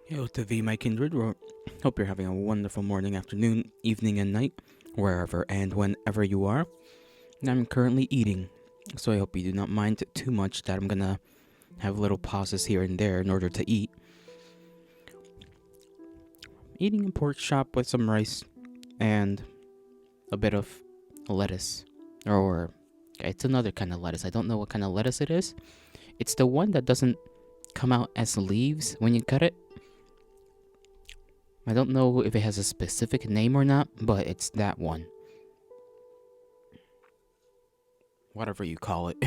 Yo, to V, my kindred. Hope you're having a wonderful morning, afternoon, evening, and night, wherever and whenever you are. I'm currently eating, so I hope you do not mind too much that I'm gonna have little pauses here and there in order to eat. Eating a pork chop with some rice and a bit of lettuce. Or, it's another kind of lettuce. I don't know what kind of lettuce it is. It's the one that doesn't come out as leaves when you cut it. I don't know if it has a specific name or not, but it's that one. Whatever you call it.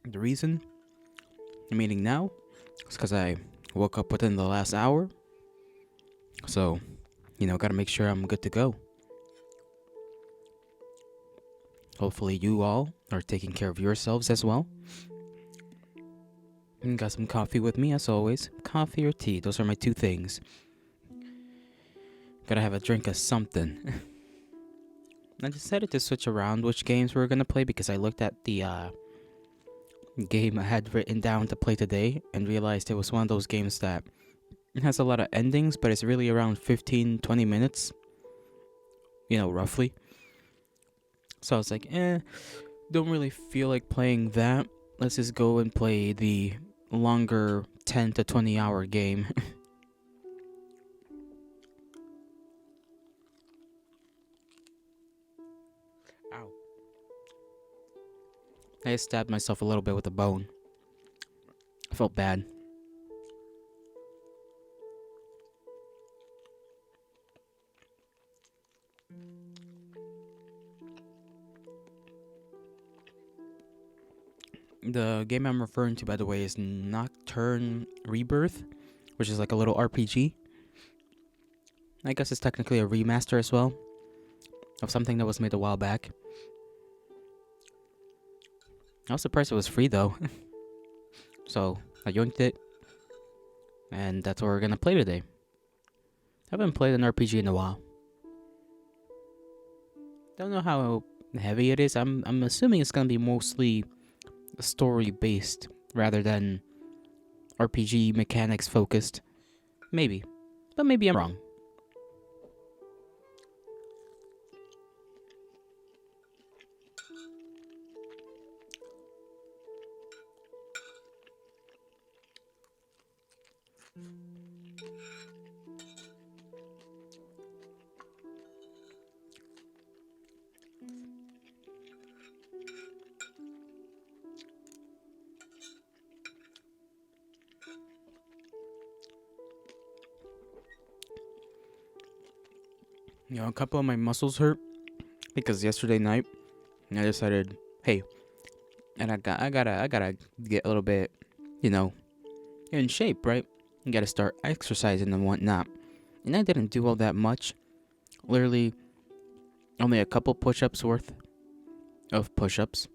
The reason I'm eating now is because I woke up within the last hour. So, gotta make sure I'm good to go. Hopefully, you all are taking care of yourselves as well. And got some coffee with me, as always. Coffee or tea, those are my two things. Gotta have a drink of something. I decided to switch around which games we were gonna play because I looked at the game I had written down to play today and realized it was one of those games that has a lot of endings, but it's really around 15-20 minutes, roughly. So I was like, don't really feel like playing that. Let's just go and play the longer 10 to 20 hour game. Ow. I stabbed myself a little bit with a bone. I felt bad. The game I'm referring to, by the way, is Nocturne Rebirth, which is like a little RPG. I guess it's technically a remaster as well of something that was made a while back. I was surprised it was free though. So I yoinked it, and that's what we're gonna play today. I haven't played an RPG in a while. Don't know how heavy it is. I'm assuming it's gonna be mostly story based rather than RPG mechanics focused. Maybe. But maybe I'm wrong. A couple of my muscles hurt because yesterday night I decided, hey, and I gotta get a little bit, in shape, right? You gotta start exercising and whatnot. And I didn't do all that much. Literally, only a couple push-ups worth of push-ups,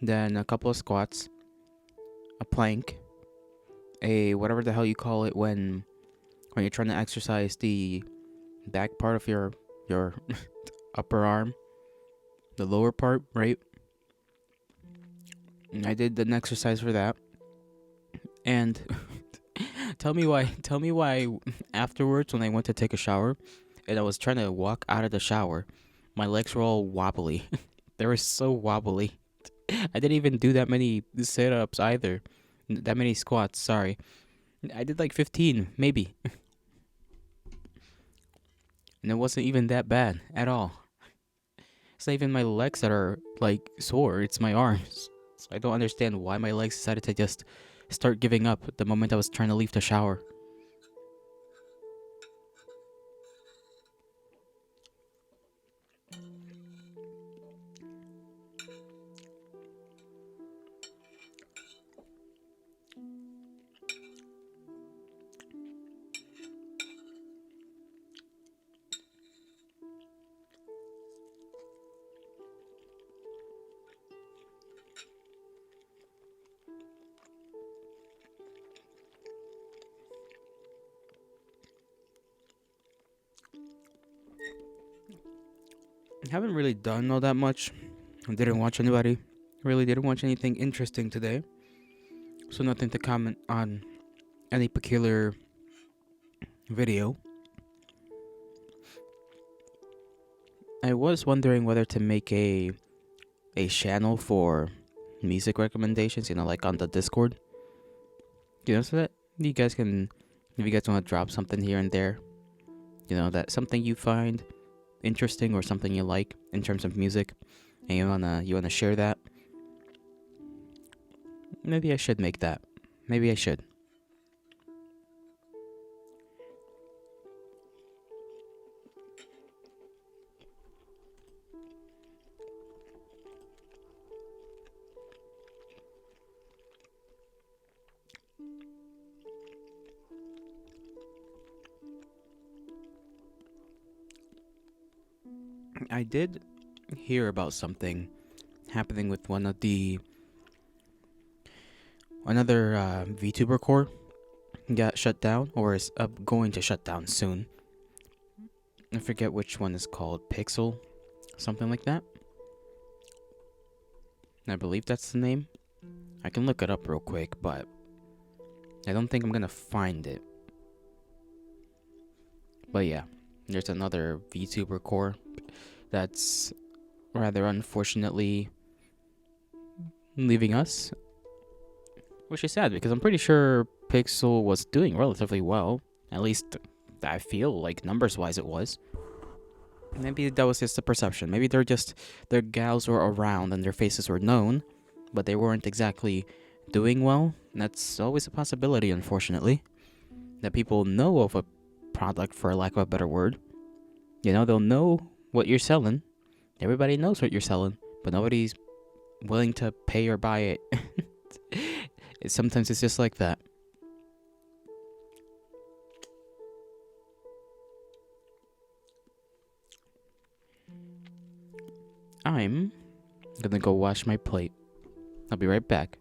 then a couple of squats, a plank, a whatever the hell you call it when you're trying to exercise the back part of your upper arm, the lower part, right? And I did an exercise for that. And tell me why afterwards when I went to take a shower and I was trying to walk out of the shower, my legs were all wobbly. They were so wobbly. I didn't even do that many sit-ups either. That many squats, sorry. I did like 15, maybe. And it wasn't even that bad at all. It's not even my legs that are like sore, it's my arms. So I don't understand why my legs decided to just start giving up the moment I was trying to leave the shower. Haven't really done all that much. Didn't watch anybody. Really didn't watch anything interesting today. So nothing to comment on any peculiar video. I was wondering whether to make a channel for music recommendations, like on the Discord. So that you guys can, if you guys want to drop something here and there, that something you find interesting or something you like in terms of music, and you wanna share that. Maybe I should make that. Maybe I should. I did hear about something happening with another VTuber core got shut down or is going to shut down soon. I forget which one is called, Pixel, something like that. I believe that's the name. I can look it up real quick, but I don't think I'm gonna find it. But yeah, there's another VTuber core that's rather unfortunately leaving us, which is sad because I'm pretty sure Pixel was doing relatively well. At least I feel like numbers wise it was. Maybe that was just a perception. Maybe their gals were around and their faces were known, but they weren't exactly doing well. And that's always a possibility, unfortunately. That people know of a product, for lack of a better word. They'll know what you're selling. Everybody knows what you're selling, but nobody's willing to pay or buy it. Sometimes it's just like that. I'm gonna go wash my plate. I'll be right back.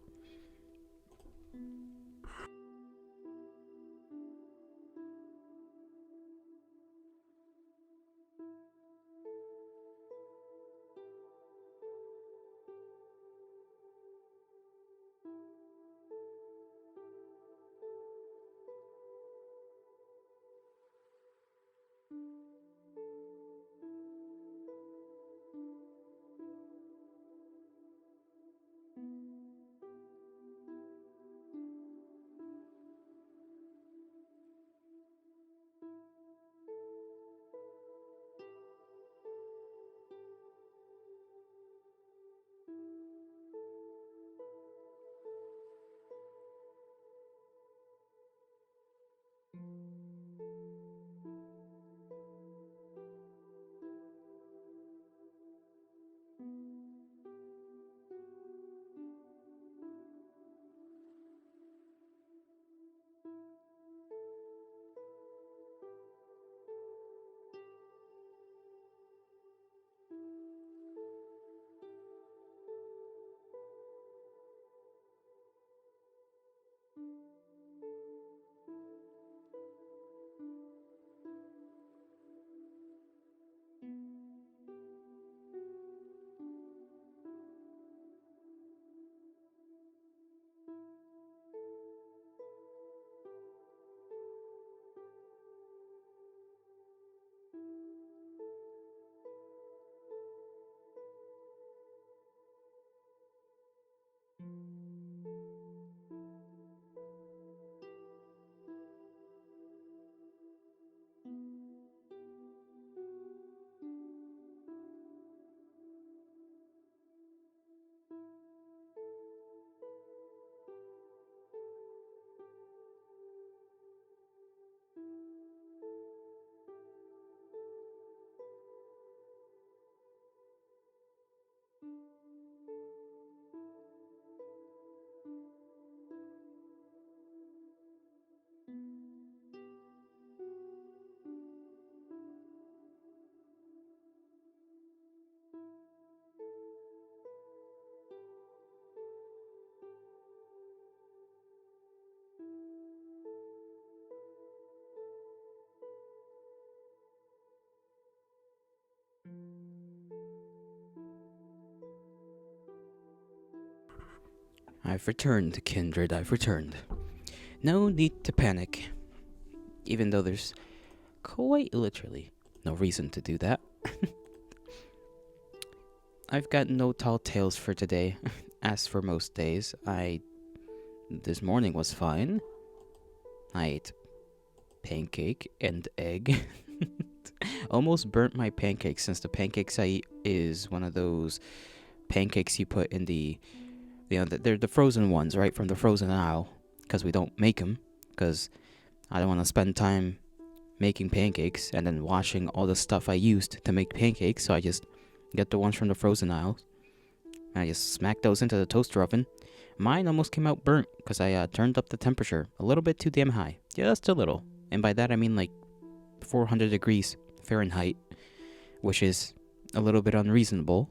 I've returned, kindred, I've returned. No need to panic, even though there's quite literally no reason to do that. I've got no tall tales for today. As for most days, this morning was fine. I ate pancake and egg. Almost burnt my pancakes, since the pancakes I eat is one of those pancakes you put in they're the frozen ones, right, from the frozen aisle, because we don't make them, because I don't want to spend time making pancakes and then washing all the stuff I used to make pancakes, so I just get the ones from the frozen aisles. I just smack those into the toaster oven. Mine almost came out burnt because I turned up the temperature a little bit too damn high. Just a little. And by that I mean like 400 degrees Fahrenheit, which is a little bit unreasonable.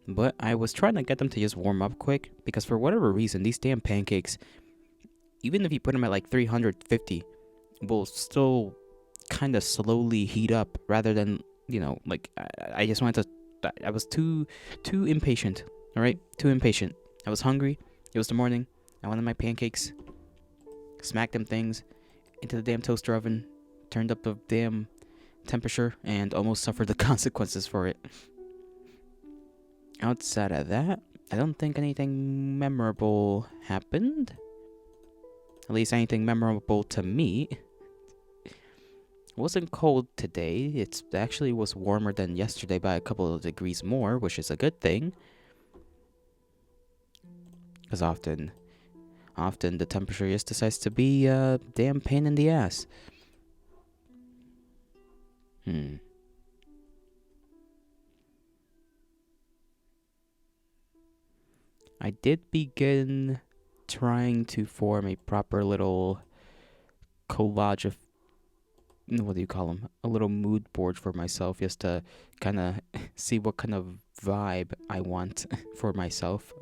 But I was trying to get them to just warm up quick, because for whatever reason, these damn pancakes, even if you put them at like 350, will still kind of slowly heat up, rather than, like, I just wanted to, I was too impatient, alright? Too impatient. I was hungry. It was the morning. I wanted my pancakes. Smacked them things into the damn toaster oven, turned up the damn temperature, and almost suffered the consequences for it. Outside of that, I don't think anything memorable happened. At least anything memorable to me. It wasn't cold today. It actually was warmer than yesterday by a couple of degrees more, which is a good thing. Because often the temperature just decides to be a damn pain in the ass. I did begin trying to form a proper little collage of, what do you call them? A little mood board for myself, just to kind of see what kind of vibe I want for myself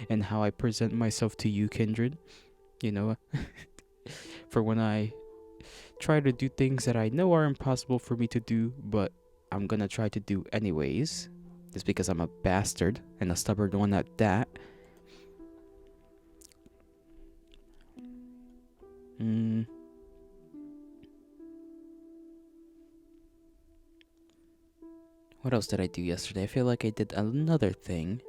and how I present myself to you, kindred. For when I try to do things that I know are impossible for me to do, but I'm gonna try to do anyways. Just because I'm a bastard and a stubborn one at that. What else did I do yesterday? I feel like I did another thing.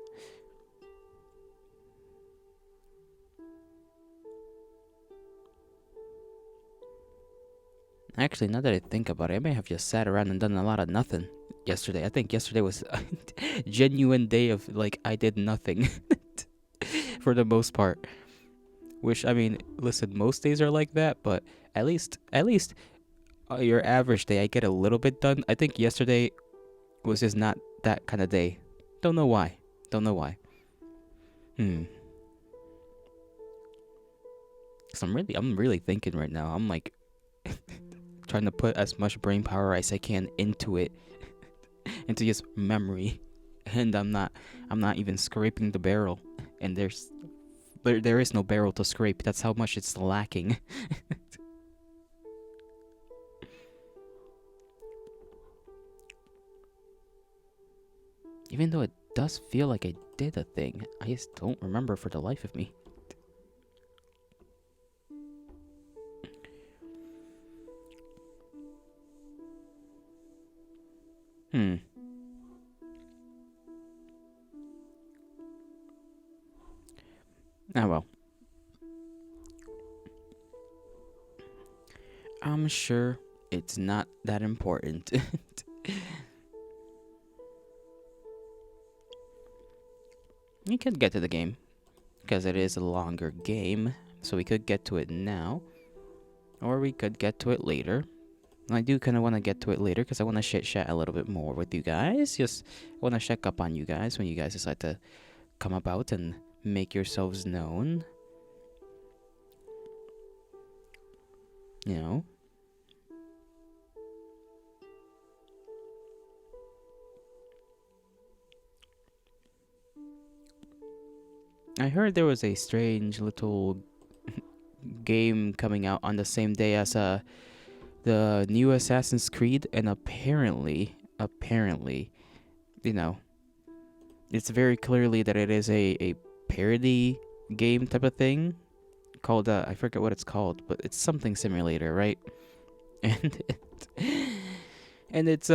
Actually, now that I think about it, I may have just sat around and done a lot of nothing yesterday. I think yesterday was a genuine day of, like, I did nothing for the most part. Which, I mean, listen, most days are like that, but at least your average day, I get a little bit done. I think yesterday was just not that kind of day. Don't know why. Cause I'm really thinking right now. I'm like trying to put as much brain power as I can into it, into just memory, and I'm not even scraping the barrel, and there is no barrel to scrape. That's how much it's lacking. Even though it does feel like I did a thing, I just don't remember for the life of me. Ah, well. I'm sure it's not that important. We could get to the game, because it is a longer game, so we could get to it now, or we could get to it later. I do kind of want to get to it later, because I want to chit-chat a little bit more with you guys. Just want to check up on you guys when you guys decide to come about and make yourselves known. I heard there was a strange little game coming out on the same day as the new Assassin's Creed, and apparently, it's very clearly that it is a parody game type of thing called I forget what it's called, but it's something simulator, right? And and it's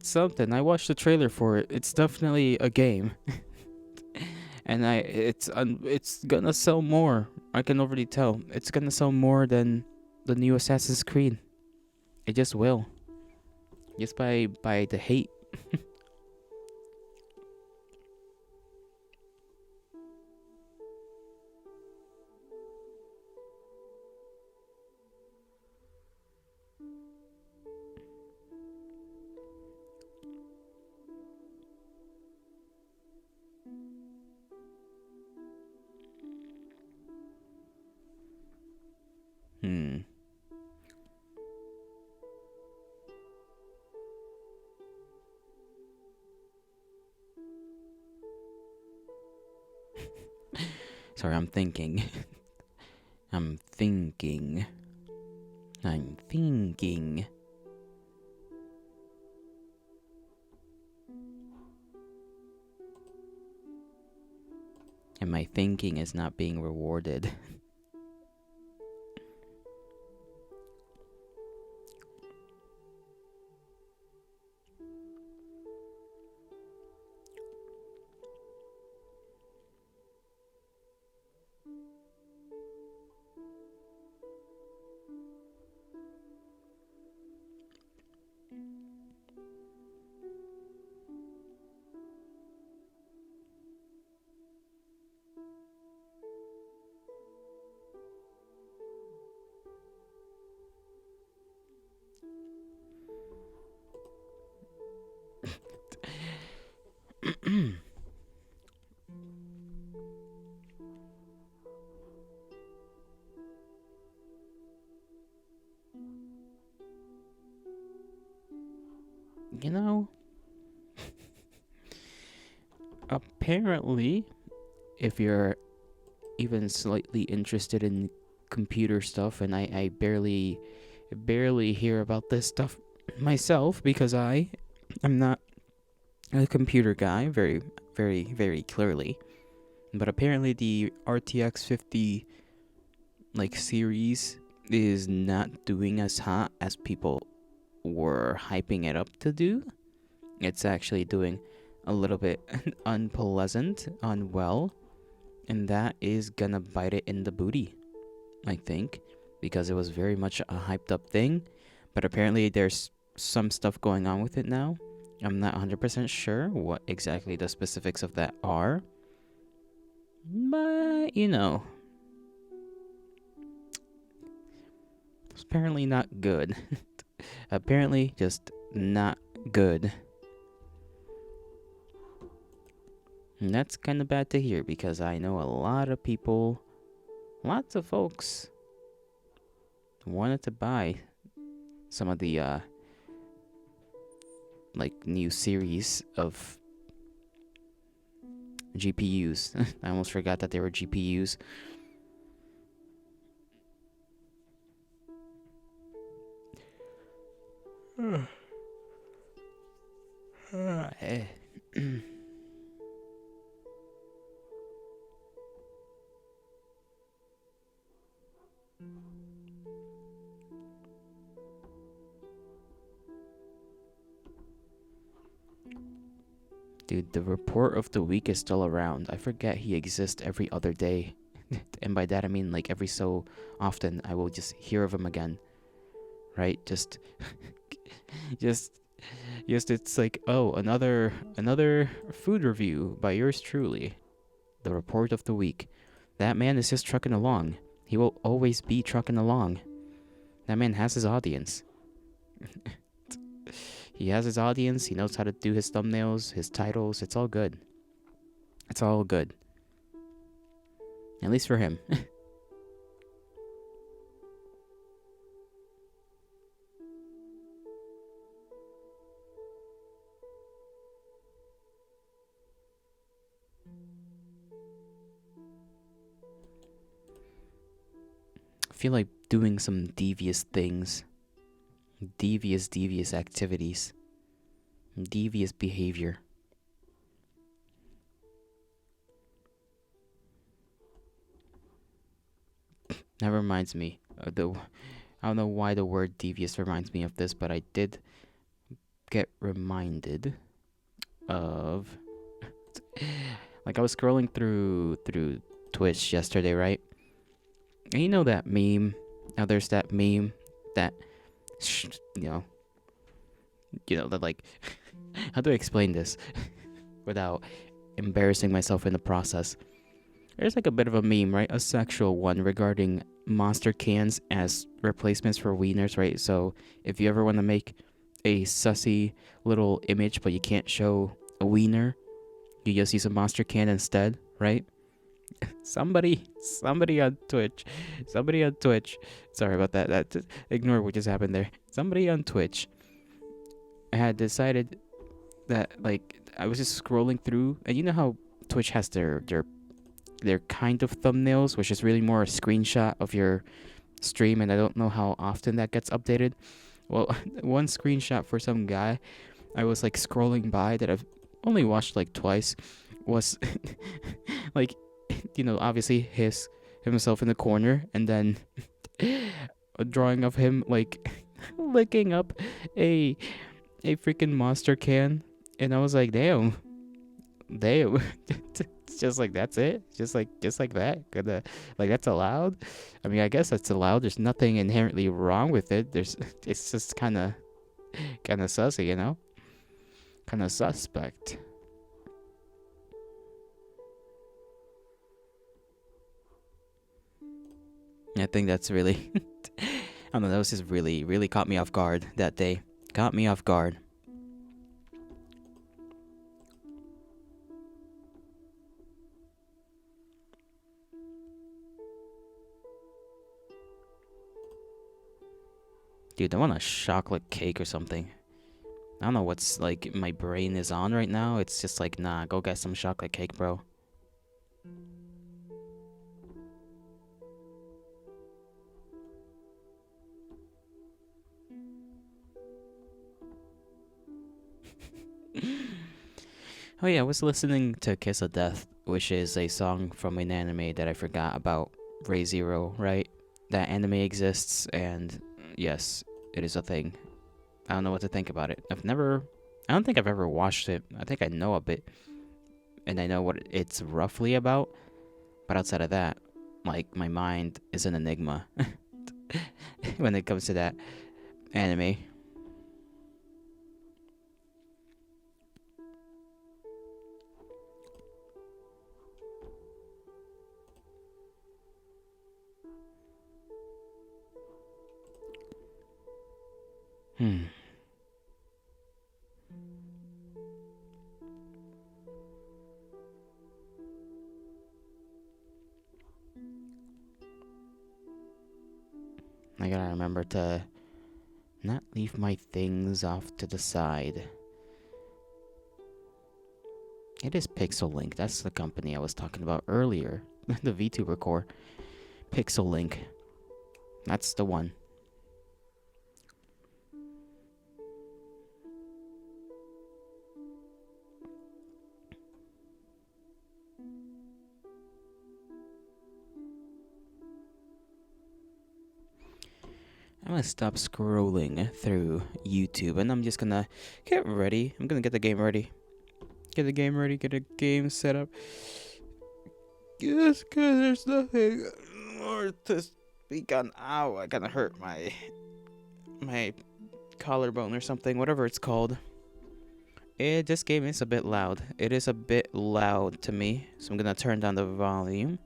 something. I watched the trailer for it. It's definitely a game, and it's gonna sell more. I can already tell. It's gonna sell more than the new Assassin's Creed. It just will, just by the hate. Hmm. Sorry, I'm thinking. I'm thinking. I'm thinking. And my thinking is not being rewarded. You know, apparently, if you're even slightly interested in computer stuff, and I barely hear about this stuff myself because I'm not a computer guy, very clearly. But apparently, the RTX 50 like series is not doing as hot as people were hyping it up to do. It's actually doing a little bit unpleasant, unwell, and that is gonna bite it in the booty, I think, because it was very much a hyped up thing. But apparently, there's some stuff going on with it now. I'm not 100% sure what exactly the specifics of that are, but it's apparently not good. Apparently, just not good. And that's kind of bad to hear because I know a lot of people, lots of folks wanted to buy some of the like new series of GPUs. I almost forgot that they were GPUs. Dude, the report of the week is still around. I forget he exists every other day. And by that I mean like every so often I will just hear of him again. Right? Just just it's like, oh, another food review by yours truly. The report of the week. That man is just trucking along. He will always be trucking along. That man has his audience. He has his audience. He knows how to do his thumbnails, his titles. It's all good. It's all good. At least for him. I feel like doing some devious things. Devious activities. Devious behavior. That reminds me of the. I don't know why the word devious reminds me of this, but I did get reminded of. Like I was scrolling through Twitch yesterday, right? And you know that meme. Now there's that meme that, you know, that like. How do I explain this without embarrassing myself in the process? There's like a bit of a meme, right? A sexual one regarding monster cans as replacements for wieners, right? So if you ever want to make a sussy little image, but you can't show a wiener, you just use a monster can instead, right? Somebody on Twitch, Sorry about that. Ignore what just happened there. Somebody on Twitch had decided that like I was just scrolling through, and you know how Twitch has their kind of thumbnails, which is really more a screenshot of your stream, and I don't know how often that gets updated. Well, one screenshot for some guy I was like scrolling by that I've only watched like twice was like, obviously himself in the corner, and then a drawing of him like licking up a freaking monster can, and I was like, damn. It's just like that's it, just like that. Like that's allowed. I mean, I guess that's allowed. There's nothing inherently wrong with it. It's just kind of sussy, kind of suspect. I think that's really I don't know, that was just really caught me off guard that day. Caught me off guard. Dude, I want a chocolate cake or something. I don't know what's like my brain is on right now. It's just like, nah, go get some chocolate cake, bro. Oh yeah, I was listening to Kiss of Death, which is a song from an anime that I forgot about, Re:Zero, right? That anime exists, and yes, it is a thing. I don't know what to think about it. I don't think I've ever watched it. I think I know a bit, and I know what it's roughly about, but outside of that, like, my mind is an enigma when it comes to that anime. Hmm. I gotta remember to not leave my things off to the side. It is Pixel Link. That's the company I was talking about earlier. The VTuber core. Pixel Link. That's the one. I'm gonna stop scrolling through YouTube, and I'm just gonna get ready. I'm gonna get the game ready. Get the game ready, get a game set up. Just cause there's nothing more to speak on. Ow, I kinda hurt my collarbone or something, whatever it's called. This game is a bit loud. It is a bit loud to me, so I'm gonna turn down the volume.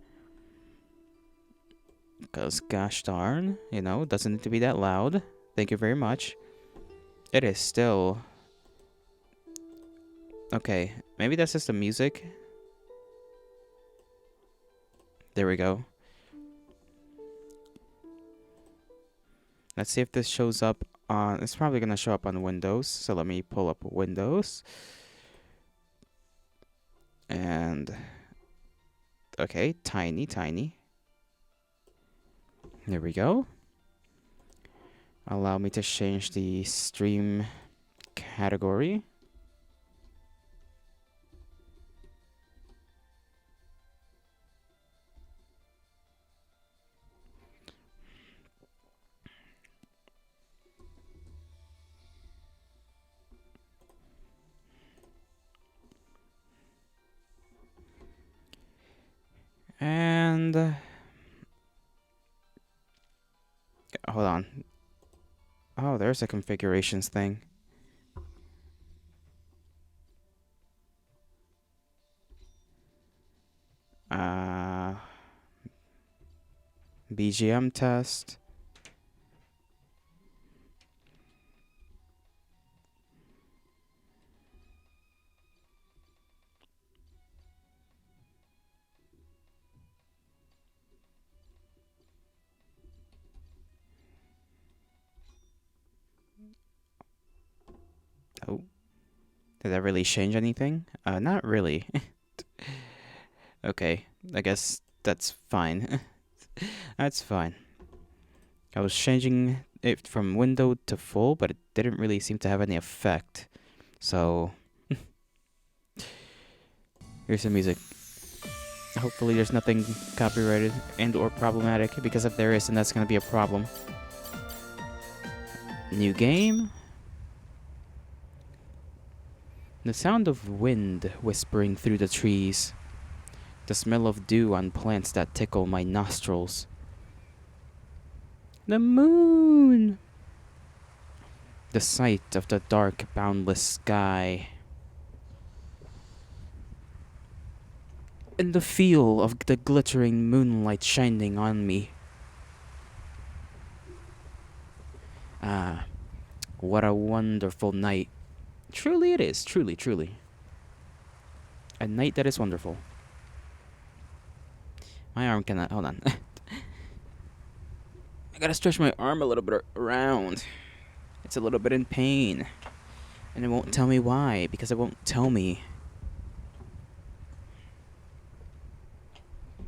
Because gosh darn, it doesn't need to be that loud. Thank you very much. It is still... Okay, maybe that's just the music. There we go. Let's see if this shows up on... It's probably going to show up on Windows. So let me pull up Windows. And... Okay, tiny. There we go. Allow me to change the stream category. hold on. Oh, there's a configurations thing. BGM test. Oh. Did that really change anything? Not really. Okay, I guess that's fine. That's fine. I was changing it from window to full, but it didn't really seem to have any effect. So, here's some music. Hopefully there's nothing copyrighted and or problematic, because if there is, then that's going to be a problem. New game. The sound of wind whispering through the trees. The smell of dew on plants that tickle my nostrils. The moon! The sight of the dark, boundless sky. And the feel of the glittering moonlight shining on me. Ah, what a wonderful night. Truly it is, truly, truly. A night that is wonderful. My arm cannot, hold on. I gotta stretch my arm a little bit around. It's a little bit in pain. And it won't tell me why, because it won't tell me.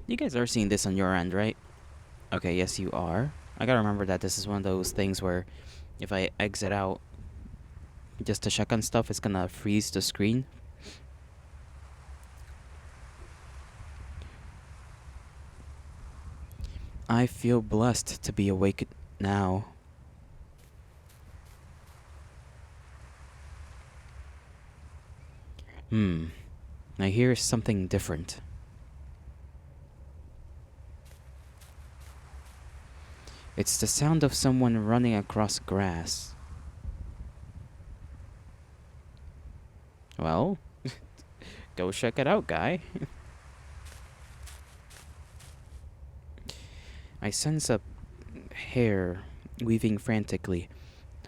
You guys are seeing this on your end, right? Okay, yes you are. I gotta remember that this is one of those things where if I exit out just to check on stuff, it's gonna freeze the screen. I feel blessed to be awake now. I hear something different. It's the sound of someone running across grass. Well, go check it out, guy. I sense a hair weaving frantically.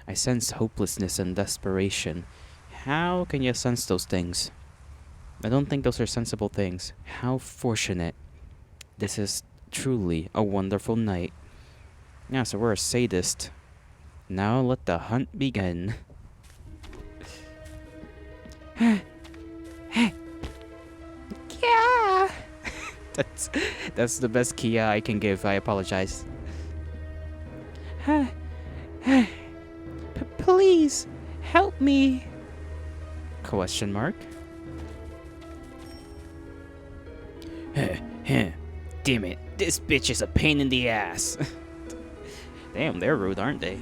I sense hopelessness and desperation. How can you sense those things? I don't think those are sensible things. How fortunate. This is truly a wonderful night. Yeah, so we're a sadist. Now let the hunt begin. Yeah. That's the best Kia I can give. I apologize. Please help me. Question mark. Damn it, this bitch is a pain in the ass. Damn, they're rude, aren't they?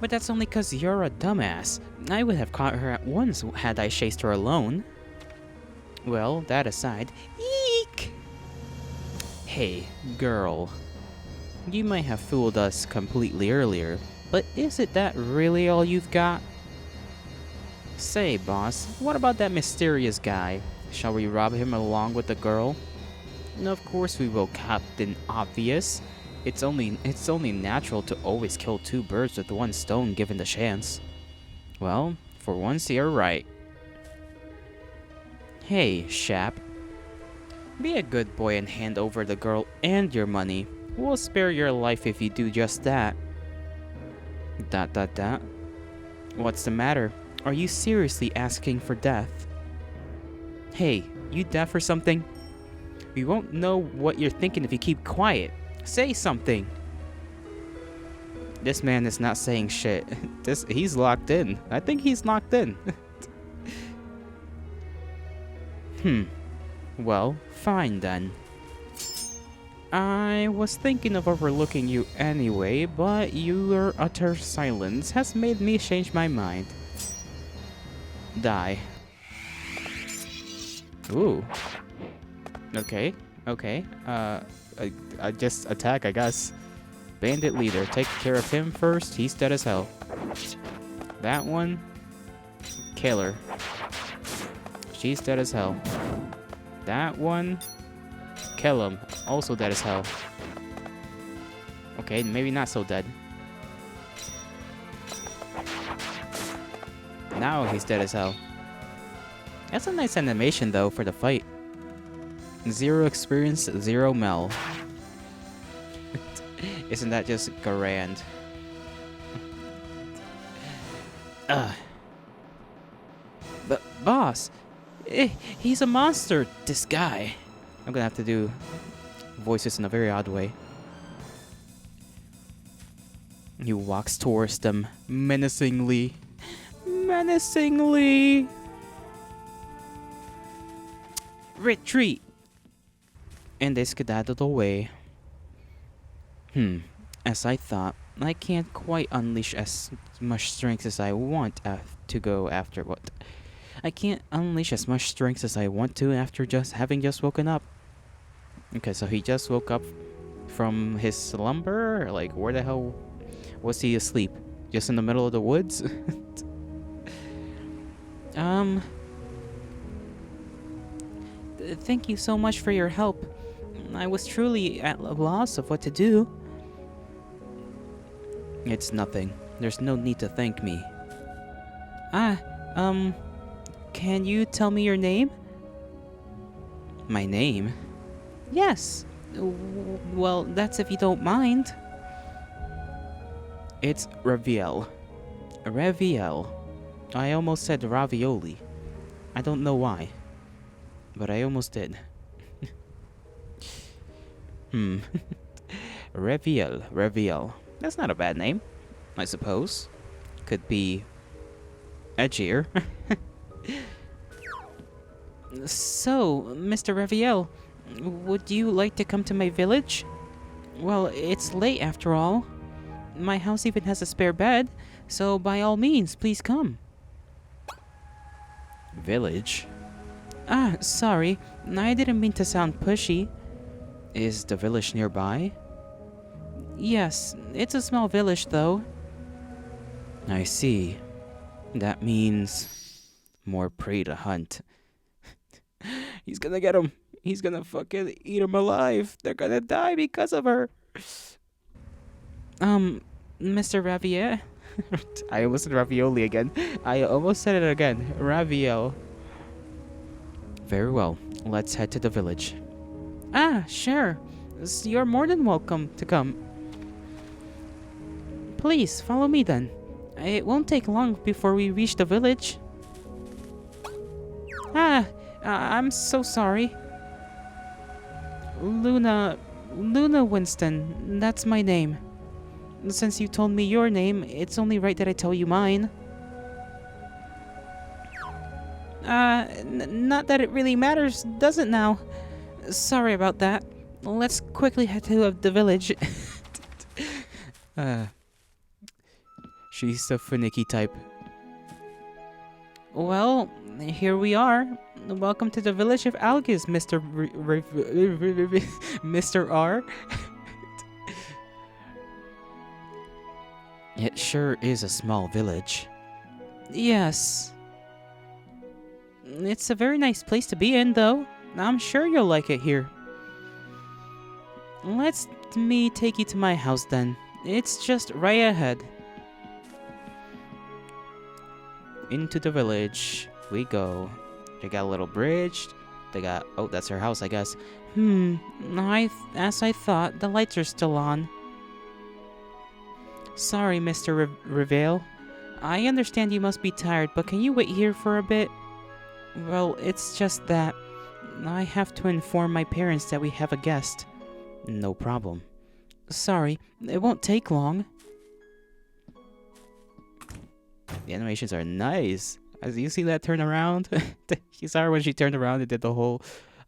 But that's only 'cause you're a dumbass. I would have caught her at once had I chased her alone. Well, that aside, eek! Hey, girl. You might have fooled us completely earlier, but is it that really all you've got? Say, boss, what about that mysterious guy? Shall we rob him along with the girl? Of course we will, Captain Obvious. It's only natural to always kill two birds with one stone given the chance. Well, for once you're right. Hey, Shap. Be a good boy and hand over the girl and your money. We'll spare your life if you do just that. ... What's the matter? Are you seriously asking for death? Hey, you deaf or something? We won't know what you're thinking if you keep quiet. Say something. This man is not saying shit. He's locked in. I think he's locked in. Well, fine then. I was thinking of overlooking you anyway, but your utter silence has made me change my mind. Die. Ooh. Okay, Okay. I just attack, I guess. Bandit leader. Take care of him first. He's dead as hell. That one. Killer. She's dead as hell. That one. Kill him. Also dead as hell. Okay, maybe not so dead. Now he's dead as hell. That's a nice animation, though, for the fight. 0 experience, 0 Mel. Isn't that just grand? But boss, he's a monster. This guy. I'm gonna have to do voices in a very odd way. He walks towards them menacingly. Menacingly. Retreat. And they skedaddled away. As I thought, I can't quite unleash as much strength as I want to go after what? I can't unleash as much strength as I want to after having just woken up. Okay, so he just woke up from his slumber? Like, where the hell was he asleep? Just in the middle of the woods? Thank you so much for your help. I was truly at a loss of what to do. It's nothing. There's no need to thank me. Can you tell me your name? My name? Yes. Well, that's if you don't mind. It's Raviel. Raviel. I almost said ravioli. I don't know why, but I almost did. Raviel. That's not a bad name, I suppose. Could be edgier. So, Mr. Raviel, would you like to come to my village? Well, it's late after all. My house even has a spare bed, so by all means, please come. Village? Sorry. I didn't mean to sound pushy. Is the village nearby? Yes, it's a small village though. I see. That means more prey to hunt. He's gonna get him. He's gonna fucking eat him alive. They're gonna die because of her. Mr. Ravier? I almost said ravioli again. I almost said it again. Raviel. Very well. Let's head to the village. Sure. You're more than welcome to come. Please, follow me then. It won't take long before we reach the village. I'm so sorry. Luna Winston, that's my name. Since you told me your name, it's only right that I tell you mine. Not that it really matters, does it now? Sorry about that. Let's quickly head to the village. She's the finicky type. Well, here we are. Welcome to the village of Algiz, Mr. R. It sure is a small village. Yes. It's a very nice place to be in, though. I'm sure you'll like it here. Let me take you to my house, then. It's just right ahead. Into the village we go. They got a little bridge. They got... Oh, that's her house, I guess. As I thought, the lights are still on. Sorry, Mr. Revale. I understand you must be tired, but can you wait here for a bit? Well, it's just that I have to inform my parents that we have a guest. No problem. Sorry, it won't take long. The animations are nice. As you see that turn around, you saw her when she turned around and did the whole...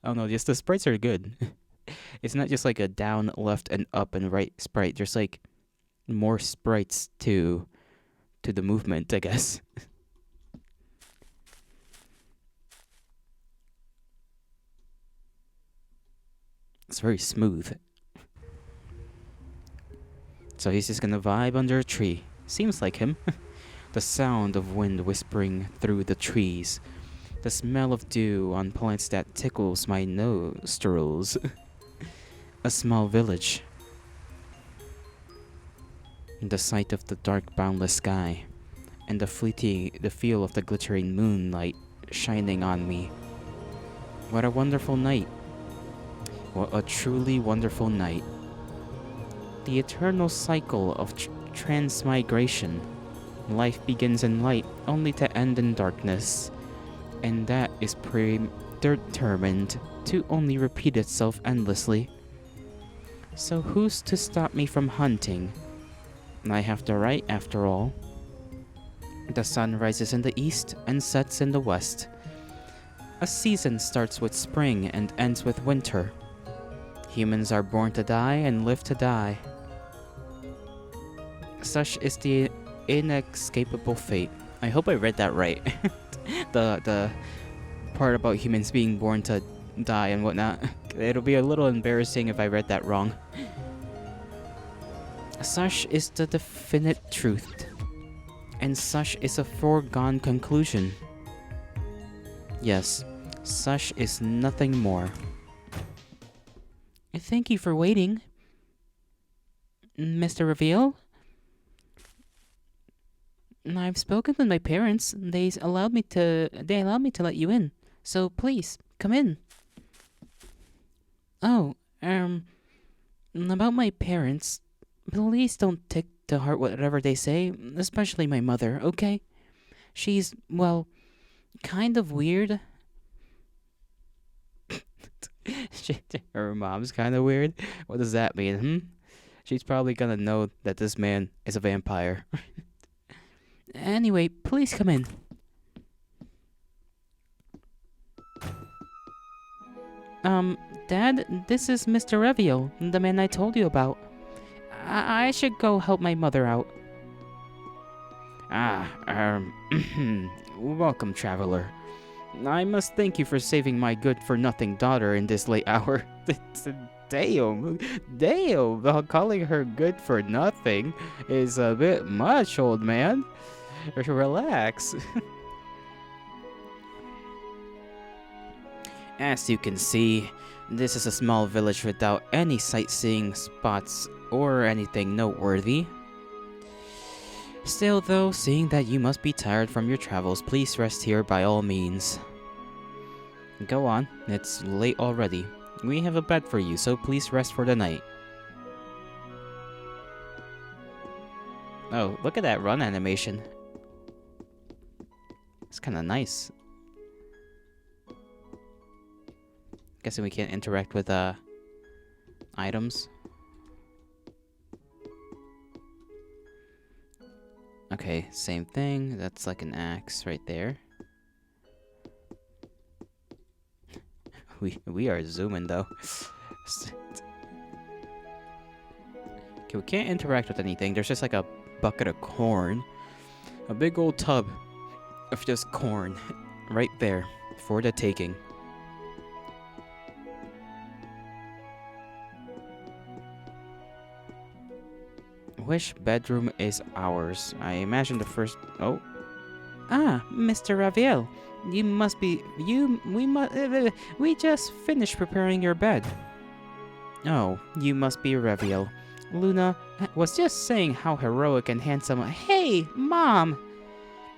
I don't know, just the sprites are good. It's not just like a down, left, and up and right sprite. There's like more sprites to the movement, I guess. It's very smooth. So he's just gonna vibe under a tree. Seems like him. The sound of wind whispering through the trees. The smell of dew on plants that tickles my nostrils. A small village. The sight of the dark boundless sky. And the feel of the glittering moonlight shining on me. What a wonderful night. What a truly wonderful night. The eternal cycle of transmigration. Life begins in light, only to end in darkness. And that is predetermined to only repeat itself endlessly. So who's to stop me from hunting? I have the right, after all. The sun rises in the east and sets in the west. A season starts with spring and ends with winter. Humans are born to die and live to die. Such is the inescapable fate. I hope I read that right. the part about humans being born to die and whatnot. It'll be a little embarrassing if I read that wrong. Such is the definite truth. And such is a foregone conclusion. Yes, such is nothing more. Thank you for waiting, Mr. Reveal. I've spoken with my parents. They allowed me to let you in. So please, come in. Oh, about my parents, please don't take to heart whatever they say, especially my mother, okay? She's, well, kind of weird. Her mom's kind of weird? What does that mean, She's probably gonna know that this man is a vampire. Anyway, please come in. Dad, this is Mr. Reviel, the man I told you about. I should go help my mother out. Welcome, traveler. I must thank you for saving my good-for-nothing daughter in this late hour. Damn, calling her good for nothing is a bit much, old man. Relax. As you can see, this is a small village without any sightseeing spots or anything noteworthy. Still though, seeing that you must be tired from your travels, please rest here by all means. Go on, it's late already. We have a bed for you, so please rest for the night. Oh, look at that run animation. It's kinda nice. Guessing we can't interact with items. Okay, same thing. That's like an axe right there. We are zooming though. Okay, we can't interact with anything. There's just like a bucket of corn. A big old tub of just corn right there for the taking. Which bedroom is ours? I imagine the first... Oh. Ah, Mr. Raviel. You must be... we just finished preparing your bed. Oh, you must be Raviel. Luna was just saying how heroic and handsome... Hey, Mom!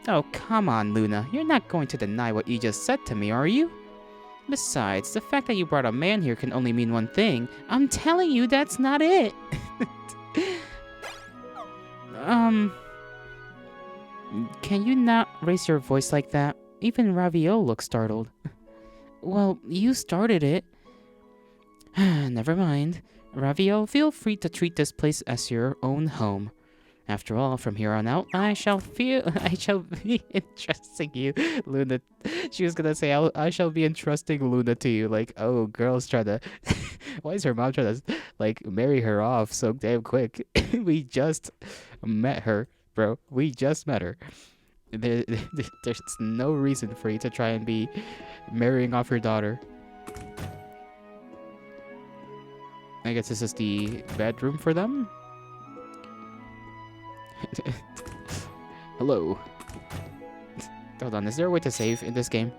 Oh, come on, Luna. You're not going to deny what you just said to me, are you? Besides, the fact that you brought a man here can only mean one thing. I'm telling you, that's not it. Can you not raise your voice like that? Even Raviel looks startled. Well, you started it. Never mind. Raviel, feel free to treat this place as your own home. After all, from here on out, I shall be entrusting you, Luna. She was gonna say, I shall be entrusting Luna to you. Like, oh, girl's trying to... Why is her mom trying to, like, marry her off so damn quick? We just met her, bro. We just met her. There's no reason for you to try and be marrying off your daughter. I guess this is the bedroom for them. Hello. Hold on, is there a way to save in this game?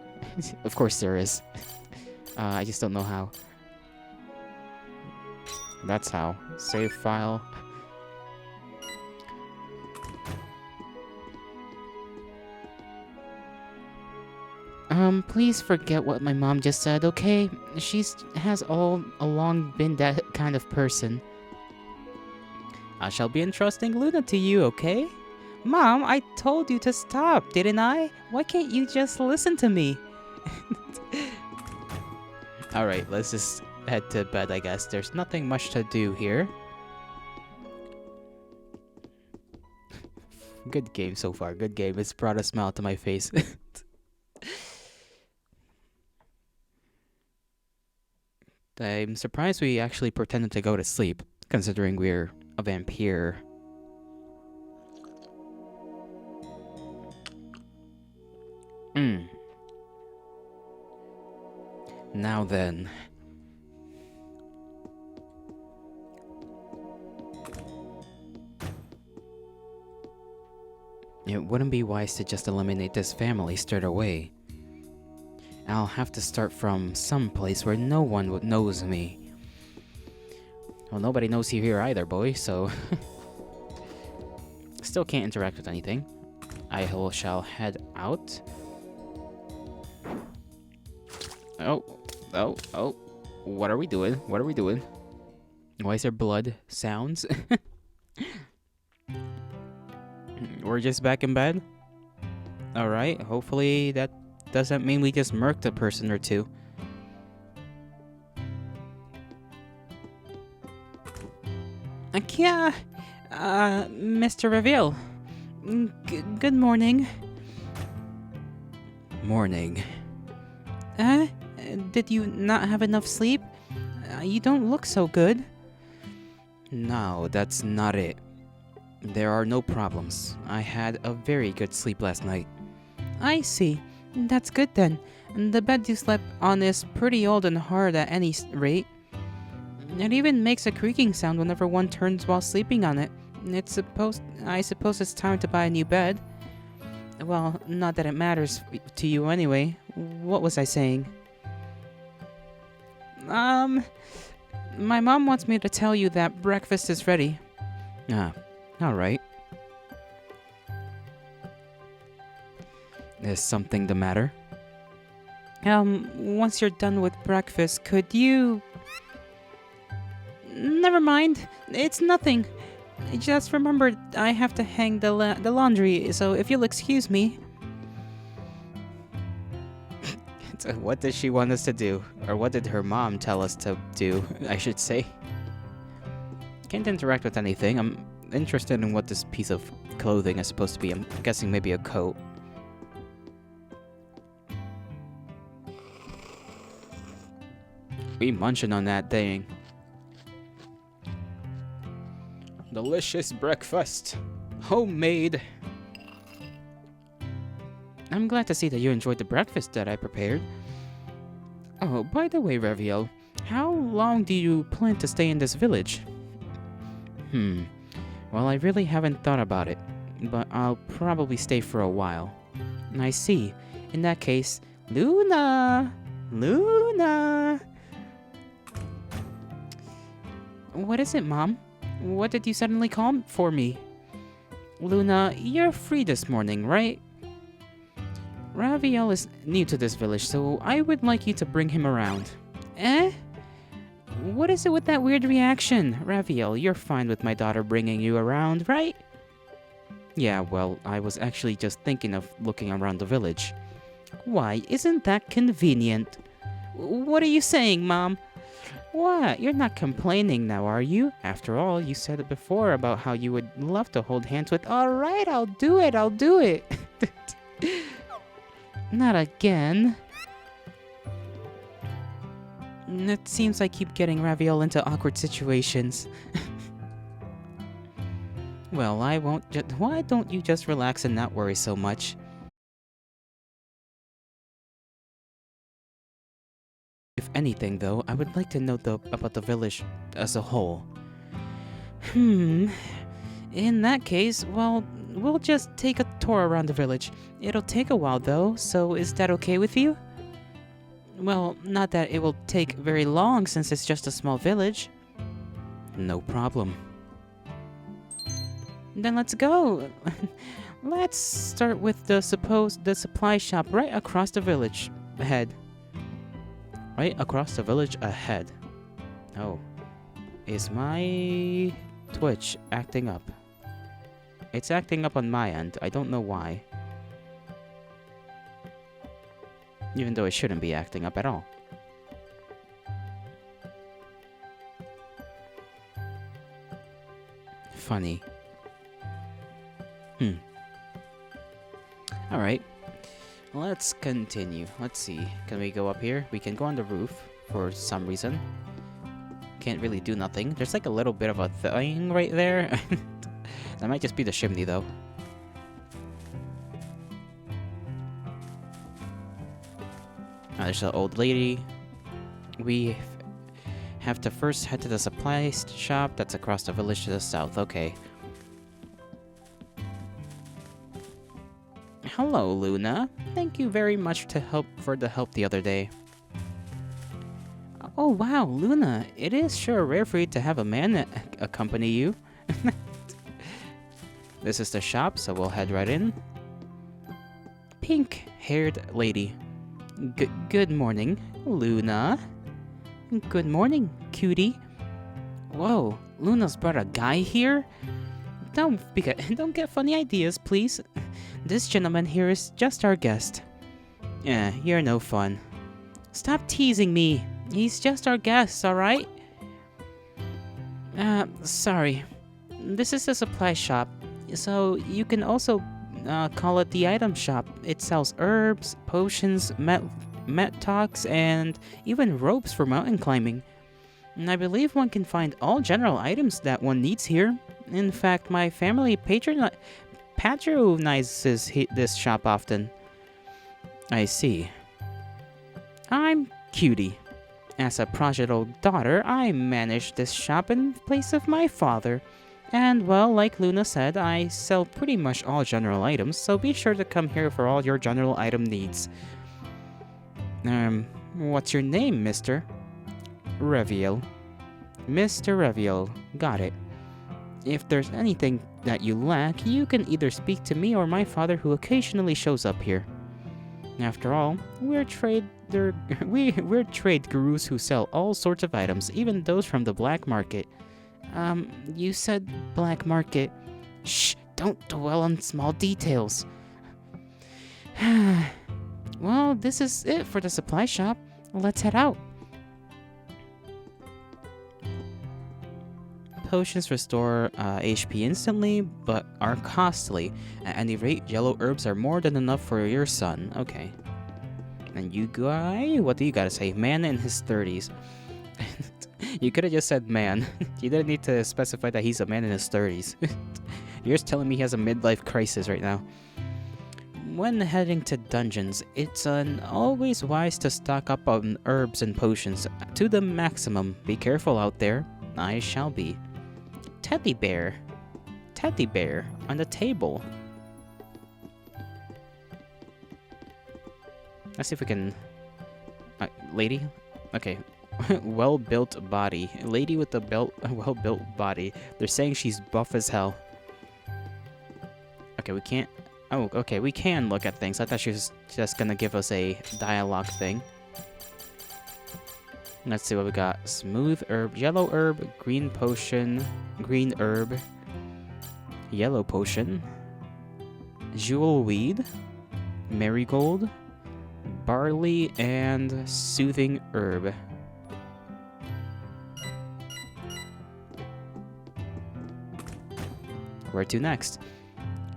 Of course there is. I just don't know how. That's how. Save file. Please forget what my mom just said, okay? Has all along been that kind of person. I shall be entrusting Luna to you, okay? Mom, I told you to stop, didn't I? Why can't you just listen to me? Alright, let's just head to bed, I guess. There's nothing much to do here. Good game so far, good game. It's brought a smile to my face. I'm surprised we actually pretended to go to sleep, considering we're a vampire. Now then. It wouldn't be wise to just eliminate this family straight away. I'll have to start from some place where no one knows me. Well, nobody knows you here either, boy, so... Still can't interact with anything. I shall head out. Oh. What are we doing? What are we doing? Why is there blood sounds? We're just back in bed? Alright, hopefully that doesn't mean we just murked a person or two. Yeah, Mr. Reveal. Good morning. Morning. Did you not have enough sleep? You don't look so good. No, that's not it. There are no problems. I had a very good sleep last night. I see. That's good then. The bed you slept on is pretty old and hard at any rate. It even makes a creaking sound whenever one turns while sleeping on it. I suppose it's time to buy a new bed. Well, not that it matters to you anyway. What was I saying? My mom wants me to tell you that breakfast is ready. Ah, alright. Is something the matter? Once you're done with breakfast, could you... Never mind. It's nothing. I just remembered I have to hang the laundry, so if you'll excuse me. So what does she want us to do? Or what did her mom tell us to do, I should say? Can't interact with anything. I'm interested in what this piece of clothing is supposed to be. I'm guessing maybe a coat. We munching on that thing. Delicious breakfast. Homemade. I'm glad to see that you enjoyed the breakfast that I prepared. Oh, by the way, Reviel, how long do you plan to stay in this village? Well, I really haven't thought about it, but I'll probably stay for a while. I see. In that case, Luna! Luna! What is it, Mom? What did you suddenly call for me? Luna, you're free this morning, right? Raviel is new to this village, so I would like you to bring him around. Eh? What is it with that weird reaction? Raviel, you're fine with my daughter bringing you around, right? Yeah, well, I was actually just thinking of looking around the village. Why, isn't that convenient? What are you saying, Mom? What? You're not complaining now, are you? After all, you said it before about how you would love to hold hands with... Alright, I'll do it. Not again. It seems I keep getting Raviel into awkward situations. Well, I won't why don't you just relax and not worry so much? If anything, though, I would like to know about the village as a whole. In that case, well, we'll just take a tour around the village. It'll take a while, though, so is that okay with you? Well, not that it will take very long since it's just a small village. No problem. Then let's go. Let's start with the supply shop right across the village ahead. Right across the village ahead. Oh. Is my Twitch acting up? It's acting up on my end. I don't know why. Even though it shouldn't be acting up at all. Funny. Alright. Let's continue. Let's see. Can we go up here? We can go on the roof for some reason. Can't really do nothing. There's like a little bit of a thing right there. That might just be the chimney though. There's an old lady. We have to first head to the supply shop that's across the village to the south. Okay. Hello, Luna. Thank you very much for the help the other day. Oh wow, Luna, it is sure rare for you to have a man accompany you. This is the shop, so we'll head right in. Pink-haired lady. Good morning, Luna. Good morning, cutie. Whoa, Luna's brought a guy here? Don't get funny ideas, please. This gentleman here is just our guest. Yeah, you're no fun. Stop teasing me. He's just our guest, alright? Sorry. This is a supply shop, so you can also call it the item shop. It sells herbs, potions, met-talks, and even ropes for mountain climbing. And I believe one can find all general items that one needs here. In fact, my family patronizes this shop often. I see. I'm Cutie. As a prodigal daughter, I manage this shop in place of my father. And, well, like Luna said, I sell pretty much all general items, so be sure to come here for all your general item needs. What's your name, mister? Reviel. Mr. Reviel. Got it. If there's anything that you lack, you can either speak to me or my father, who occasionally shows up here. After all, we're trade gurus who sell all sorts of items, even those from the black market. You said black market. Shh, don't dwell on small details. Well, this is it for the supply shop. Let's head out. Potions restore HP instantly, but are costly. At any rate, yellow herbs are more than enough for your son. Okay. And you guy? What do you gotta say? Man in his 30s. You could have just said man. You didn't need to specify that he's a man in his 30s. You're just telling me he has a midlife crisis right now. When heading to dungeons, it's always wise to stock up on herbs and potions to the maximum. Be careful out there. I shall be. Teddy bear. Teddy bear on the table. Let's see if we can... lady? Okay. Well-built body. Lady with a well-built body. They're saying she's buff as hell. Okay, we can't... Oh, okay, we can look at things. I thought she was just gonna give us a dialogue thing. Let's see what we got. Smooth herb, yellow herb, green potion, green herb, yellow potion, jewel weed, marigold, barley, and soothing herb. Where to next?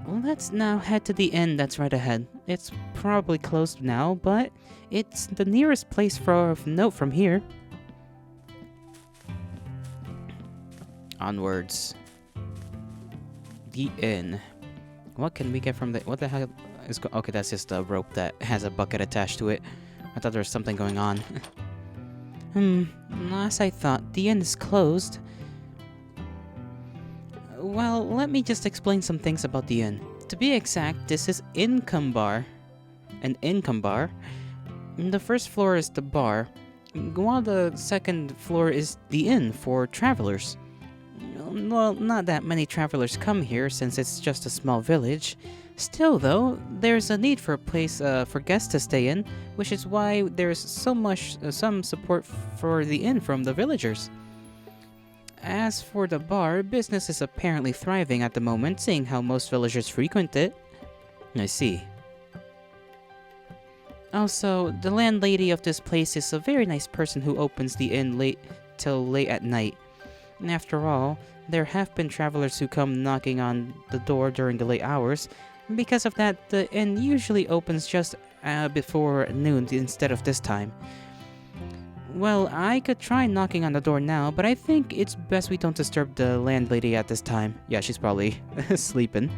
Let's now head to the inn that's right ahead. It's probably closed now, but it's the nearest place for note from here. Onwards. The inn. What can we get from the... What the hell is... Okay, that's just a rope that has a bucket attached to it. I thought there was something going on. As I thought, the inn is closed. Well, let me just explain some things about the inn. To be exact, this is Income Bar. An income bar. The first floor is the bar, while the second floor is the inn for travelers. Well, not that many travelers come here since it's just a small village. Still, though, there's a need for a place for guests to stay in, which is why there's some support for the inn from the villagers. As for the bar, business is apparently thriving at the moment, seeing how most villagers frequent it. I see. Also, the landlady of this place is a very nice person who opens the inn till late at night. And after all, there have been travelers who come knocking on the door during the late hours. Because of that, the inn usually opens just before noon instead of this time. Well, I could try knocking on the door now, but I think it's best we don't disturb the landlady at this time. Yeah, she's probably sleeping.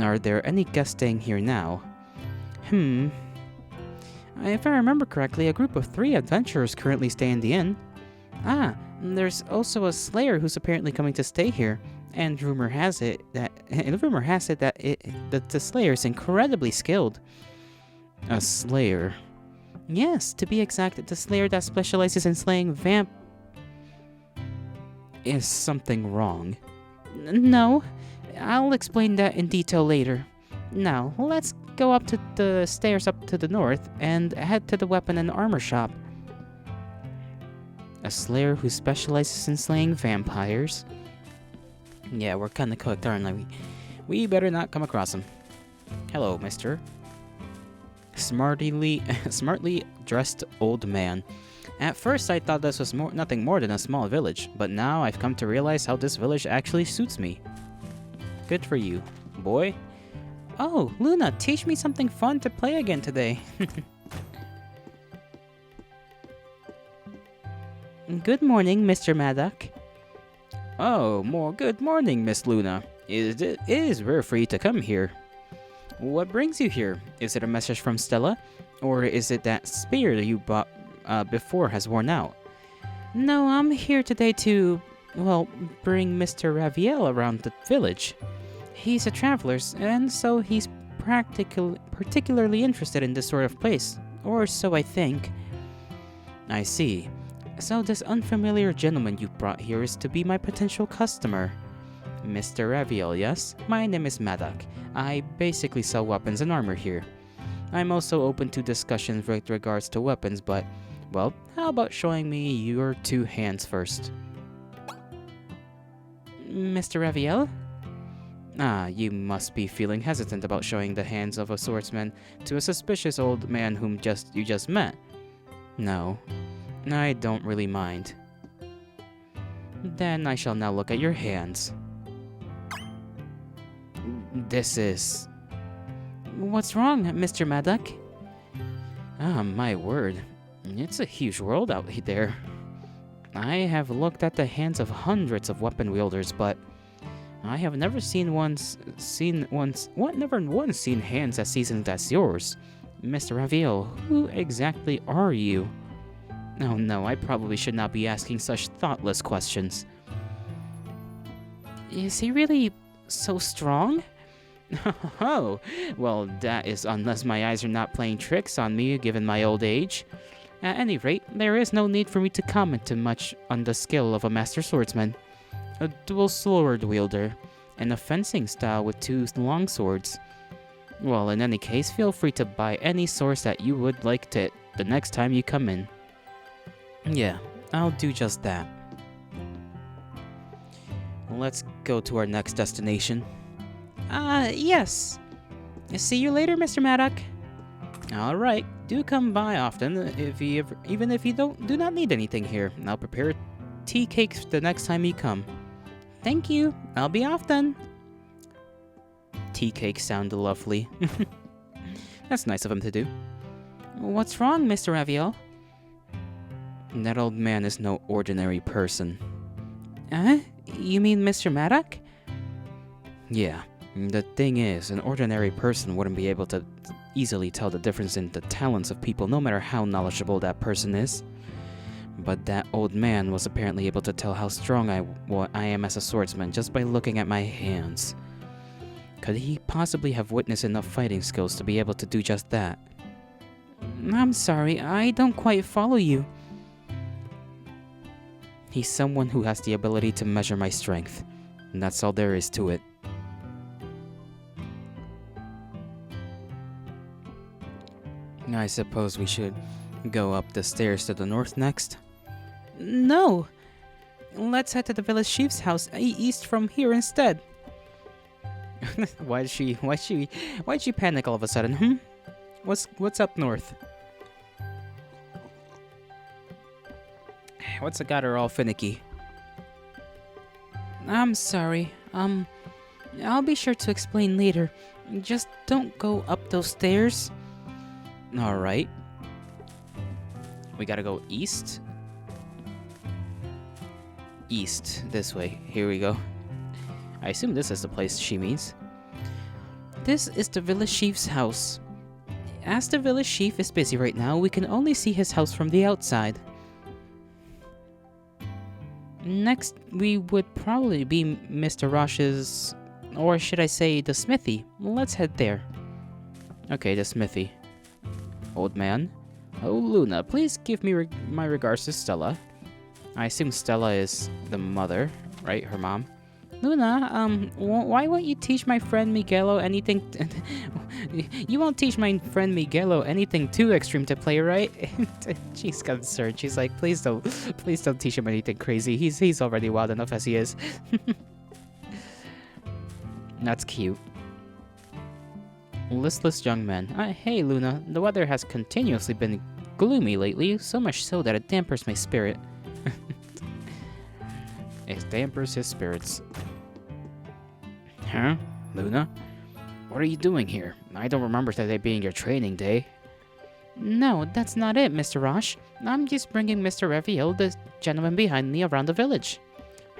Are there any guests staying here now? If I remember correctly, a group of 3 adventurers currently stay in the inn. There's also a slayer who's apparently coming to stay here, and rumor has it that the slayer is incredibly skilled. A slayer? Yes, to be exact, the slayer that specializes in slaying vamp. Is something wrong? No, I'll explain that in detail later. Now, let's go up to the stairs up to the north and head to the weapon and armor shop. A slayer who specializes in slaying vampires? Yeah, we're kinda cooked, aren't we? We better not come across him. Hello, mister. Smartly dressed old man. At first, I thought this was nothing more than a small village, but now I've come to realize how this village actually suits me. Good for you, boy. Oh, Luna, teach me something fun to play again today. Good morning, Mr. Maddock. Oh, good morning, Miss Luna. It is very free to come here. What brings you here? Is it a message from Stella? Or is it that spear you bought before has worn out? No, I'm here today to, well, bring Mr. Raviel around the village. He's a traveler, and so he's particularly interested in this sort of place. Or so I think. I see. So this unfamiliar gentleman you brought here is to be my potential customer. Mr. Raviel, yes? My name is Maddock. I basically sell weapons and armor here. I'm also open to discussions with regards to weapons, but, well, how about showing me your 2 hands first? Mr. Raviel? You must be feeling hesitant about showing the hands of a swordsman to a suspicious old man whom you just met. No, I don't really mind. Then I shall now look at your hands. This is... What's wrong, Mr. Maddock? My word. It's a huge world out there. I have looked at the hands of hundreds of weapon wielders, but I have never seen hands as seasoned as yours. Mr. Raviel, who exactly are you? Oh no, I probably should not be asking such thoughtless questions. Is he really so strong? Oh, well, that is unless my eyes are not playing tricks on me given my old age. At any rate, there is no need for me to comment too much on the skill of a master swordsman, a dual sword wielder, and a fencing style with 2 long swords. Well, in any case, feel free to buy any swords that you would like the next time you come in. Yeah, I'll do just that. Let's go to our next destination. Yes. See you later, Mr. Maddock. Alright, do come by often, even if you do not need anything here. I'll prepare tea cakes the next time you come. Thank you, I'll be off then. Tea cakes sound lovely. That's nice of him to do. What's wrong, Mr. Raviel? That old man is no ordinary person. You mean Mr. Maddock? Yeah. The thing is, an ordinary person wouldn't be able to easily tell the difference in the talents of people, no matter how knowledgeable that person is. But that old man was apparently able to tell how strong I am as a swordsman just by looking at my hands. Could he possibly have witnessed enough fighting skills to be able to do just that? I'm sorry, I don't quite follow you. He's someone who has the ability to measure my strength, and that's all there is to it. I suppose we should go up the stairs to the north next? No! Let's head to the village chief's house east from here instead. Why'd she panic all of a sudden, What's up north? What's got her all finicky? I'm sorry. I'll be sure to explain later. Just don't go up those stairs. Alright. We gotta go east? East, this way. Here we go. I assume this is the place she means. This is the village chief's house. As the village chief is busy right now, we can only see his house from the outside. Next, we would probably be Mr. Rosh's, or should I say, the smithy. Let's head there. Okay, the smithy. Old man. Oh, Luna, please give me my regards to Stella. I assume Stella is the mother, right? Her mom. Luna, why won't you teach my friend Miguelo anything? You won't teach my friend Miguelo anything too extreme to play, right? She's concerned. She's like, please don't teach him anything crazy. He's already wild enough as he is. That's cute. Listless young man. Hey, Luna, the weather has continuously been gloomy lately, so much so that it dampers my spirit. It dampers his spirits. Huh? Luna? What are you doing here? I don't remember today being your training day. No, that's not it, Mr. Rosh. I'm just bringing Mr. Reviel, the gentleman behind me, around the village.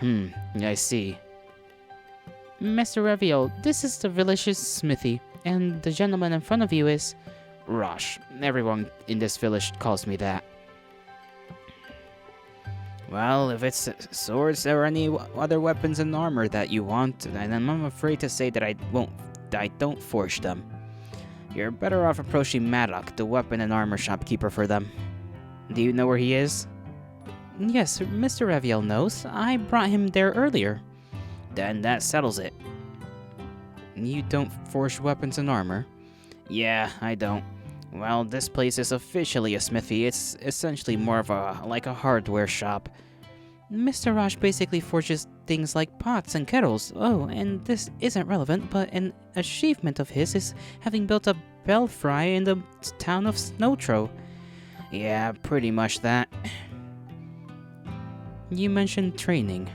I see. Mr. Reviel, this is the village's smithy, and the gentleman in front of you is... Rosh. Everyone in this village calls me that. Well, if it's swords or any other weapons and armor that you want, then I'm afraid to say that I don't forge them. You're better off approaching Maddock, the weapon and armor shopkeeper, for them. Do you know where he is? Yes, Mr. Reviel knows. I brought him there earlier. Then that settles it. You don't forge weapons and armor? Yeah, I don't. Well, this place is officially a smithy. It's essentially more of a hardware shop. Mr. Rosh basically forges things like pots and kettles. Oh, and this isn't relevant, but an achievement of his is having built a belfry in the town of Snowtro. Yeah, pretty much that. You mentioned training.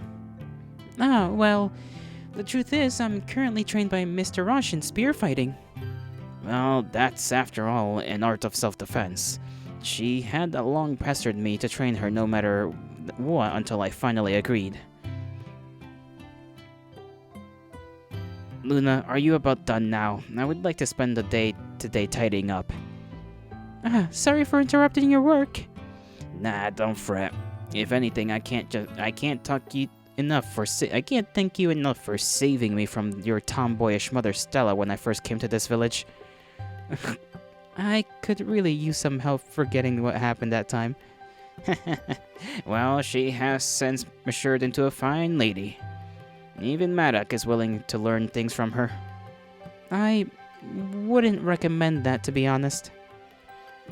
Well, the truth is, I'm currently trained by Mr. Rosh in spear fighting. Well, that's, after all, an art of self-defense. She had long pestered me to train her no matter what until I finally agreed. Luna, are you about done now? I would like to spend the day today tidying up. Sorry for interrupting your work. Nah, don't fret. If anything, I can't thank you enough for saving me from your tomboyish mother Stella when I first came to this village. I could really use some help forgetting what happened that time. Well, she has since matured into a fine lady. Even Maddock is willing to learn things from her. I wouldn't recommend that, to be honest.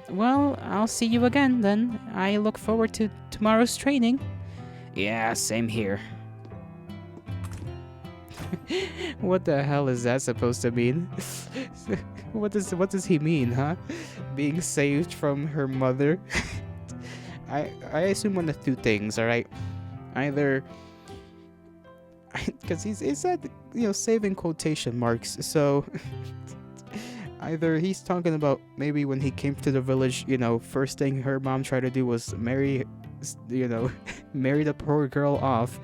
Well, I'll see you again then. I look forward to tomorrow's training. Yeah, same here. What the hell is that supposed to mean? What does he mean, huh? Being saved from her mother? I assume one of two things, alright? Either... Because he said, saving quotation marks, so... Either he's talking about maybe when he came to the village, first thing her mom tried to do was marry the poor girl off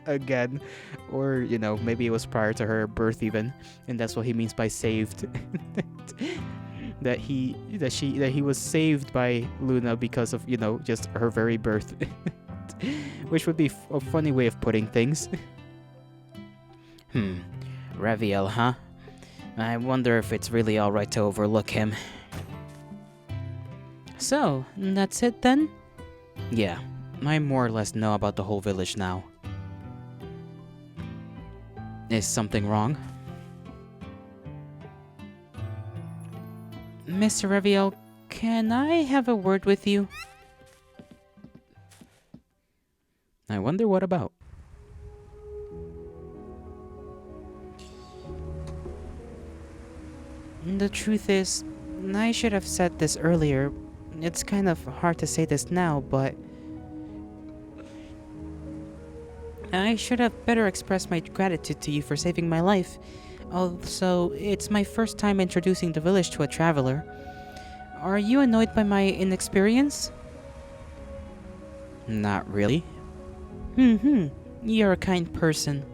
again, or maybe it was prior to her birth even, and that's what he means by saved. that he was saved by Luna because of, just her very birth. Which would be a funny way of putting things. Raviel, huh? I wonder if it's really alright to overlook him. So, that's it then? Yeah, I more or less know about the whole village now. Is something wrong? Mr. Raviel, can I have a word with you? I wonder what about. The truth is, I should have said this earlier. It's kind of hard to say this now, but I should have better expressed my gratitude to you for saving my life. Also, it's my first time introducing the village to a traveler. Are you annoyed by my inexperience? Not really. You're a kind person.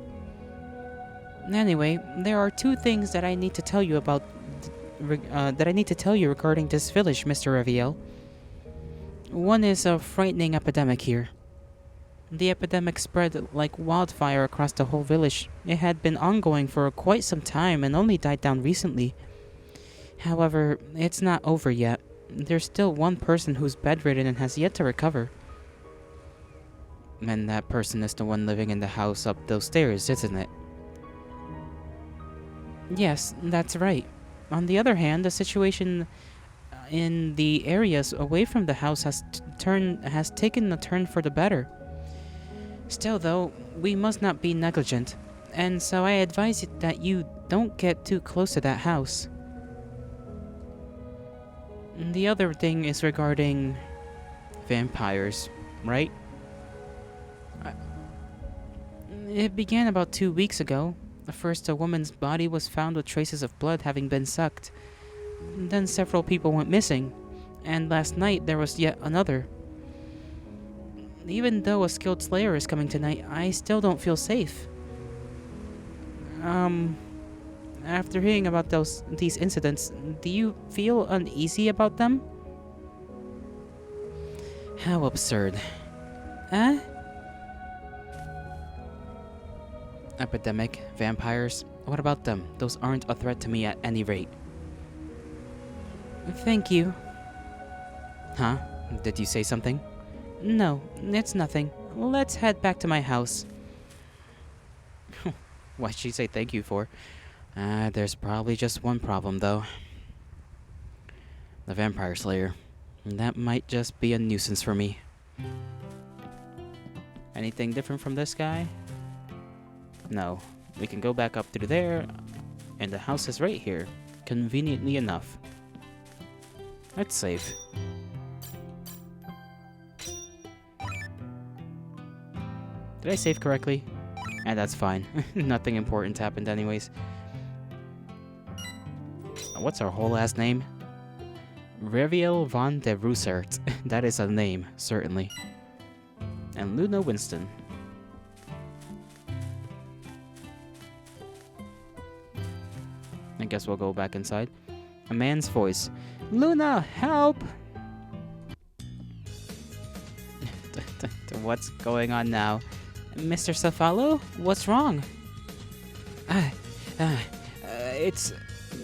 Anyway, there are two things that I need to tell you about. That I need to tell you regarding this village, Mr. Raviel. One is a frightening epidemic here. The epidemic spread like wildfire across the whole village. It had been ongoing for quite some time and only died down recently. However, it's not over yet. There's still one person who's bedridden and has yet to recover. And that person is the one living in the house up those stairs, isn't it? Yes, that's right. On the other hand, the situation in the areas away from the house has taken a turn for the better. Still, though, we must not be negligent, and so I advise that you don't get too close to that house. The other thing is regarding vampires, right? It began about 2 weeks ago. First, a woman's body was found with traces of blood having been sucked. Then several people went missing, and last night there was yet another. Even though a skilled slayer is coming tonight, I still don't feel safe. After hearing about these incidents, do you feel uneasy about them? How absurd. Huh? Epidemic, vampires, what about them? Those aren't a threat to me at any rate. Thank you. Huh? Did you say something? No, it's nothing. Let's head back to my house. Why'd she say thank you for? There's probably just one problem, though. The Vampire Slayer. That might just be a nuisance for me. Anything different from this guy? No. We can go back up through there, and the house is right here. Conveniently enough. Let's save. Did I save correctly? That's fine. Nothing important happened anyways. What's our whole last name? Raviel van de Roosert. That is a name, certainly. And Luna Winston. I guess we'll go back inside. A man's voice. Luna, help! What's going on now? Mr. Safalo? What's wrong? It's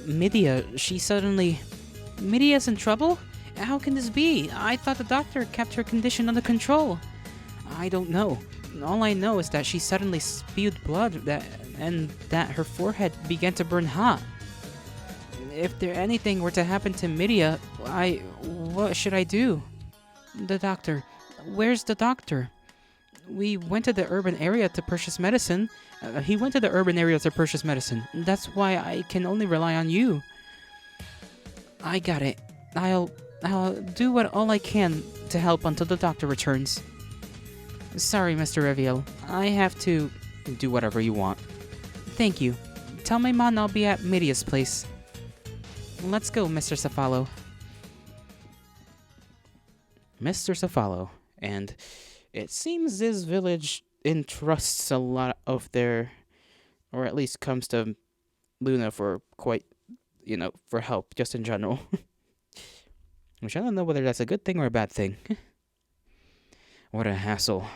Midia. She suddenly... Midia's in trouble? How can this be? I thought the doctor kept her condition under control. I don't know. All I know is that she suddenly spewed blood and that her forehead began to burn hot. If anything were to happen to Midia, what should I do? The doctor. Where's the doctor? We went to the urban area to purchase medicine. He went to the urban area to purchase medicine. That's why I can only rely on you. I got it. I'll do all I can to help until the doctor returns. Sorry, Mr. Raviel. I have to do whatever you want. Thank you. Tell my mom I'll be at Midia's place. Let's go, Mr. Safalo. Mr. Safalo. And it seems this village entrusts a lot of their, or at least comes to Luna for quite, for help, just in general. Which I don't know whether that's a good thing or a bad thing. What a hassle.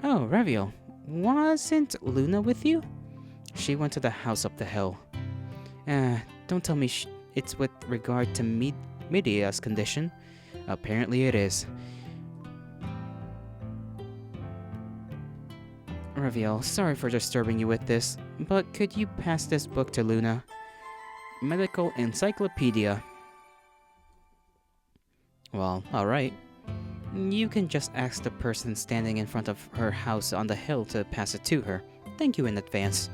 Oh, Raviel, wasn't Luna with you? She went to the house up the hill. Don't tell me it's with regard to Midia's condition. Apparently it is. Raviel, sorry for disturbing you with this, but could you pass this book to Luna? Medical Encyclopedia. Well, alright. You can just ask the person standing in front of her house on the hill to pass it to her. Thank you in advance.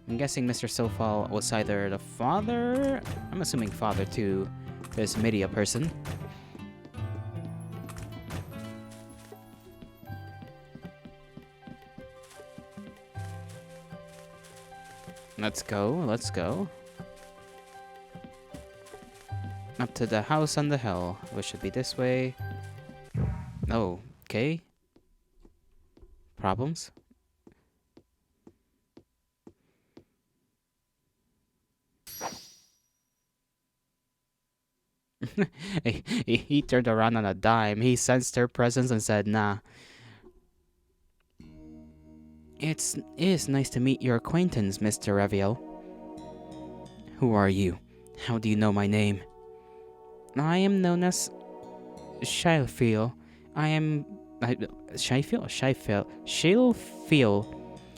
I'm guessing Mr. Sofal was either the father... I'm assuming father to this Midia person. Let's go, let's go. Up to the house on the hill, which should be this way. Oh, okay. Problems? he turned around on a dime. He sensed her presence and said, nah. It is nice to meet your acquaintance, Mr. Raviel. Who are you? How do you know my name? I am known as Shilfiel.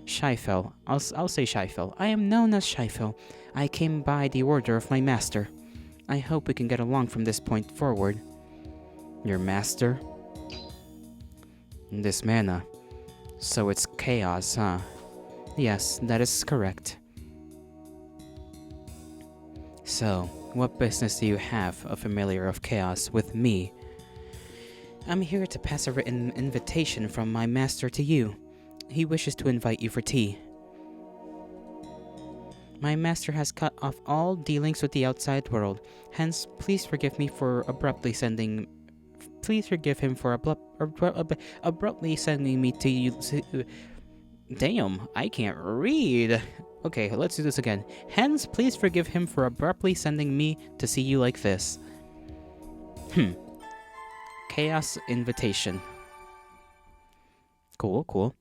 Shifel. I'll say Shifel. I am known as Shifel. I came by the order of my master. I hope we can get along from this point forward. Your master? This mana. So it's chaos, huh? Yes, that is correct. So, what business do you have, a familiar of chaos, with me? I'm here to pass a written invitation from my master to you. He wishes to invite you for tea. My master has cut off all dealings with the outside world. Hence, please forgive me for abruptly sending... Please forgive him for abruptly sending me to you... Damn, I can't read. Okay, let's do this again. Hence, please forgive him for abruptly sending me to see you like this. Chaos invitation. Cool, cool.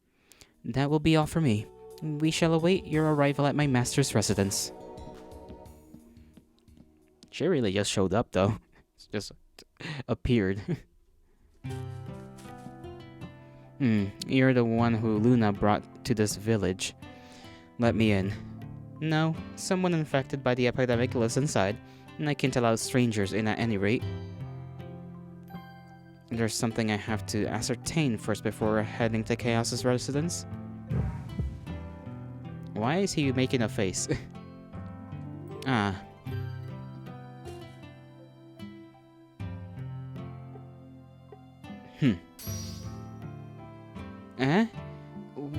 That will be all for me. We shall await your arrival at my master's residence. She really just showed up, though. Just appeared. You're the one who Luna brought to this village. Let me in. No, someone infected by the epidemic lives inside, and I can't allow strangers in at any rate. There's something I have to ascertain first before heading to Chaos's residence. Why is he making a face? Ah.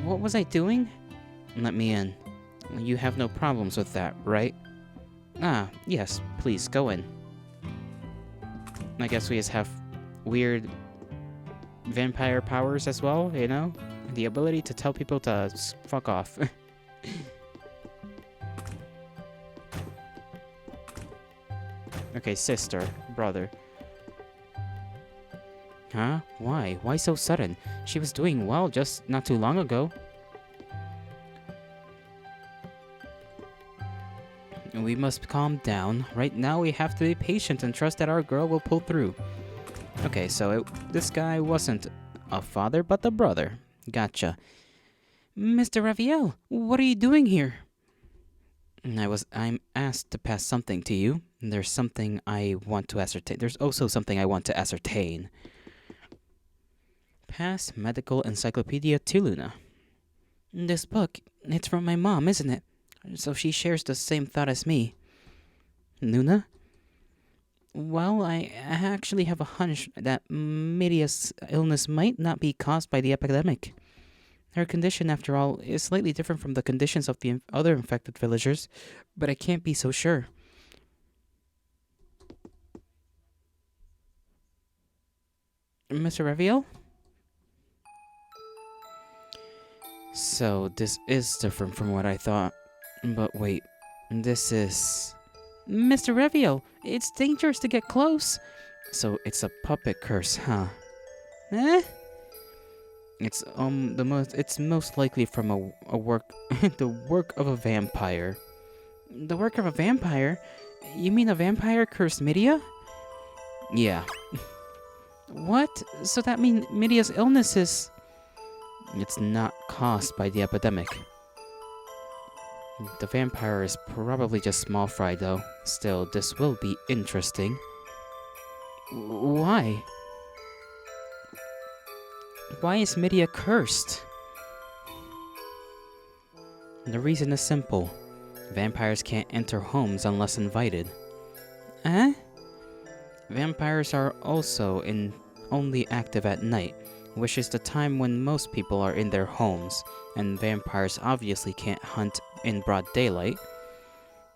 What was I doing? Let me in. You have no problems with that, right? Ah, yes, please, go in. I guess we just have weird vampire powers as well, you know? The ability to tell people to fuck off. Okay, sister, brother. Huh? Why? Why so sudden? She was doing well just not too long ago. We must calm down. Right now we have to be patient and trust that our girl will pull through. Okay, so this guy wasn't a father, but a brother. Gotcha. Mr. Raviel, what are you doing here? I'm asked to pass something to you. There's something I want to ascertain. There's also something I want to ascertain. Pass Medical Encyclopedia to Luna. This book, it's from my mom, isn't it? So she shares the same thought as me. Luna? Well, I actually have a hunch that Midia's illness might not be caused by the epidemic. Her condition, after all, is slightly different from the conditions of the other infected villagers, but I can't be so sure. Mr. Raviel? So, this is different from what I thought. But wait, This is... Mr. Revio, it's dangerous to get close. So it's a puppet curse, huh? Eh? It's most likely from a work the work of a vampire. The work of a vampire? You mean a vampire cursed Midia? Yeah. What? So that means Midia's illness is... It's not caused by the epidemic. The vampire is probably just small fry though. Still, this will be interesting. Why? Why is Midia cursed? The reason is simple. Vampires can't enter homes unless invited. Eh? Vampires are also only active at night, which is the time when most people are in their homes, and vampires obviously can't hunt in broad daylight.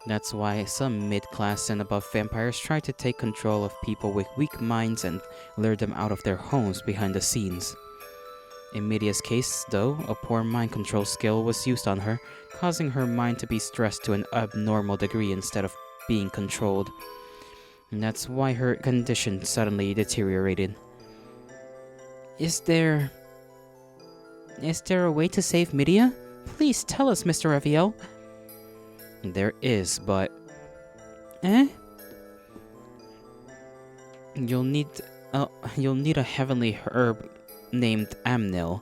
That's why some mid-class and above vampires try to take control of people with weak minds and lure them out of their homes behind the scenes. In Midia's case, though, a poor mind control skill was used on her, causing her mind to be stressed to an abnormal degree instead of being controlled. And that's why her condition suddenly deteriorated. Is there a way to save Midia? Please tell us, Mr. Raviel. There is, but... Eh? You'll need a heavenly herb named Amnil.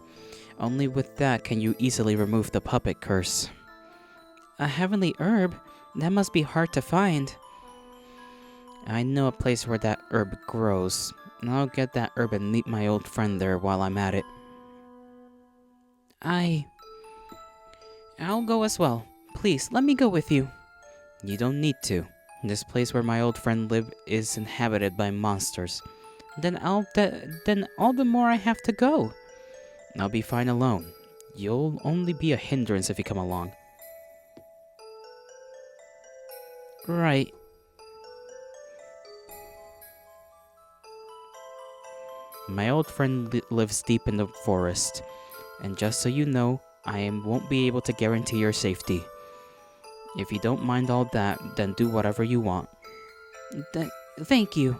Only with that can you easily remove the puppet curse. A heavenly herb? That must be hard to find. I know a place where that herb grows. I'll get that herb and meet my old friend there while I'm at it. I'll go as well. Please, let me go with you. You don't need to. This place where my old friend lived is inhabited by monsters. Then all the more I have to go. I'll be fine alone. You'll only be a hindrance if you come along. Right. My old friend lives deep in the forest. And just so you know, I won't be able to guarantee your safety. If you don't mind all that, then do whatever you want. Thank you.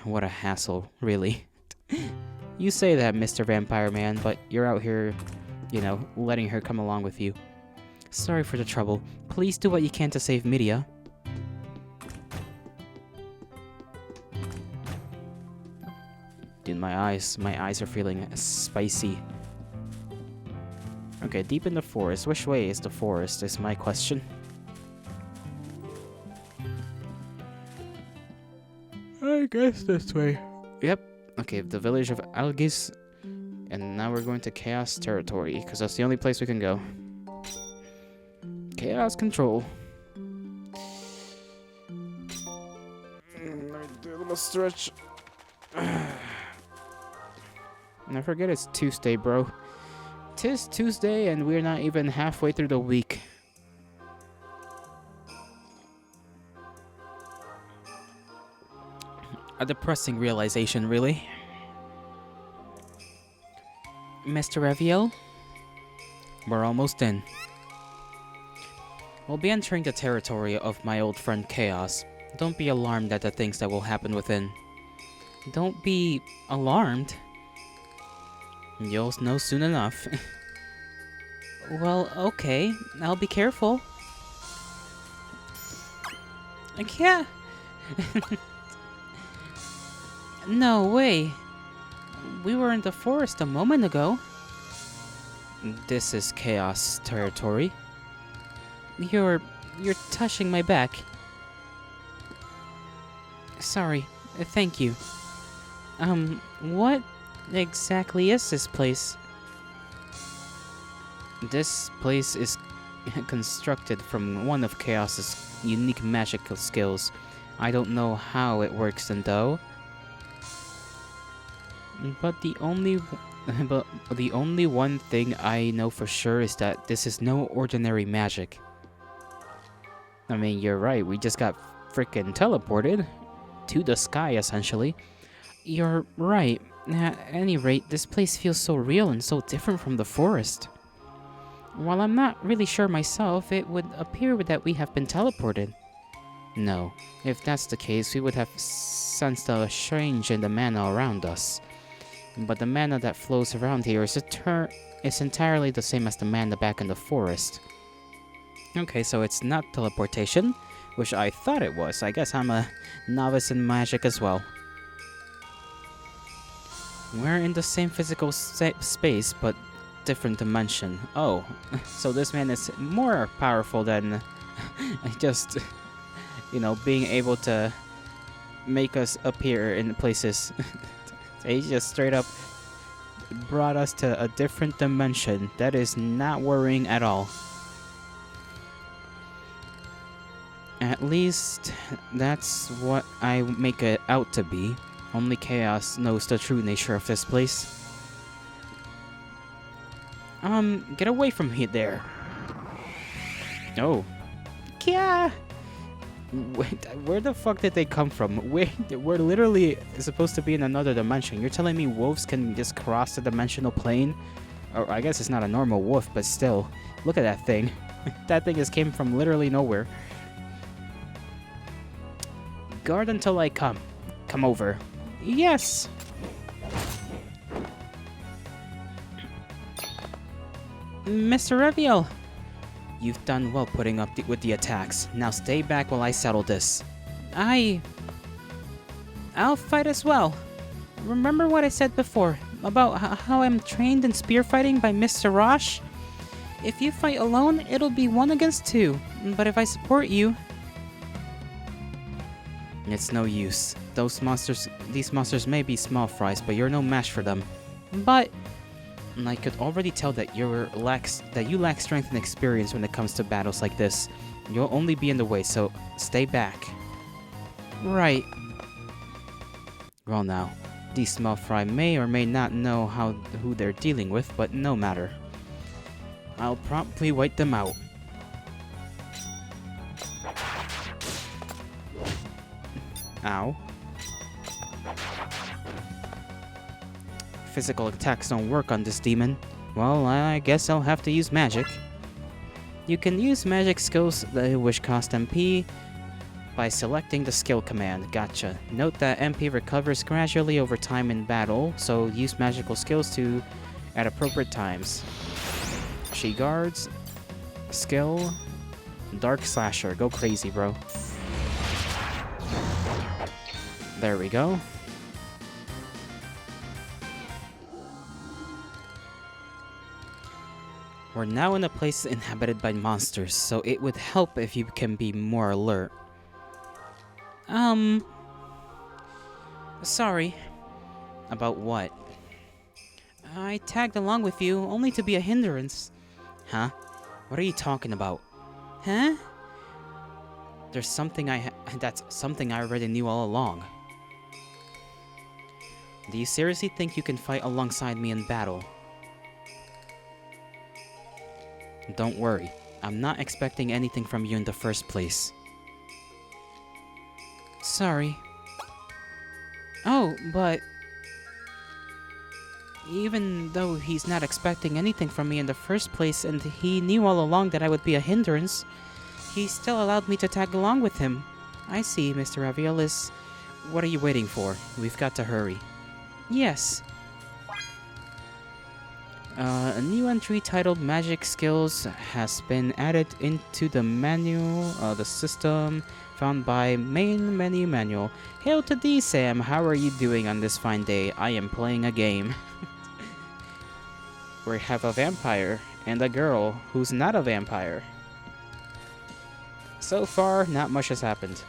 What a hassle, really. You say that, Mr. Vampire Man, but you're out here, letting her come along with you. Sorry for the trouble. Please do what you can to save Midia. Dude, my eyes are feeling spicy. Okay, deep in the forest. Which way is the forest, is my question. I guess this way. Yep. Okay, the village of Algis. And now we're going to Chaos Territory, because that's the only place we can go. Chaos Control. Let me do a little stretch. And I forget it's Tuesday, bro. 'Tis Tuesday and we're not even halfway through the week. A depressing realization, really. Mr. Raviel? We're almost in. We'll be entering the territory of my old friend Chaos. Don't be alarmed at the things that will happen within. Don't be alarmed. You'll know soon enough. Well, okay. I'll be careful. I can't. No way. We were in the forest a moment ago. This is Chaos Territory. You're touching my back. Sorry. Thank you. What exactly is this place? This place is constructed from one of Chaos's unique magical skills. I don't know how it works though. But the only one thing I know for sure is that this is no ordinary magic. I mean, you're right, we just got frickin' teleported to the sky, essentially. You're right. At any rate, this place feels so real and so different from the forest. While I'm not really sure myself, it would appear that we have been teleported. No, if that's the case, we would have sensed a change in the mana around us. But the mana that flows around here is entirely the same as the mana back in the forest. Okay, so it's not teleportation, which I thought it was. I guess I'm a novice in magic as well. We're in the same physical space, but different dimension. Oh, so this man is more powerful than just, being able to make us appear in places. He just straight up brought us to a different dimension. That is not worrying at all. At least, that's what I make it out to be. Only Chaos knows the true nature of this place. Get away from here there. Oh. Yeah. Wait, where the fuck did they come from? We're literally supposed to be in another dimension. You're telling me wolves can just cross the dimensional plane? Or I guess it's not a normal wolf, but still. Look at that thing. That thing just came from literally nowhere. Guard until I come. Come over. Yes! Mr. Reviel! You've done well putting up with the attacks. Now stay back while I settle this. I'll fight as well. Remember what I said before about how I'm trained in spear fighting by Mr. Rosh? If you fight alone, it'll be 1 against 2. But if I support you... It's no use. These monsters may be small fries, but you're no match for them. But... I could already tell that you lack strength and experience when it comes to battles like this. You'll only be in the way, so stay back. Right. Well now, these small fry may or may not know who they're dealing with, but no matter. I'll promptly wipe them out. Ow. Physical attacks don't work on this demon. Well, I guess I'll have to use magic. You can use magic skills which cost MP by selecting the skill command. Gotcha. Note that MP recovers gradually over time in battle, so use magical skills at appropriate times. She guards, skill, Dark Slasher. Go crazy, bro. There we go. We're now in a place inhabited by monsters, so it would help if you can be more alert. Sorry. About what? I tagged along with you, only to be a hindrance. Huh? What are you talking about? Huh? There's something that's something I already knew all along. Do you seriously think you can fight alongside me in battle? Don't worry, I'm not expecting anything from you in the first place. Sorry. Oh, but... Even though he's not expecting anything from me in the first place and he knew all along that I would be a hindrance, he still allowed me to tag along with him. I see, Mr. Raviolis. What are you waiting for? We've got to hurry. Yes. A new entry titled Magic Skills has been added into the manual, the system found by Main Menu Manual. Hail to thee, Sam. How are you doing on this fine day? I am playing a game. We have a vampire and a girl who's not a vampire. So far, not much has happened.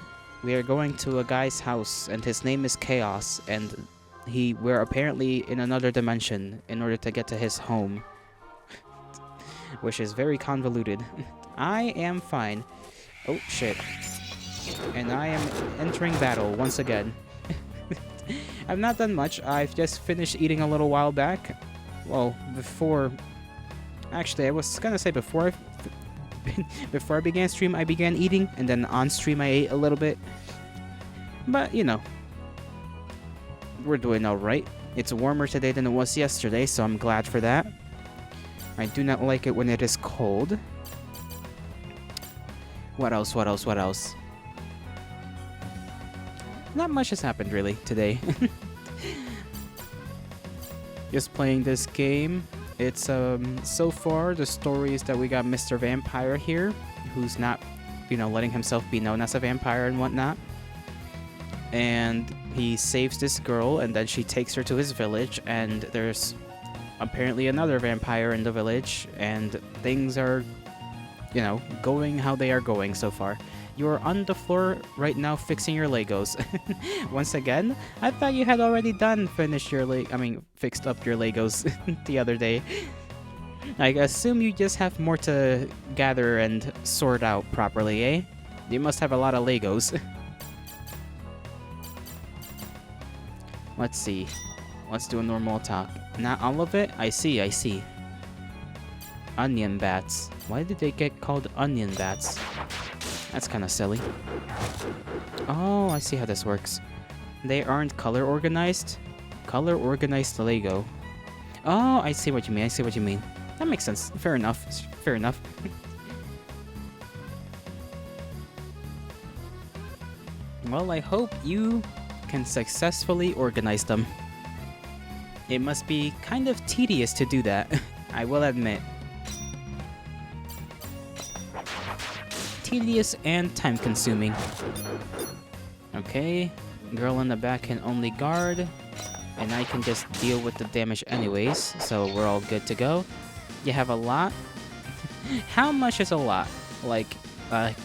We are going to a guy's house, and his name is Chaos, and we're apparently in another dimension in order to get to his home. Which is very convoluted. I am fine. Oh, shit. And I am entering battle once again. I've not done much. I've just finished eating a little while back. Well, before... Actually, I was gonna say before I began stream, I began eating, and then on stream I ate a little bit. But, you know, we're doing alright. It's warmer today than it was yesterday, so I'm glad for that. I do not like it when it is cold. What else? What else? What else? Not much has happened really today. Just playing this game. It's so far the story is that we got Mr. Vampire here, who's not, letting himself be known as a vampire and whatnot. And he saves this girl, and then she takes her to his village, and there's apparently another vampire in the village, and things are, going how they are going so far. You're on the floor right now fixing your Legos. Once again, I thought you had already fixed up your Legos the other day. I assume you just have more to gather and sort out properly, eh? You must have a lot of Legos. Let's see. Let's do a normal attack. Not all of it? I see. Onion bats. Why did they get called onion bats? That's kind of silly. Oh, I see how this works. They aren't color organized? Color organized Lego. Oh, I see what you mean. That makes sense. Fair enough. Well, I hope you can successfully organize them. It must be kind of tedious to do that, I will admit. Tedious and time-consuming. Okay, girl in the back can only guard, and I can just deal with the damage anyways, so we're all good to go. You have a lot? How much is a lot? Like a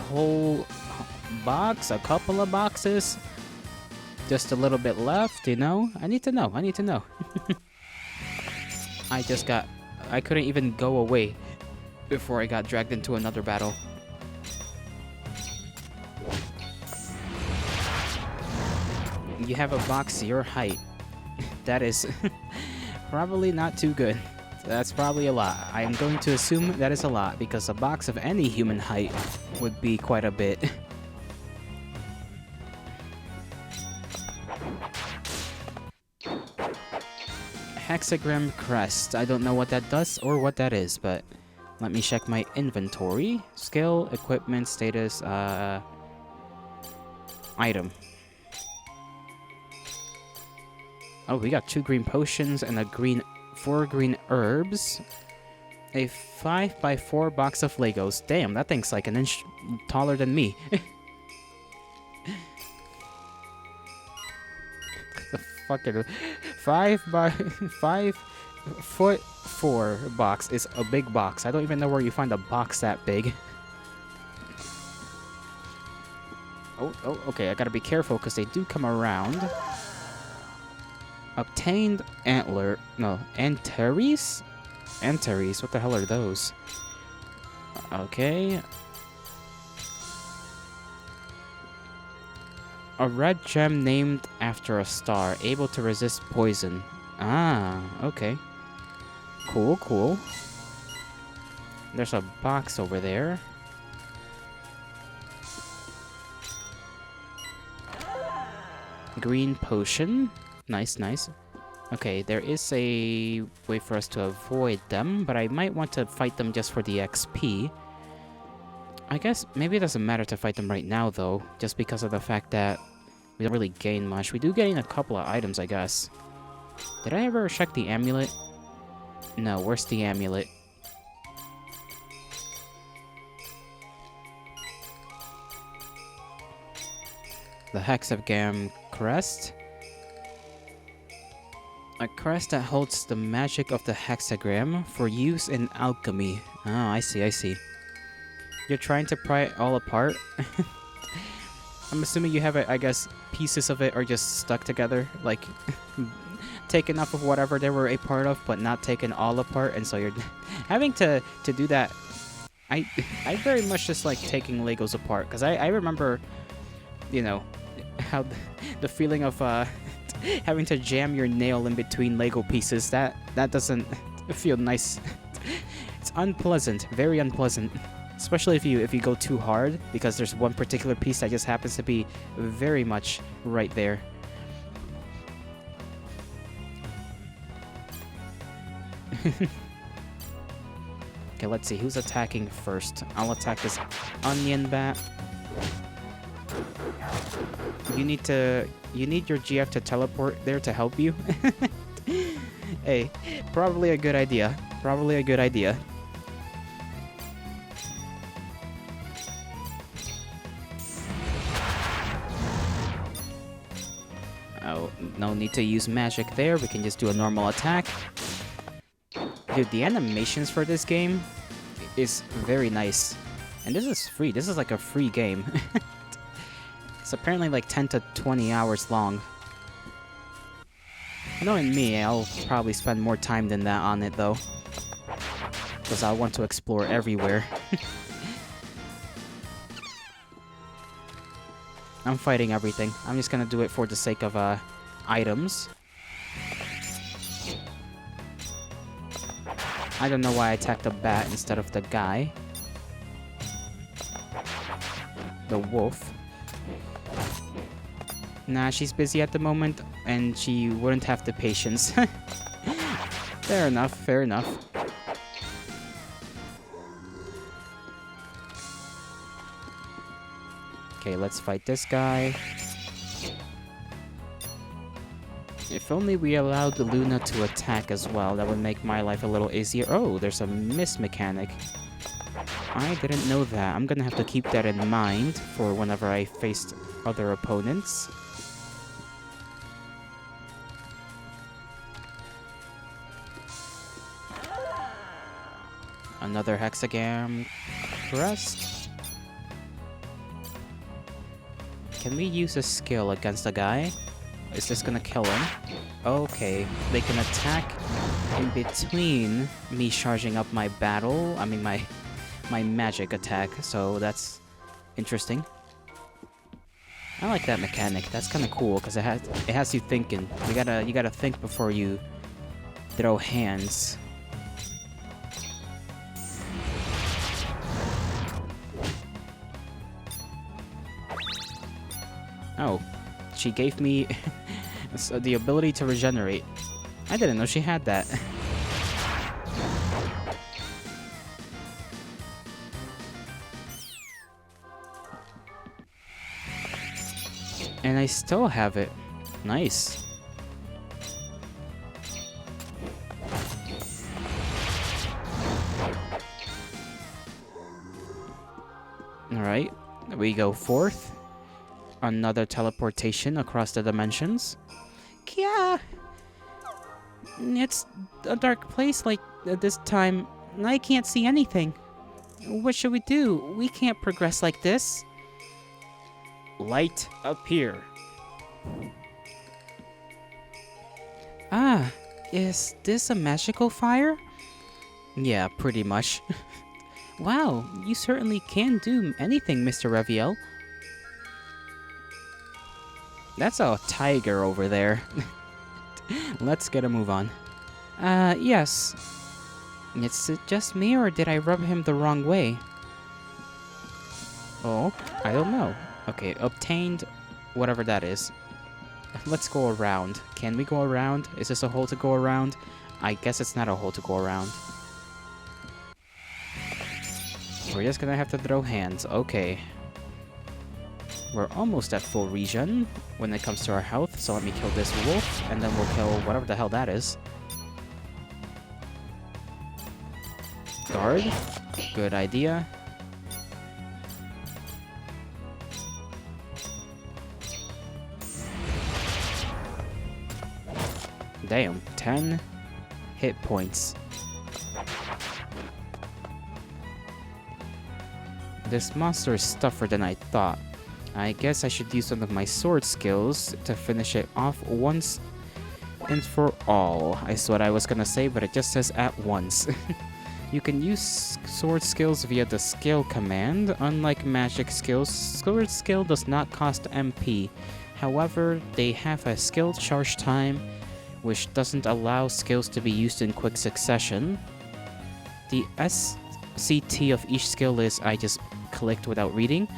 whole box? A couple of boxes? Just a little bit left, I need to know. I couldn't even go away before I got dragged into another battle. You have a box your height. That is probably not too good. That's probably a lot. I am going to assume that is a lot, because a box of any human height would be quite a bit. Hexagram crest. I don't know what that does or what that is, but let me check my inventory. Skill, equipment, status, item. Oh, we got 2 green potions and 4 green herbs. A 5x4 box of Legos. Damn, that thing's like an inch taller than me. The fucking 5x5'4" box is a big box. I don't even know where you find a box that big. Oh, okay, I gotta be careful because they do come around. Obtained antler. No, antares? Antares, what the hell are those? Okay. A red gem named after a star, able to resist poison. Ah, okay. Cool. There's a box over there. Green potion. Nice. Okay, there is a way for us to avoid them, but I might want to fight them just for the XP. I guess maybe it doesn't matter to fight them right now, though, just because of the fact that we don't really gain much. We do gain a couple of items, I guess. Did I ever check the amulet? No, where's the amulet? The Hexagram crest. A crest that holds the magic of the hexagram for use in alchemy. Oh, I see. You're trying to pry it all apart? I'm assuming you have it, I guess, pieces of it are just stuck together, like taken off of whatever they were a part of, but not taken all apart, and so you're having to do that. I very much just like taking Legos apart, because I remember, how the feeling of having to jam your nail in between Lego pieces, that doesn't feel nice. It's unpleasant, very unpleasant. Especially if you go too hard, because there's one particular piece that just happens to be very much right there. Okay, let's see. Who's attacking first? I'll attack this onion bat. You need your GF to teleport there to help you. Hey, probably a good idea. Probably a good idea. Oh, no need to use magic there. We can just do a normal attack. Dude, the animations for this game is very nice. And this is free. This is like a free game. It's apparently like 10 to 20 hours long. Knowing me, I'll probably spend more time than that on it though. Because I want to explore everywhere. I'm fighting everything. I'm just gonna do it for the sake of items. I don't know why I attacked the bat instead of the guy. The wolf. Nah, she's busy at the moment, and she wouldn't have the patience. Fair enough, fair enough. Okay, let's fight this guy. If only we allowed Luna to attack as well, that would make my life a little easier. Oh, there's a miss mechanic. I didn't know that. I'm gonna have to keep that in mind for whenever I faced other opponents. Another hexagram crest. Can we use a skill against a guy? Is this gonna kill him? Okay, they can attack in between me charging up my battle. I mean my magic attack. So that's interesting. I like that mechanic. That's kind of cool because it has you thinking. You gotta think before you throw hands. Oh, she gave me the ability to regenerate. I didn't know she had that. And I still have it. Nice. Alright, we go forth. Another teleportation across the dimensions. Yeah. It's a dark place like this time. I can't see anything. What should we do? We can't progress like this. Light appear. Ah, is this a magical fire? Yeah, pretty much. Wow, you certainly can do anything, Mr. Reviel. That's a tiger over there. Let's get a move on. Yes. Is it just me, or did I rub him the wrong way? Oh, I don't know. Okay, obtained whatever that is. Let's go around. Can we go around? Is this a hole to go around? I guess it's not a hole to go around. We're just gonna have to throw hands. Okay. We're almost at full regen when it comes to our health, so let me kill this wolf, and then we'll kill whatever the hell that is. Guard. Good idea. Damn, 10 hit points. This monster is tougher than I thought. I guess I should use some of my sword skills to finish it off once and for all. Is what I was gonna say, but it just says at once. You can use sword skills via the skill command. Unlike magic skills, sword skill does not cost MP. However, they have a skill charge time, which doesn't allow skills to be used in quick succession. The SCT of each skill list I just clicked without reading.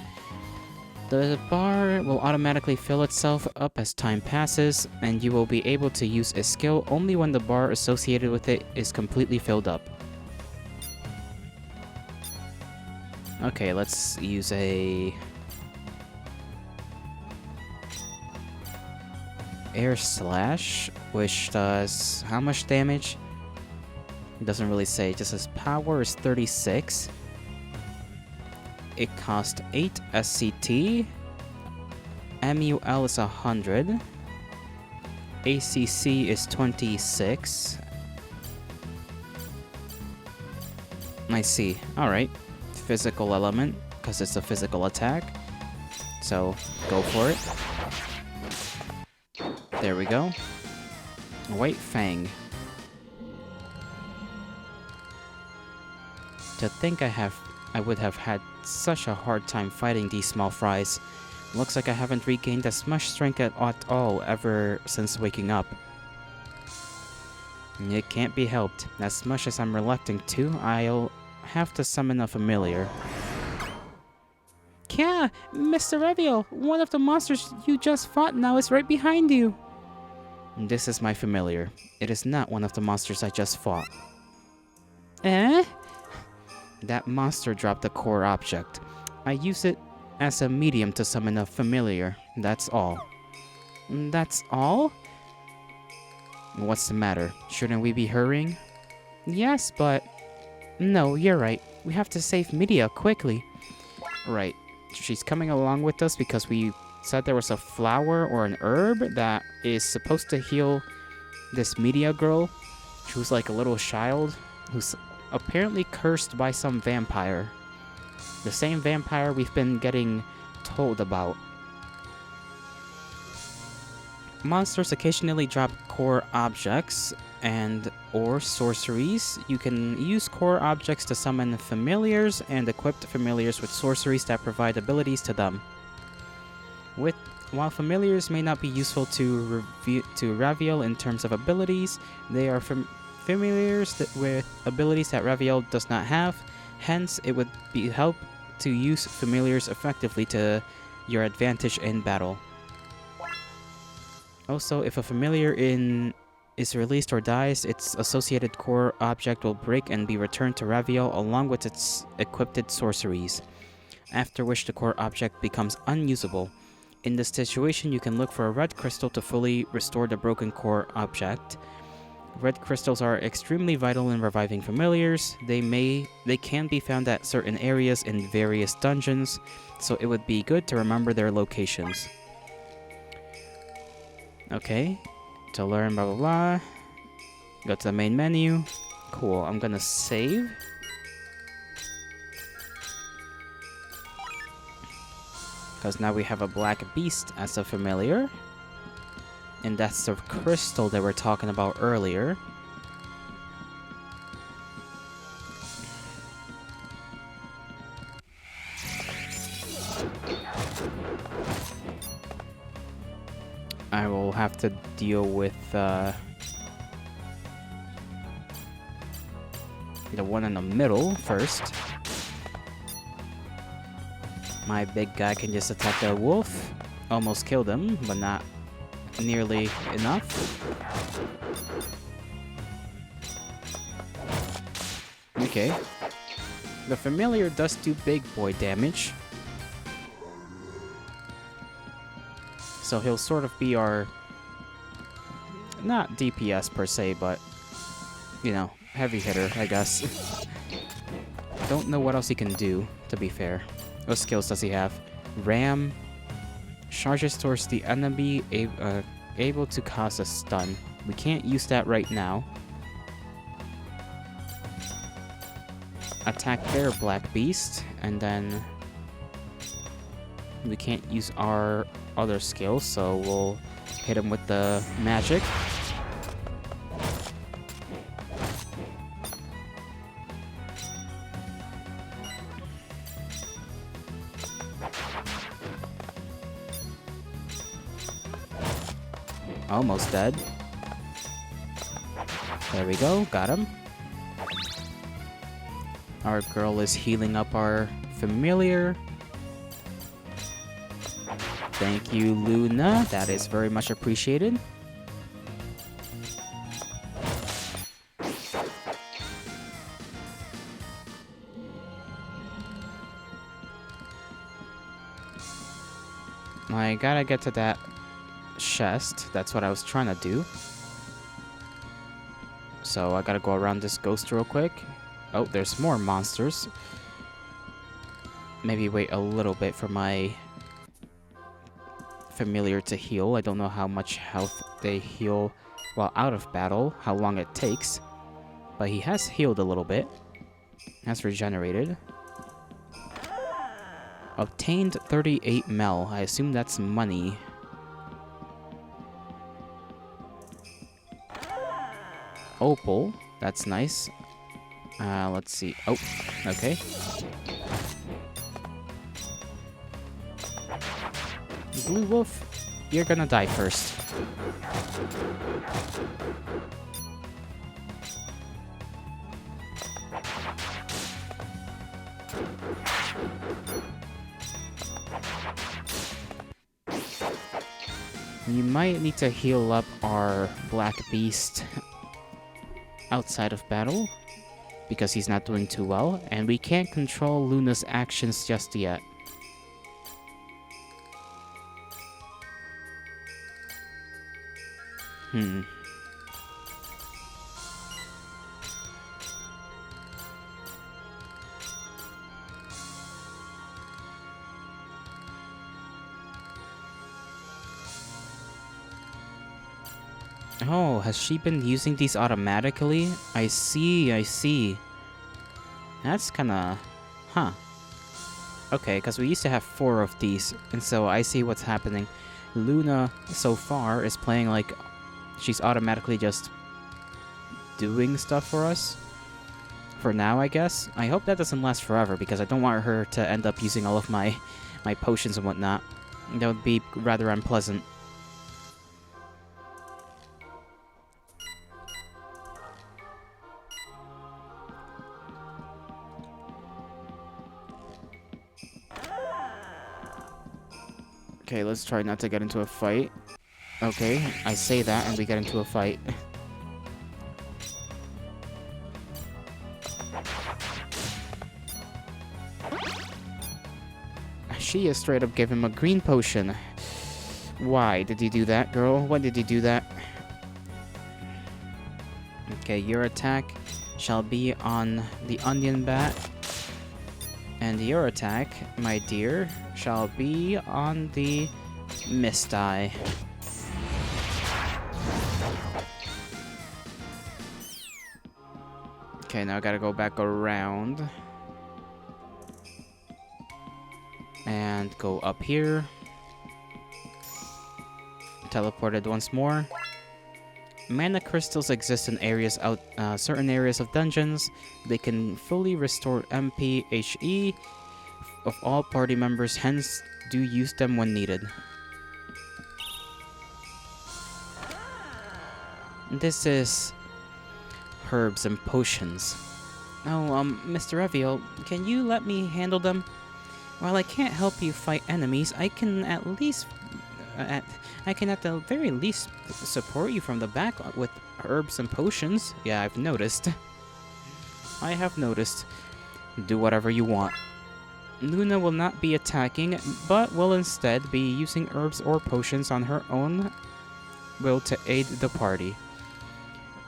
The bar will automatically fill itself up as time passes, and you will be able to use a skill only when the bar associated with it is completely filled up. Okay, let's use a air slash, which does how much damage? It doesn't really say. It just says power is 36. It costs 8 SCT. MUL is 100. ACC is 26. I see. Alright. Physical element, because it's a physical attack. So, go for it. There we go. White Fang. To think I would have had such a hard time fighting these small fries. Looks like I haven't regained as much strength at all ever since waking up. It can't be helped. As much as I'm reluctant to, I'll have to summon a familiar. Yeah, Mr. Reviel, one of the monsters you just fought now is right behind you. This is my familiar. It is not one of the monsters I just fought. Eh? That monster dropped a core object. I use it as a medium to summon a familiar. That's all. That's all? What's the matter? Shouldn't we be hurrying? Yes, but... No, you're right. We have to save Media quickly. Right. She's coming along with us because we said there was a flower or an herb that is supposed to heal this Media girl. She was like a little child who's apparently cursed by some vampire. The same vampire we've been getting told about. Monsters occasionally drop core objects and or sorceries. You can use core objects to summon familiars and equip familiars with sorceries that provide abilities to them. While familiars may not be useful to Raviel in terms of abilities, they are familiars with abilities that Raviel does not have. Hence, it would be help to use familiars effectively to your advantage in battle. Also, if a familiar is released or dies, its associated core object will break and be returned to Raviel along with its equipped sorceries, after which the core object becomes unusable. In this situation, you can look for a red crystal to fully restore the broken core object. Red crystals are extremely vital in reviving familiars. They can be found at certain areas in various dungeons, so it would be good to remember their locations. Okay, to learn blah blah blah. Go to the main menu. Cool, I'm gonna save. Because now we have a black beast as a familiar. And that's the crystal that we're talking about earlier. I will have to deal with the one in the middle first. My big guy can just attack the wolf. Almost killed him, but not nearly enough. Okay. The familiar does do big boy damage. So he'll sort of be our... not DPS per se, but... you know, heavy hitter, I guess. Don't know what else he can do, to be fair. What skills does he have? Ram. Charges towards the enemy, able to cause a stun. We can't use that right now. Attack their black beast, and then we can't use our other skills, so we'll hit him with the magic. Almost dead. There we go, got him. Our girl is healing up our familiar. Thank you, Luna. That is very much appreciated. I gotta get to that chest. That's what I was trying to do. So I gotta go around this ghost real quick. Oh, there's more monsters. Maybe wait a little bit for my familiar to heal. I don't know how much health they heal while out of battle, how long it takes. But he has healed a little bit. Has regenerated. Obtained 38 mel. I assume that's money. Opal. That's nice. Let's see. Oh, okay. Blue Wolf, you're gonna die first. We might need to heal up our Black Beast outside of battle, because he's not doing too well, and we can't control Luna's actions just yet. Oh, has she been using these automatically? I see, I see. That's kinda... Huh. Okay, because we used to have 4 of these, and so I see what's happening. Luna, so far, is playing like she's automatically just doing stuff for us. For now, I guess. I hope that doesn't last forever, because I don't want her to end up using all of my potions and whatnot. That would be rather unpleasant. Okay, let's try not to get into a fight. Okay, I say that and we get into a fight. She is straight up giving him a green potion. Why did you do that, girl? Why did you do that? Okay, your attack shall be on the onion bat. And your attack, my dear, shall be on the mist eye. Okay, now I gotta go back around. And go up here. Teleported once more. Mana crystals exist in areas certain areas of dungeons. They can fully restore MP, HE of all party members, hence do use them when needed. This is herbs and potions. Oh, Mr. Reviel, can you let me handle them? While I can't help you fight enemies, I can at least at the very least support you from the back with herbs and potions. Yeah, I've noticed. I have noticed. Do whatever you want. Luna will not be attacking, but will instead be using herbs or potions on her own will to aid the party.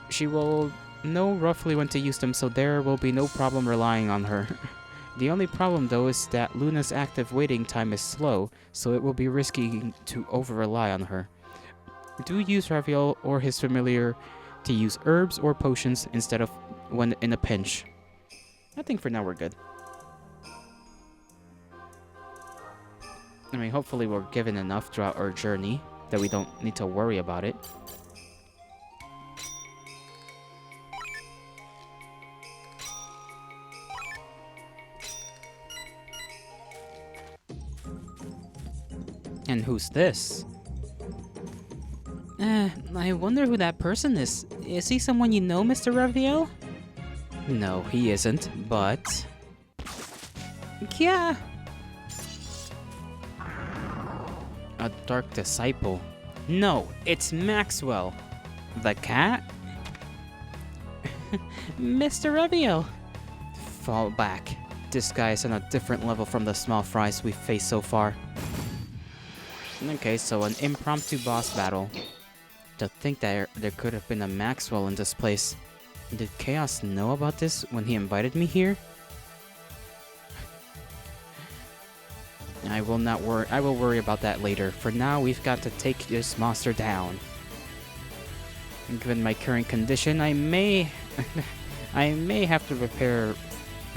She will know roughly when to use them, so there will be no problem relying on her. The only problem, though, is that Luna's active waiting time is slow, so it will be risky to over-rely on her. Do use Raviel or his familiar to use herbs or potions instead of when in a pinch. I think for now we're good. I mean, hopefully we're given enough throughout our journey that we don't need to worry about it. And who's this? I wonder who that person is. Is he someone you know, Mr. Raviel? No, he isn't, but... Yeah! A dark disciple. No, it's Maxwell. The cat? Mr. Raviel! Fall back. This guy is on a different level from the small fries we've faced so far. Okay, so an impromptu boss battle. To think that there could have been a Maxwell in this place. Did Chaos know about this when he invited me here? I will not worry. I will worry about that later. For now, we've got to take this monster down. Given my current condition, I may have to prepare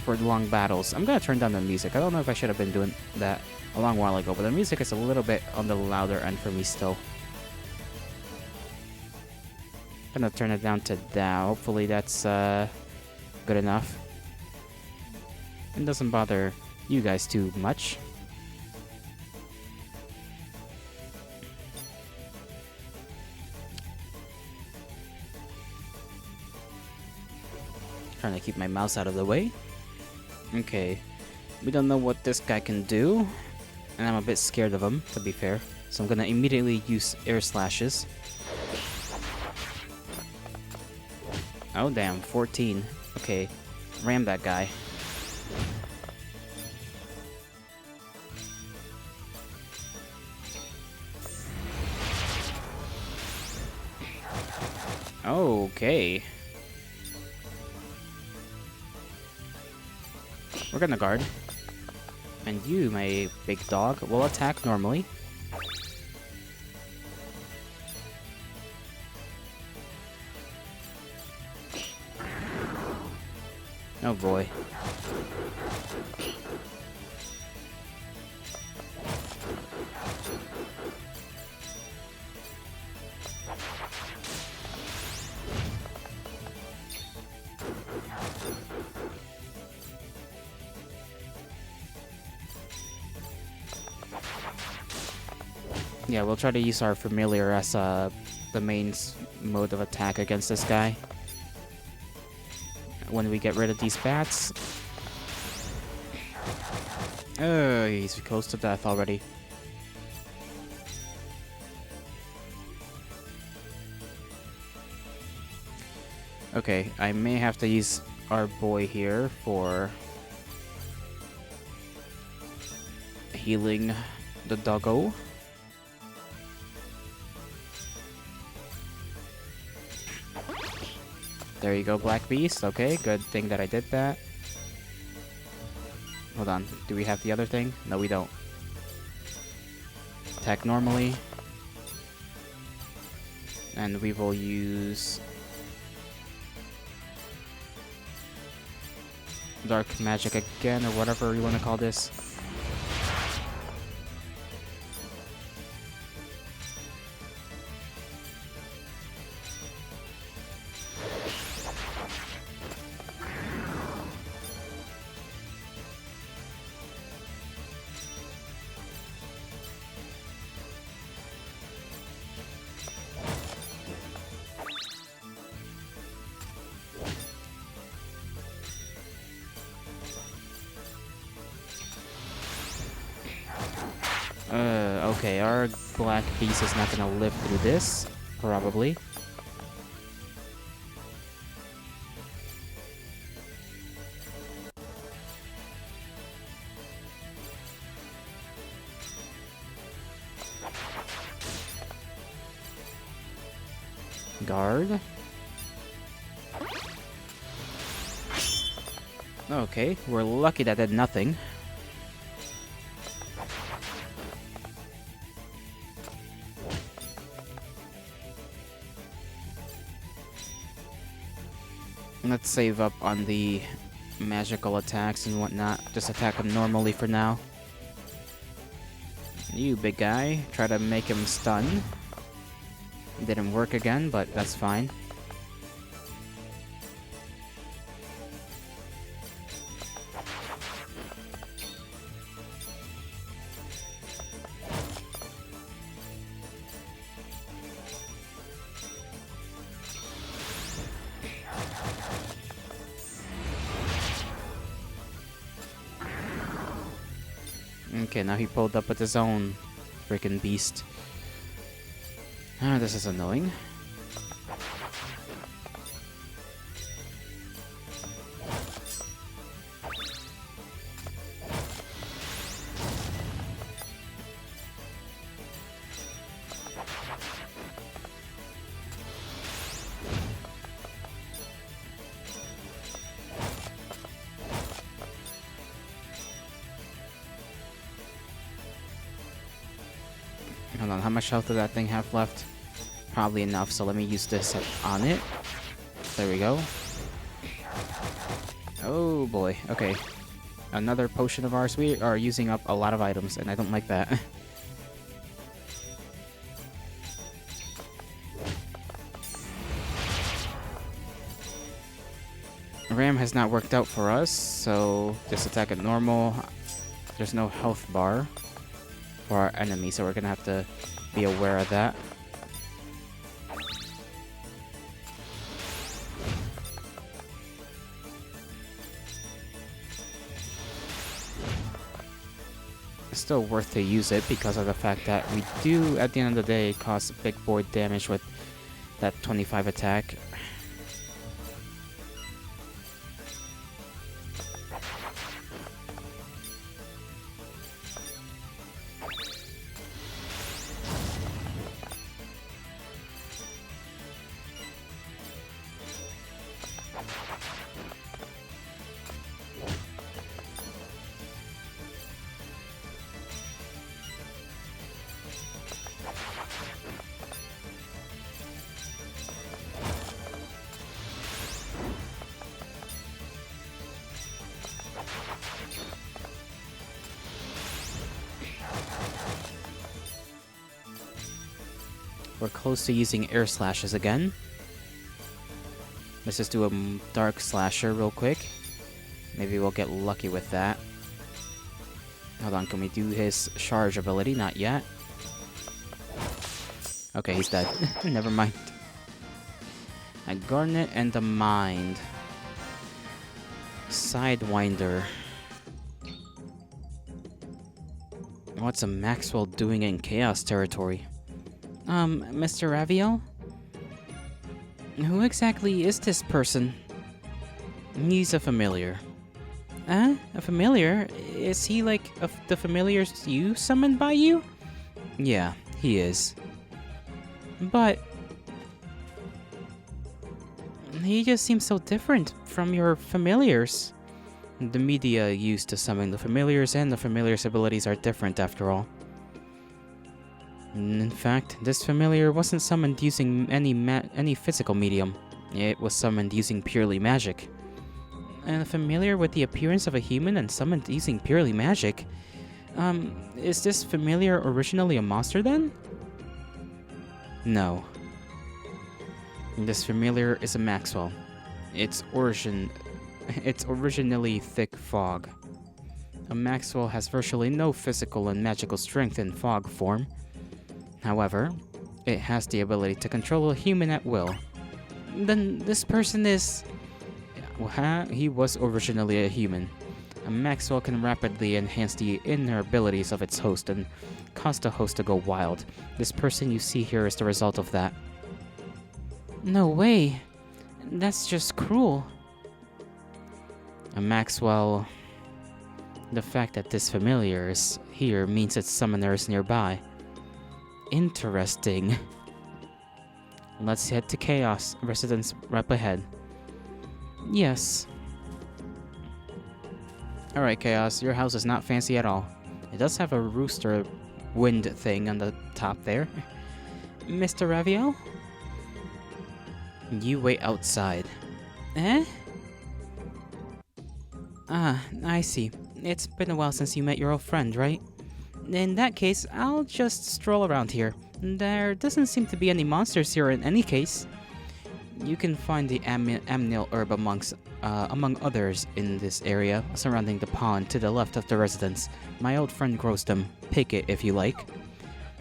for long battles. I'm gonna turn down the music. I don't know if I should have been doing that a long while ago, but the music is a little bit on the louder end for me still. Gonna turn it down to that. Hopefully that's good enough. It doesn't bother you guys too much. Trying to keep my mouse out of the way. Okay. We don't know what this guy can do. And I'm a bit scared of him, to be fair. So I'm gonna immediately use air slashes. Oh damn, 14. Okay. Ram that guy. Okay. We're gonna guard. And you, my big dog, will attack normally. Oh boy. Yeah, we'll try to use our familiar as the main mode of attack against this guy. When we get rid of these bats. Oh, he's close to death already. Okay, I may have to use our boy here for healing the doggo. There you go, Black Beast. Okay, good thing that I did that. Hold on, do we have the other thing? No, we don't. Attack normally. And we will use Dark Magic again, or whatever you want to call this. Okay, our Black Beast is not gonna live through this, probably. Guard. Okay, we're lucky that did nothing. Let's save up on the magical attacks and whatnot. Just attack him normally for now. You big guy, try to make him stun. Didn't work again, but that's fine. Okay, now he pulled up with his own freaking beast. Ah, this is annoying. Hold on, how much health does that thing have left? Probably enough, so let me use this on it. There we go. Oh boy, okay. Another potion of ours. We are using up a lot of items, and I don't like that. Ram has not worked out for us, so just attack at normal. There's no health bar for our enemy, so we're gonna have to be aware of that. It's still worth to use it because of the fact that we do, at the end of the day, cause big boy damage with that 25 attack. We're close to using air slashes again. Let's just do a dark slasher real quick. Maybe we'll get lucky with that. Hold on, can we do his charge ability? Not yet. Okay, he's dead. Never mind. A garnet and a mind. Sidewinder. What's a Maxwell doing in Chaos territory? Mr. Raviel? Who exactly is this person? He's a familiar. A familiar? Is he like the familiars you summoned by you? Yeah, he is. But he just seems so different from your familiars. The media used to summon the familiars, and the familiars' abilities are different after all. In fact, this familiar wasn't summoned using any physical medium. It was summoned using purely magic. And a familiar with the appearance of a human and summoned using purely magic? Is this familiar originally a monster then? No. This familiar is a Maxwell. Its originally thick fog. A Maxwell has virtually no physical and magical strength in fog form. However, it has the ability to control a human at will. Then this person is... he was originally a human. A Maxwell can rapidly enhance the inner abilities of its host and cause the host to go wild. This person you see here is the result of that. No way! That's just cruel. A Maxwell... The fact that this familiar is here means its summoner is nearby. Interesting. Let's head to Chaos. Residence right ahead. Yes. Alright, Chaos. Your house is not fancy at all. It does have a rooster wind thing on the top there. Mr. Raviel? You wait outside. Eh? Ah, I see. It's been a while since you met your old friend, right? In that case, I'll just stroll around here. There doesn't seem to be any monsters here in any case. You can find the amnil herb among others in this area, surrounding the pond to the left of the residence. My old friend grows them. Pick it if you like.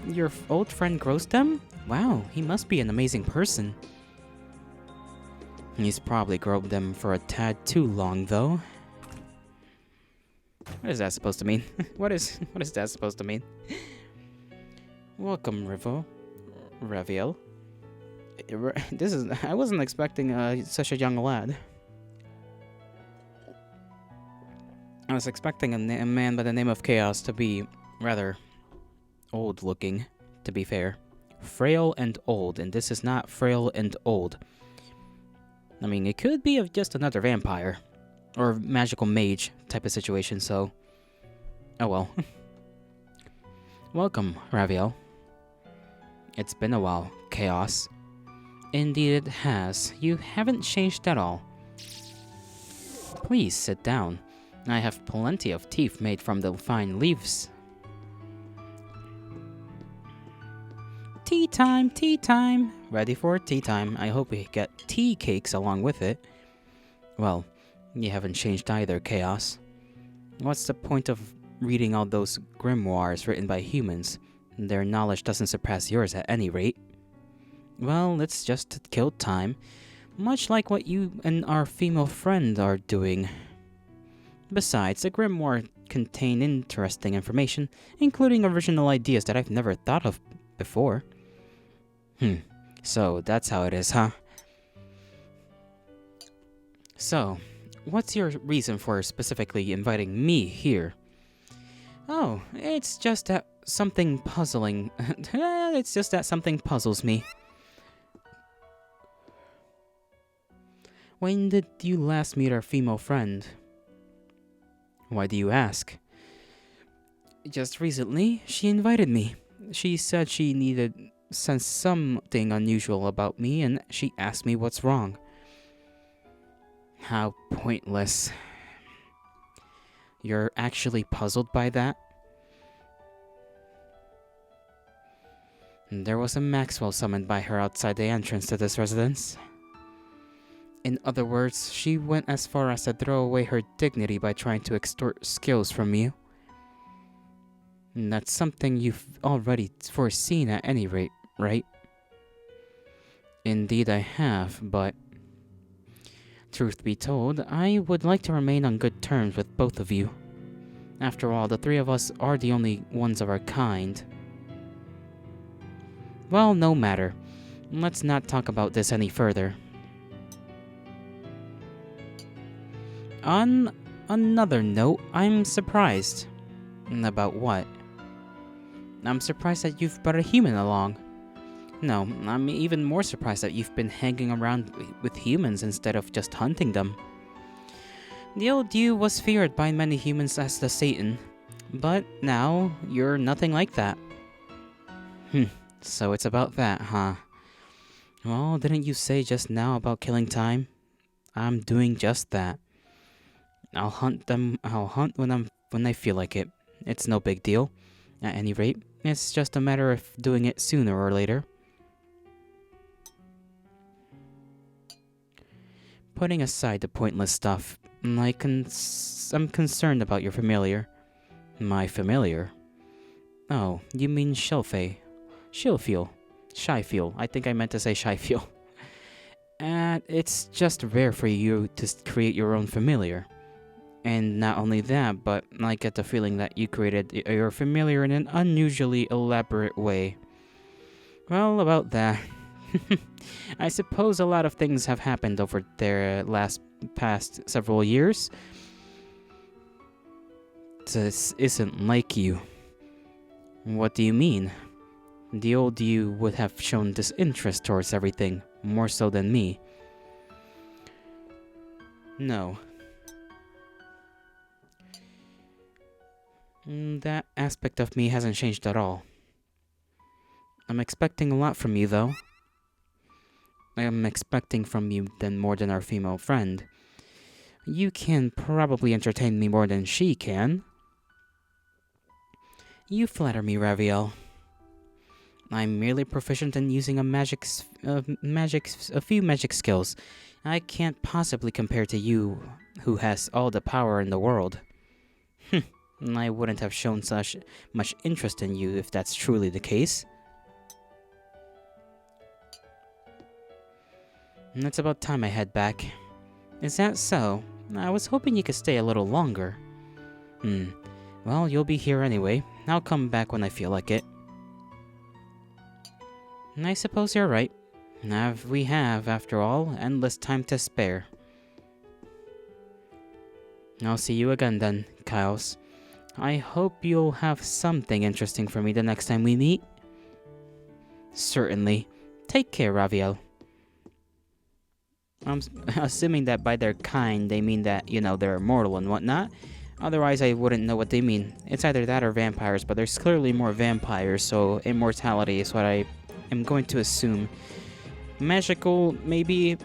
Your old friend grows them? Wow, he must be an amazing person. He's probably grown them for a tad too long, though. What is that supposed to mean? What is that supposed to mean? Welcome, Raviel. I wasn't expecting such a young lad. I was expecting a man by the name of Chaos to be rather old looking, to be fair. Frail and old, and this is not frail and old. I mean, it could be of just another vampire. Or magical mage type of situation, so... Oh well. Welcome, Raviel. It's been a while, Chaos. Indeed it has. You haven't changed at all. Please sit down. I have plenty of teeth made from the fine leaves. Tea time, tea time. Ready for tea time. I hope we get tea cakes along with it. Well, you haven't changed either, Chaos. What's the point of reading all those grimoires written by humans? Their knowledge doesn't surpass yours at any rate. Well, it's just to kill time, much like what you and our female friend are doing. Besides, the grimoire contain interesting information, including original ideas that I've never thought of before. So that's how it is, huh? So, what's your reason for specifically inviting me here? Oh, it's just that something puzzling. It's just that something puzzles me. When did you last meet our female friend? Why do you ask? Just recently, she invited me. She said she sensed something unusual about me, and she asked me what's wrong. How pointless. You're actually puzzled by that? There was a Maxwell summoned by her outside the entrance to this residence. In other words, she went as far as to throw away her dignity by trying to extort skills from you. And that's something you've already foreseen at any rate, right? Indeed I have, but truth be told, I would like to remain on good terms with both of you. After all, the three of us are the only ones of our kind. Well, no matter. Let's not talk about this any further. On another note, I'm surprised. About what? I'm surprised that you've brought a human along. No, I'm even more surprised that you've been hanging around with humans instead of just hunting them. The old you was feared by many humans as the Satan, but now you're nothing like that. So it's about that, huh? Well, didn't you say just now about killing time? I'm doing just that. I'll hunt when I feel like it. It's no big deal. At any rate, it's just a matter of doing it sooner or later. Putting aside the pointless stuff, I'm concerned about your familiar. My familiar? Oh, you mean Shelfie. Shilfeel. Shyfeel. I think I meant to say Shyfeel. And it's just rare for you to create your own familiar. And not only that, but I get the feeling that you created your familiar in an unusually elaborate way. Well, about that. I suppose a lot of things have happened over their past several years. This isn't like you. What do you mean? The old you would have shown disinterest towards everything, more so than me. No. That aspect of me hasn't changed at all. I'm expecting a lot from you, though. I am expecting from you more than our female friend. You can probably entertain me more than she can. You flatter me, Raviel. I'm merely proficient in using a few magic skills. I can't possibly compare to you, who has all the power in the world. I wouldn't have shown such much interest in you if that's truly the case. And it's about time I head back. Is that so? I was hoping you could stay a little longer. Well, you'll be here anyway. I'll come back when I feel like it. I suppose you're right. We have, after all, endless time to spare. I'll see you again then, Kyles. I hope you'll have something interesting for me the next time we meet. Certainly. Take care, Raviel. I'm assuming that by their kind, they mean that, they're immortal and whatnot. Otherwise, I wouldn't know what they mean. It's either that or vampires, but there's clearly more vampires, so immortality is what I am going to assume. Magical, maybe,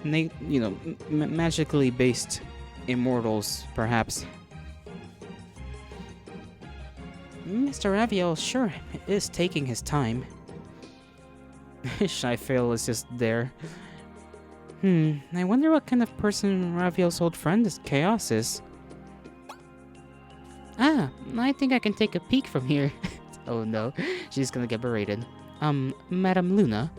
magically based immortals, perhaps. Mr. Raviel sure is taking his time. Shyfail is just there. I wonder what kind of person Raviel's old friend Chaos is. Ah, I think I can take a peek from here. Oh no, she's gonna get berated. Madam Luna?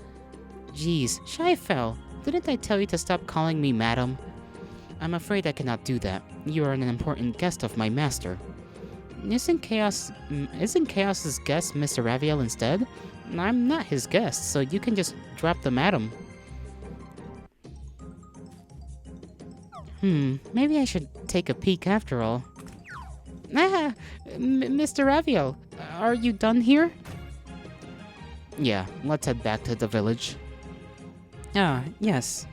Jeez, Shyfell, didn't I tell you to stop calling me Madam? I'm afraid I cannot do that. You are an important guest of my master. Isn't Chaos's guest Mr. Raviel instead? I'm not his guest, so you can just drop the Madam. Maybe I should take a peek after all. Ah, Mr. Raviel, are you done here? Yeah, let's head back to the village. Ah, yes.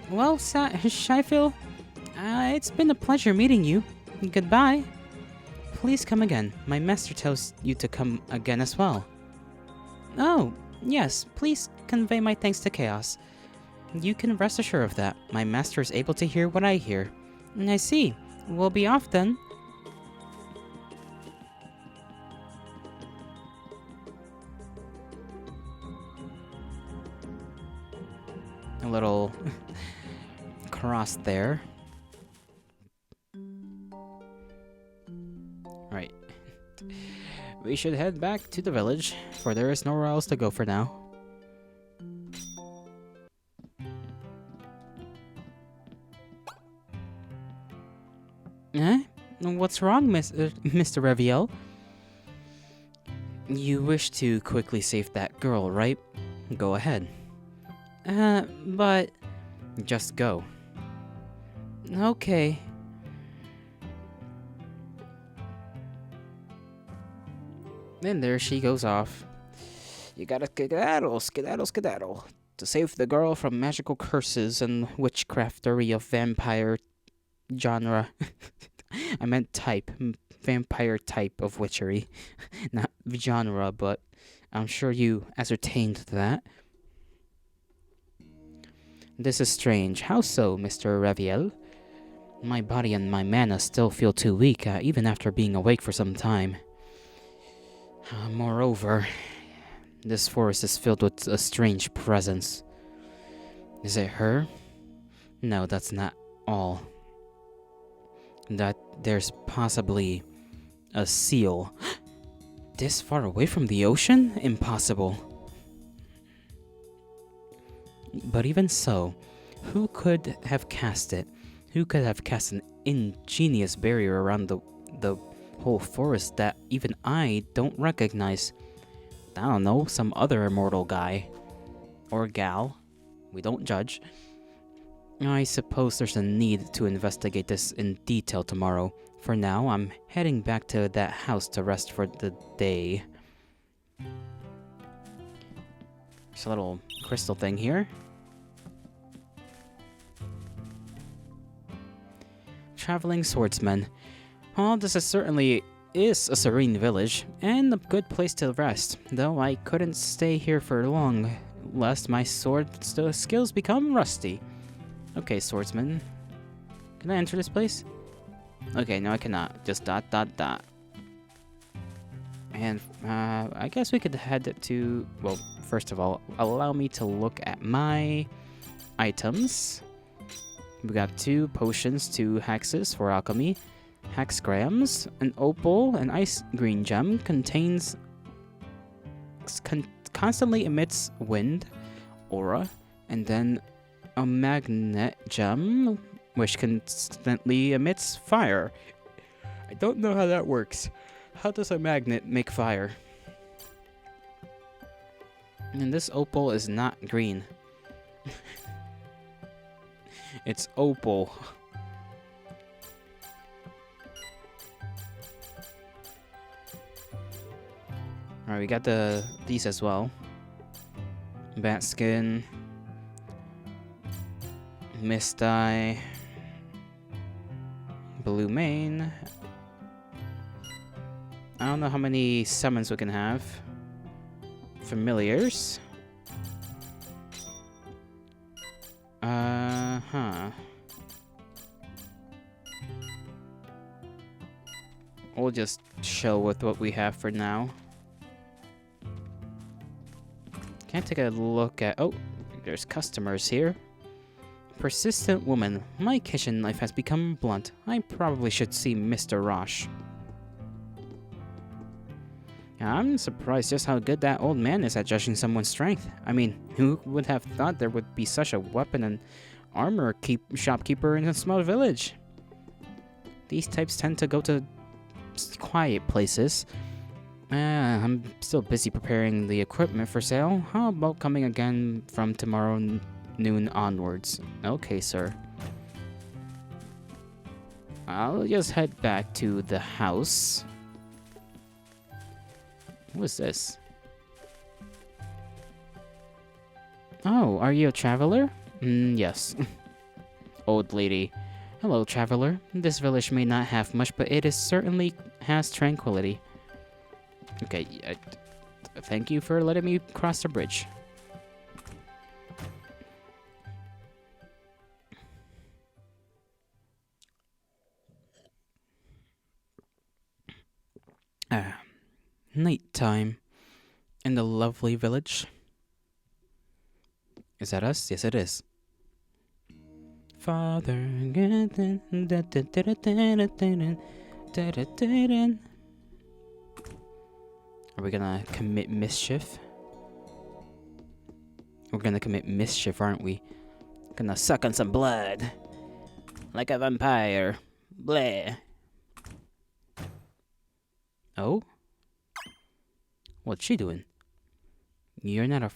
Well, Shyfil, it's been a pleasure meeting you. Goodbye. Please come again. My master tells you to come again as well. Oh, yes, please convey my thanks to Chaos. You can rest assured of that. My master is able to hear what I hear. I see. We'll be off then. A little cross there. Right. We should head back to the village, for there is nowhere else to go for now. Eh? What's wrong, Mr. Raviel? You wish to quickly save that girl, right? Go ahead. But... Just go. Okay. Then there she goes off. You gotta skedaddle, to save the girl from magical curses and witchcraftery of vampire genre. I meant type. Vampire type of witchery. Not genre, but I'm sure you ascertained that. This is strange. How so, Mr. Raviel? My body and my mana still feel too weak, even after being awake for some time. Moreover, this forest is filled with a strange presence. Is it her? No, that's not all. That there's possibly a seal. This far away from the ocean? Impossible. But even so, who could have cast it? Who could have cast an ingenious barrier around the whole forest that even I don't recognize? I don't know, some other immortal guy. Or gal. We don't judge. I suppose there's a need to investigate this in detail tomorrow. For now, I'm heading back to that house to rest for the day. There's a little crystal thing here. Traveling swordsman. Well, this certainly is a serene village, and a good place to rest, though I couldn't stay here for long, lest my sword skills become rusty. Okay, swordsman. Can I enter this place? Okay, no I cannot. Just ... And, I guess we could head to... Well, first of all, allow me to look at my items. We got 2 potions, 2 hexes for alchemy, hexgrams, an opal, an ice green gem, constantly emits wind, aura, and then a magnet gem, which constantly emits fire. I don't know how that works. How does a magnet make fire? And this opal is not green. It's opal. Alright, we got these as well. Bat skin. Mist eye. Blue mane. I don't know how many summons we can have. familiars. Huh. We'll just chill with what we have for now. Can I take a look at... Oh, there's customers here. Persistent woman. My kitchen life has become blunt. I probably should see Mr. Rosh. I'm surprised just how good that old man is at judging someone's strength. I mean, who would have thought there would be such a weapon and armor shopkeeper in a small village? These types tend to go to quiet places. I'm still busy preparing the equipment for sale. How about coming again from tomorrow noon onwards? Okay, sir. I'll just head back to the house. What's this? Oh, are you a traveler? Yes. Old lady. Hello, traveler. This village may not have much, but it certainly has tranquility. Okay, thank you for letting me cross the bridge. Nighttime in the lovely village. Is that us? Yes, it is. Father. Are we gonna commit mischief? We're gonna commit mischief, aren't we? Gonna suck on some blood. Like a vampire. Bleh. Oh? What's she doing? You're not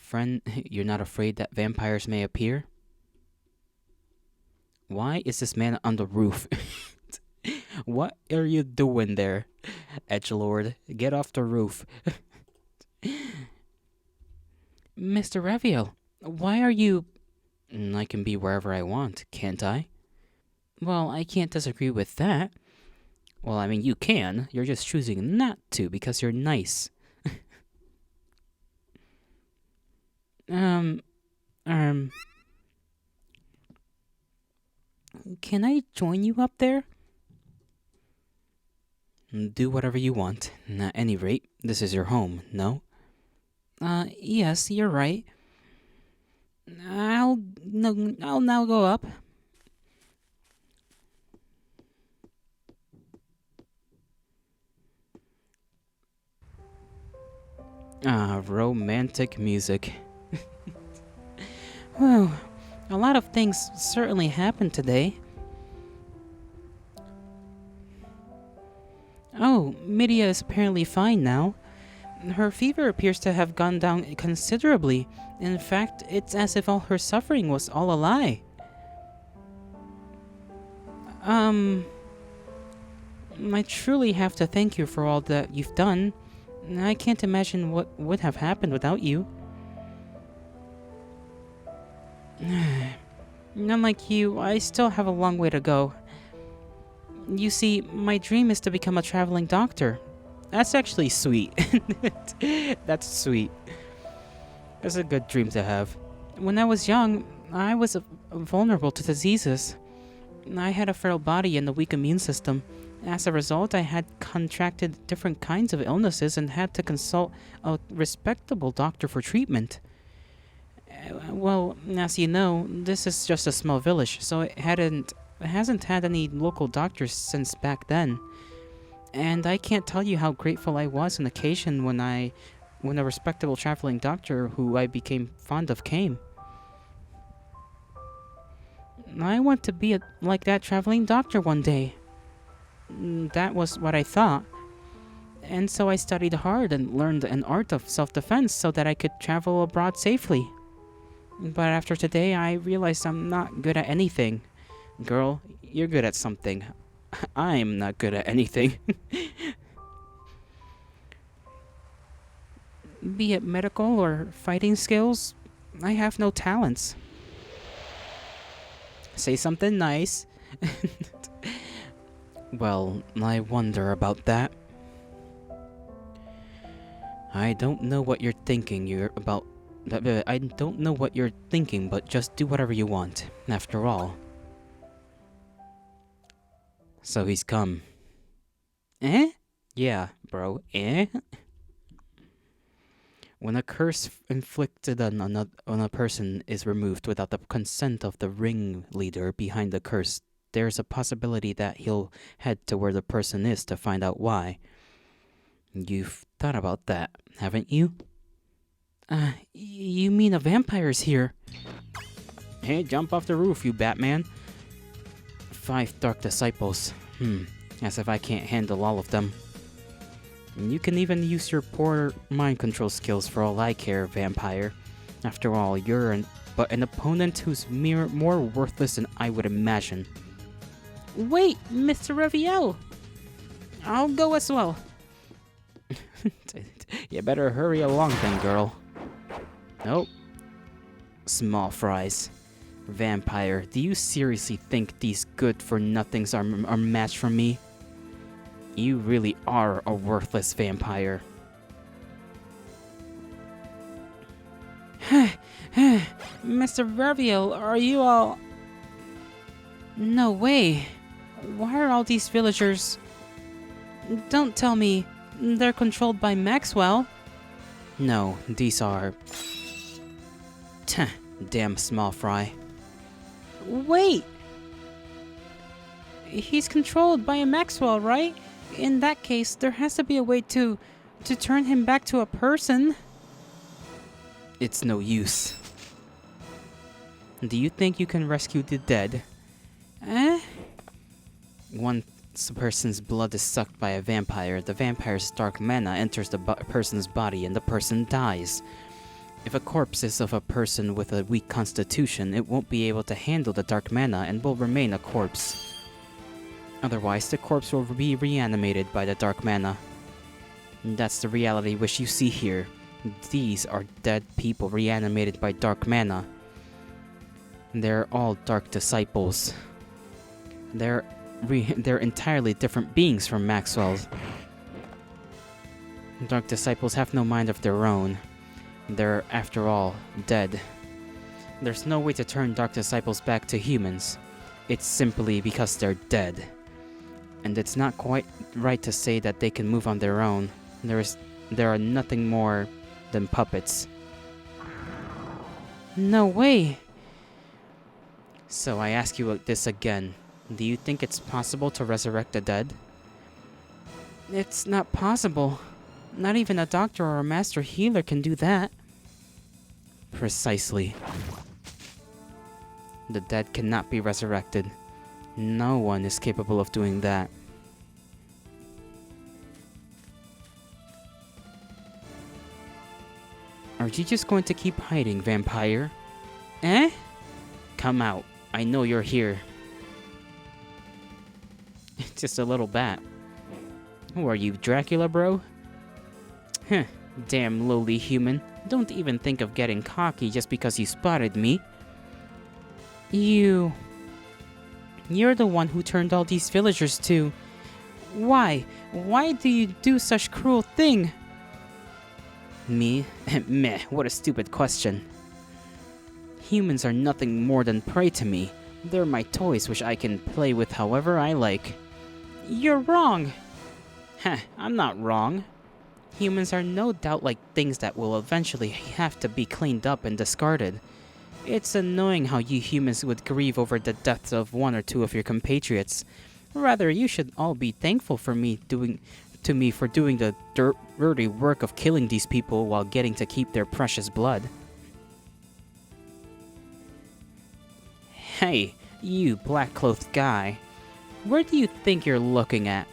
you're not afraid that vampires may appear? Why is this man on the roof? What are you doing there, edgelord? Get off the roof. Mr. Raviel, why are you... I can be wherever I want, can't I? Well, I can't disagree with that. Well, I mean, you can. You're just choosing not to because you're nice. Can I join you up there? Do whatever you want. At any rate, this is your home, no? Yes, you're right. I'll now go up. Romantic music. Well, a lot of things certainly happened today. Oh, Midia is apparently fine now. Her fever appears to have gone down considerably. In fact, it's as if all her suffering was all a lie. I truly have to thank you for all that you've done. I can't imagine what would have happened without you. Unlike you, I still have a long way to go. You see, my dream is to become a traveling doctor. That's actually sweet. That's sweet. That's a good dream to have. When I was young, I was vulnerable to diseases. I had a frail body and a weak immune system. As a result, I had contracted different kinds of illnesses and had to consult a respectable doctor for treatment. Well, as you know, this is just a small village, so it hasn't had any local doctors since back then. And I can't tell you how grateful I was on occasion when a respectable traveling doctor who I became fond of came. I want to be like that traveling doctor one day. That was what I thought. And so I studied hard and learned an art of self-defense so that I could travel abroad safely. But after today, I realized I'm not good at anything. Girl, you're good at something. I'm not good at anything. Be it medical or fighting skills, I have no talents. Say something nice. Well, I wonder about that. I don't know what you're thinking. I don't know what you're thinking, but just do whatever you want. After all. So he's come. Eh? Yeah, bro. Eh? When a curse inflicted on a person is removed without the consent of the ringleader behind the curse, there's a possibility that he'll head to where the person is to find out why. You've thought about that, haven't you? You mean a vampire's here? Hey, jump off the roof, you Batman. 5 Dark Disciples. As if I can't handle all of them. You can even use your poor mind control skills for all I care, vampire. After all, you're an opponent who's more worthless than I would imagine. Wait, Mr. Raviel! I'll go as well. You better hurry along then, girl. Nope. Small fries. Vampire, do you seriously think these good-for-nothings are matched for me? You really are a worthless vampire. Mr. Raviel, are you all... No way. Why are all these villagers... Don't tell me they're controlled by Maxwell. No, these are... Damn small fry. Wait! He's controlled by a Maxwell, right? In that case, there has to be a way to turn him back to a person. It's no use. Do you think you can rescue the dead? Once a person's blood is sucked by a vampire, the vampire's dark mana enters the person's body and the person dies. If a corpse is of a person with a weak constitution, it won't be able to handle the dark mana and will remain a corpse. Otherwise, the corpse will be reanimated by the dark mana. That's the reality which you see here. These are dead people reanimated by dark mana. They're all Dark Disciples. They're entirely different beings from Maxwell's. Dark Disciples have no mind of their own. They're, after all, dead. There's no way to turn Dark Disciples back to humans. It's simply because they're dead. And it's not quite right to say that they can move on their own. There are nothing more than puppets. No way! So I ask you this again. Do you think it's possible to resurrect the dead? It's not possible. Not even a doctor or a master healer can do that. Precisely. The dead cannot be resurrected. No one is capable of doing that. Are you just going to keep hiding, vampire? Eh? Come out. I know you're here. Just a little bat. Who are you, Dracula, bro? Heh, damn lowly human. Don't even think of getting cocky just because you spotted me. You're the one who turned all these villagers to... Why? Why do you do such cruel thing? Me? Meh, what a stupid question. Humans are nothing more than prey to me. They're my toys which I can play with however I like. You're wrong! Heh, I'm not wrong. Humans are no doubt like things that will eventually have to be cleaned up and discarded. It's annoying how you humans would grieve over the deaths of one or two of your compatriots. Rather, you should all be thankful for doing the dirty work of killing these people while getting to keep their precious blood. Hey, you black-clothed guy. Where do you think you're looking at?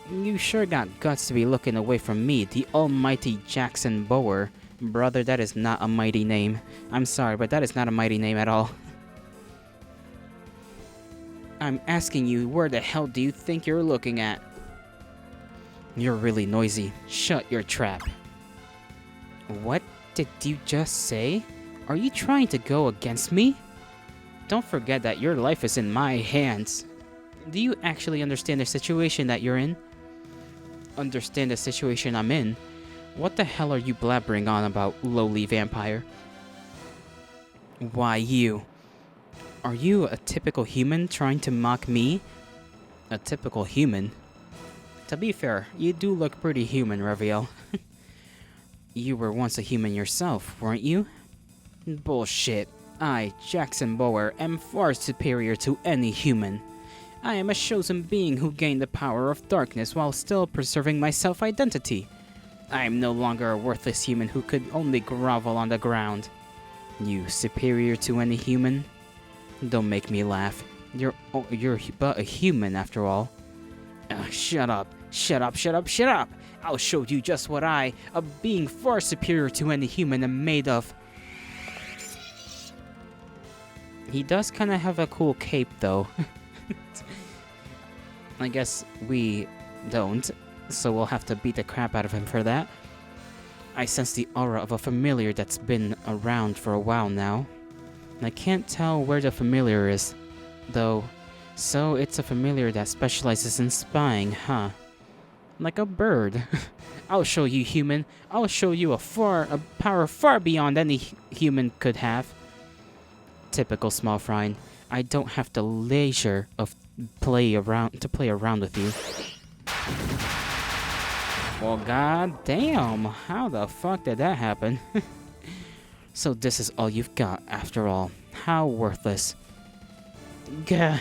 You sure got guts to be looking away from me, the almighty Jackson Bower. Brother, that is not a mighty name. I'm sorry, but that is not a mighty name at all. I'm asking you, where the hell do you think you're looking at? You're really noisy. Shut your trap. What did you just say? Are you trying to go against me? Don't forget that your life is in my hands. Do you actually understand the situation that you're in? Understand the situation I'm in? What the hell are you blabbering on about, lowly vampire? Why you? Are you a typical human trying to mock me? A typical human? To be fair, you do look pretty human, Raviel. You were once a human yourself, weren't you? Bullshit. I, Jackson Bower, am far superior to any human. I am a chosen being who gained the power of darkness while still preserving my self-identity. I am no longer a worthless human who could only grovel on the ground. You superior to any human? Don't make me laugh. You're but a human after all. Shut up. Shut up, shut up, shut up! I'll show you just what I, a being far superior to any human, am made of. He does kind of have a cool cape, though. I guess we don't, so we'll have to beat the crap out of him for that. I sense the aura of a familiar that's been around for a while now. I can't tell where the familiar is, though. So it's a familiar that specializes in spying, huh? Like a bird. I'll show you, human. I'll show you a power far beyond any human could have. Typical small fry. I don't have the leisure of play around with you. Well, god damn. How the fuck did that happen? So this is all you've got, after all. How worthless. Gah.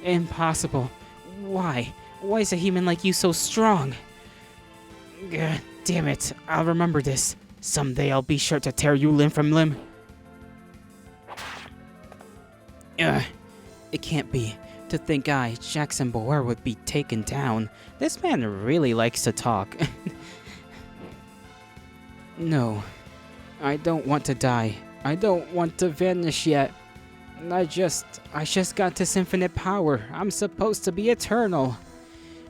Impossible. Why? Why is a human like you so strong? Gah, damn it. I'll remember this. Someday I'll be sure to tear you limb from limb. It can't be. To think I, Jackson Bower, would be taken down. This man really likes to talk. No. I don't want to die. I don't want to vanish yet. I just got this infinite power. I'm supposed to be eternal.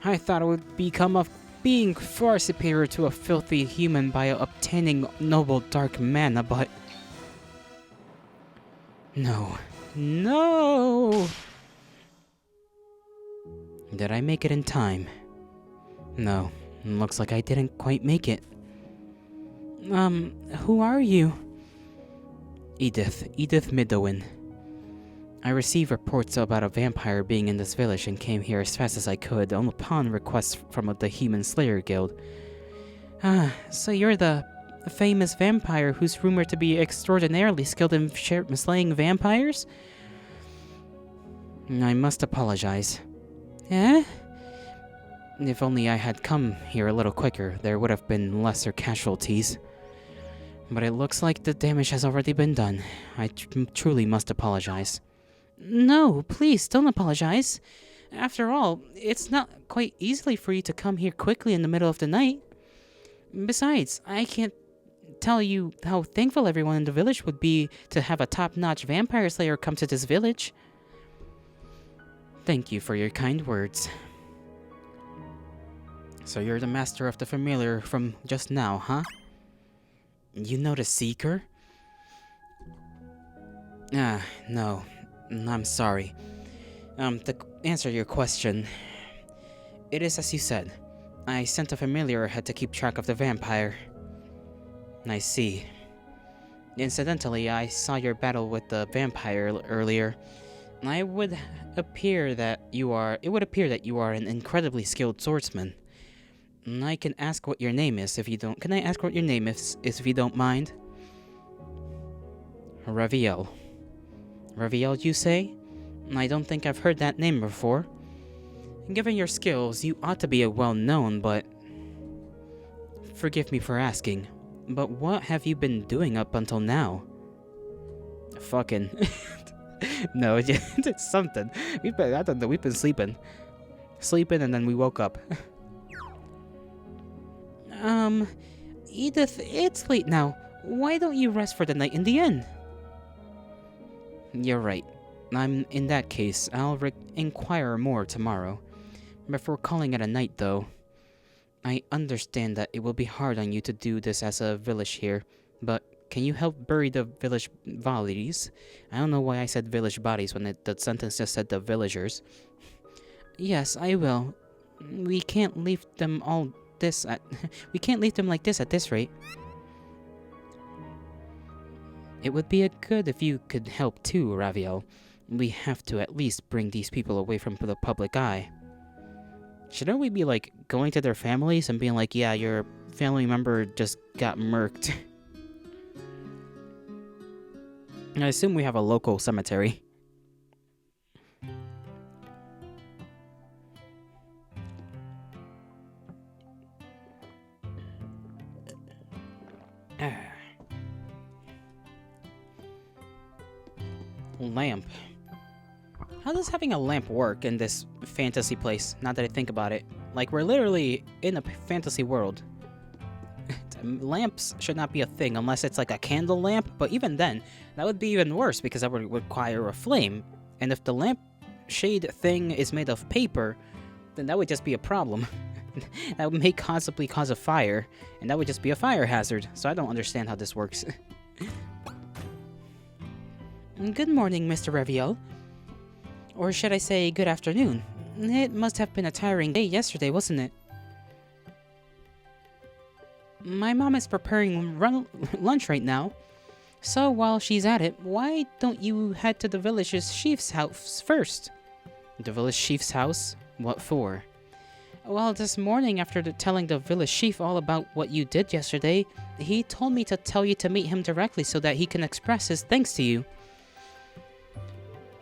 I thought I would become a being far superior to a filthy human by obtaining noble dark mana, but... No. No! Did I make it in time? No. Looks like I didn't quite make it. Who are you? Edith Midowin. I received reports about a vampire being in this village and came here as fast as I could, upon request from the Human Slayer Guild. So you're the famous vampire who's rumored to be extraordinarily skilled in slaying vampires? I must apologize. Eh? If only I had come here a little quicker, there would have been lesser casualties. But it looks like the damage has already been done. I truly must apologize. No, please, don't apologize. After all, it's not quite easy for you to come here quickly in the middle of the night. Besides, I can't tell you how thankful everyone in the village would be to have a top-notch vampire slayer come to this village. Thank you for your kind words. So you're the master of the familiar from just now, huh? You know the Seeker? No. I'm sorry. To answer your question, it is as you said. I sent a familiar ahead to keep track of the vampire. I see. Incidentally, I saw your battle with the vampire earlier. It would appear that you are an incredibly skilled swordsman. I can ask what your name is if you don't. Can I ask what your name is if you don't mind? Raviel. Raviel, you say? I don't think I've heard that name before. Given your skills, you ought to be well-known, but... Forgive me for asking, but what have you been doing up until now? Fucking... No, it's something. We've been sleeping. Sleeping and then we woke up. Edith, it's late now. Why don't you rest for the night in the inn? You're right. In that case, I'll inquire more tomorrow. Before calling it a night, though, I understand that it will be hard on you to do this as a village here, but can you help bury the village bodies? I don't know why I said village bodies when the sentence just said the villagers. Yes, I will. We can't leave them all this at we can't leave them like this at this rate. It would be a good if you could help too, Raviel. We have to at least bring these people away from the public eye. Shouldn't we be, like, going to their families and being like, yeah, your family member just got murked? I assume we have a local cemetery. Lamp. How does having a lamp work in this fantasy place, now that I think about it? Like, we're literally in a fantasy world. Lamps should not be a thing unless it's like a candle lamp, but even then, that would be even worse because that would require a flame. And if the lamp shade thing is made of paper, then that would just be a problem. That may possibly cause a fire, and that would just be a fire hazard, so I don't understand how this works. Good morning, Mr. Raviel. Or should I say, good afternoon. It must have been a tiring day yesterday, wasn't it? My mom is preparing lunch right now. So while she's at it, why don't you head to the village's chief's house first? The village chief's house? What for? Well, this morning after telling the village chief all about what you did yesterday, he told me to tell you to meet him directly so that he can express his thanks to you.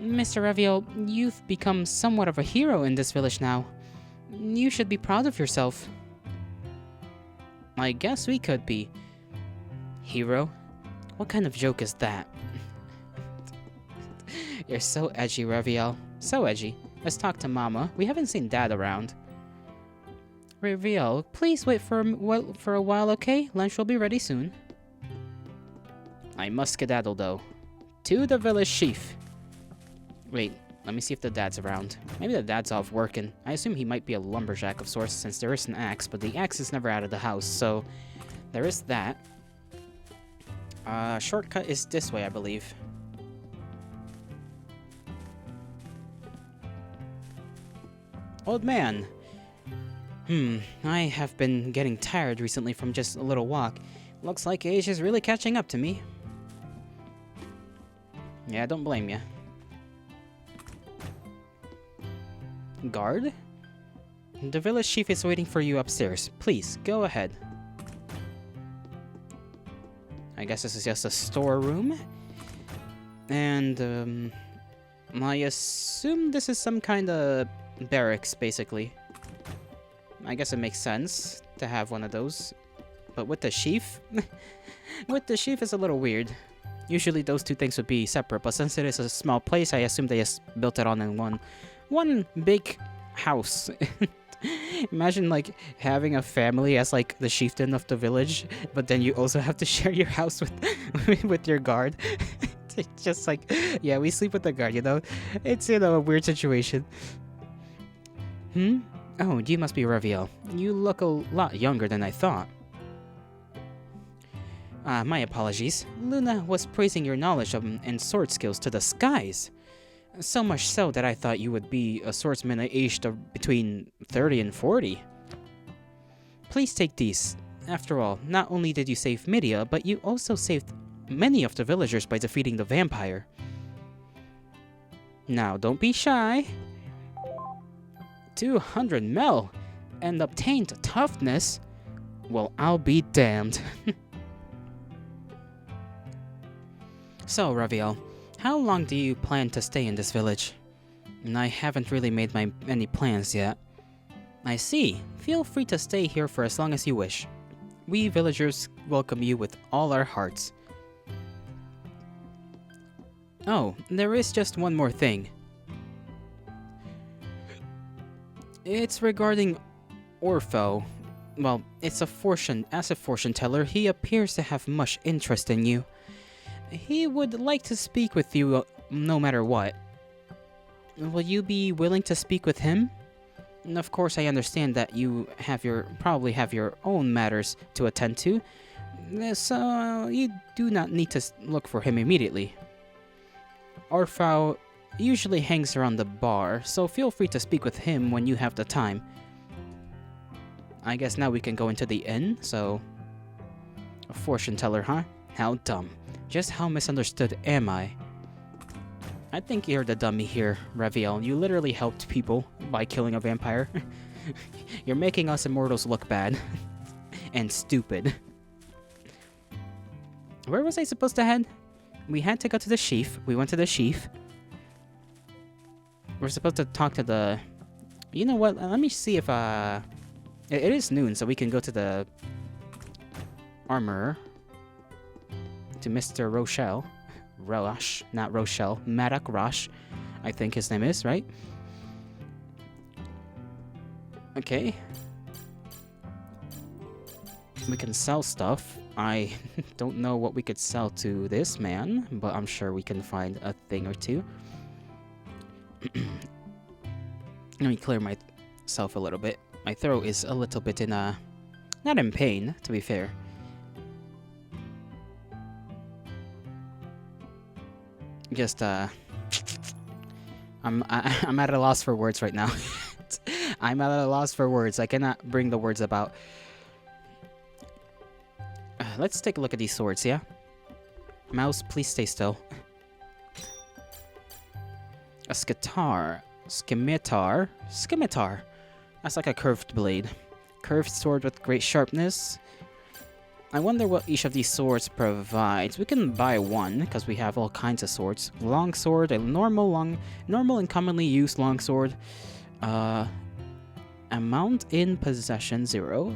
Mr. Raviel, you've become somewhat of a hero in this village now. You should be proud of yourself. I guess we could be. Hero? What kind of joke is that? You're so edgy, Raviel. So edgy. Let's talk to Mama. We haven't seen Dad around. Raviel, please wait for a while, okay? Lunch will be ready soon. I must skedaddle, though. To the village chief. Wait, let me see if the dad's around. Maybe the dad's off working. I assume he might be a lumberjack of sorts since there is an axe, but the axe is never out of the house, so there is that. Shortcut is this way, I believe. Old man. I have been getting tired recently from just a little walk. Looks like age is really catching up to me. Yeah, don't blame ya. Guard? The village chief is waiting for you upstairs. Please, go ahead. I guess this is just a storeroom. And, I assume this is some kind of barracks, basically. I guess it makes sense to have one of those. But with the chief? With the chief is a little weird. Usually those two things would be separate, but since it is a small place, I assume they just built it on in one big house. Imagine, like, having a family as, like, the chieftain of the village, but then you also have to share your house with with your guard. It's just like, yeah, we sleep with the guard, you know? It's, you know, a weird situation. Oh, you must be Raviel. You look a lot younger than I thought. My apologies. Luna was praising your knowledge and sword skills to the skies. So much so that I thought you would be a swordsman aged between 30 and 40. Please take these. After all, not only did you save Midia, but you also saved many of the villagers by defeating the vampire. Now, don't be shy. 200 mel and obtained toughness? Well, I'll be damned. So, Raviel, how long do you plan to stay in this village? I haven't really made any plans yet. I see. Feel free to stay here for as long as you wish. We villagers welcome you with all our hearts. Oh, there is just one more thing. It's regarding Orpho. Well, as a fortune teller, he appears to have much interest in you. He would like to speak with you no matter what. Will you be willing to speak with him? And of course, I understand that you probably have your own matters to attend to, so you do not need to look for him immediately. Orpho usually hangs around the bar, so feel free to speak with him when you have the time. I guess now we can go into the inn, so... A fortune teller, huh? How dumb. Just how misunderstood am I? I think you're the dummy here, Raviel. You literally helped people by killing a vampire. You're making us immortals look bad. And stupid. Where was I supposed to head? We had to go to the sheaf. We went to the sheaf. We're supposed to talk to the... You know what? Let me see if, It is noon, so we can go to the... armorer. To Mr. Rochelle. Roche, not Rochelle. Maddock Roche, I think his name is, right? Okay. We can sell stuff. I don't know what we could sell to this man, but I'm sure we can find a thing or two. Let me clear myself a little bit. My throat is a little bit in a... Not in pain, to be fair. Just, I'm at a loss for words right now. I'm at a loss for words. I cannot bring the words about. Let's take a look at these swords, yeah? Mouse, please stay still. A scimitар. Scimitar. Scimitar. That's like a curved blade. Curved sword with great sharpness. I wonder what each of these swords provides. We can buy one, because we have all kinds of swords. Long sword, a normal and commonly used long sword. Amount in possession, 0.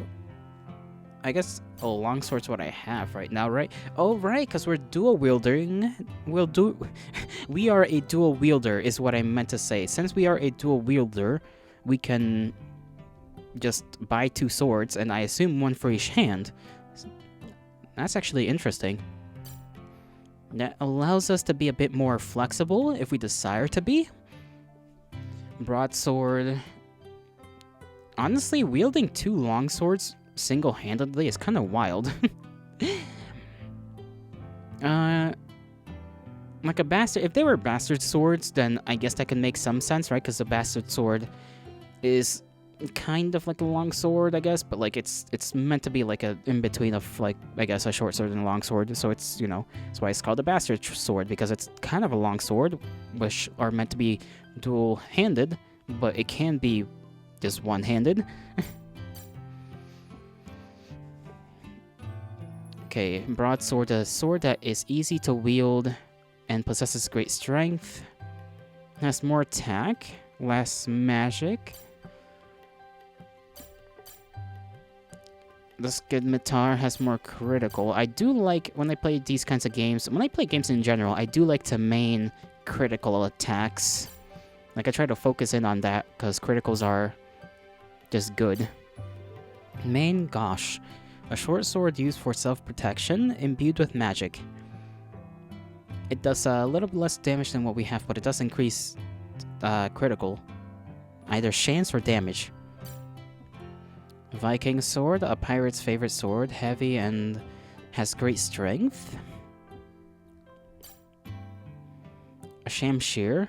I guess a long sword's what I have right now, right? Oh, right, because we're dual wielding. We are a dual wielder, is what I meant to say. Since we are a dual wielder, we can just buy 2 swords, and I assume one for each hand. That's actually interesting. That allows us to be a bit more flexible if we desire to be. Broadsword. Honestly, wielding 2 long swords single-handedly is kind of wild. Like a bastard... If they were bastard swords, then I guess that can make some sense, right? Because the bastard sword is kind of like a long sword, I guess, but like it's meant to be like a in between of like I guess a short sword and a long sword. So it's, you know, that's why it's called a bastard sword, because it's kind of a long sword, which are meant to be dual-handed, but it can be just one-handed. Okay, broadsword, a sword that is easy to wield and possesses great strength. Has more attack, less magic. The scimitar has more critical. I do like, when I play these kinds of games, when I play games in general, I do like to main critical attacks. Like, I try to focus in on that, because criticals are just good. Main, gosh. A short sword used for self-protection, imbued with magic. It does a little bit less damage than what we have, but it does increase critical. Either chance or damage. Viking sword, a pirate's favorite sword, heavy and has great strength. A shamshir,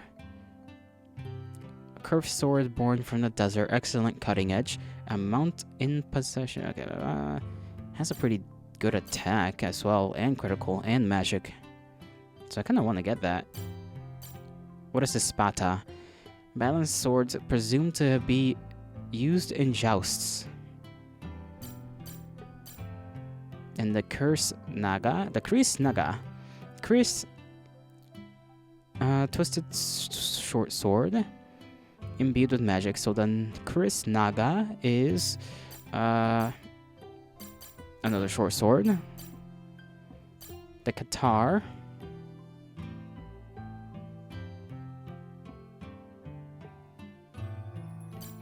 a curved sword born from the desert, excellent cutting edge. A mount in possession, okay, has a pretty good attack as well, and critical, and magic. So I kind of want to get that. What is this spada? Balanced swords presumed to be used in jousts. And the Kris Naga, twisted short sword, imbued with magic. So then Kris Naga is another short sword. The Qatar.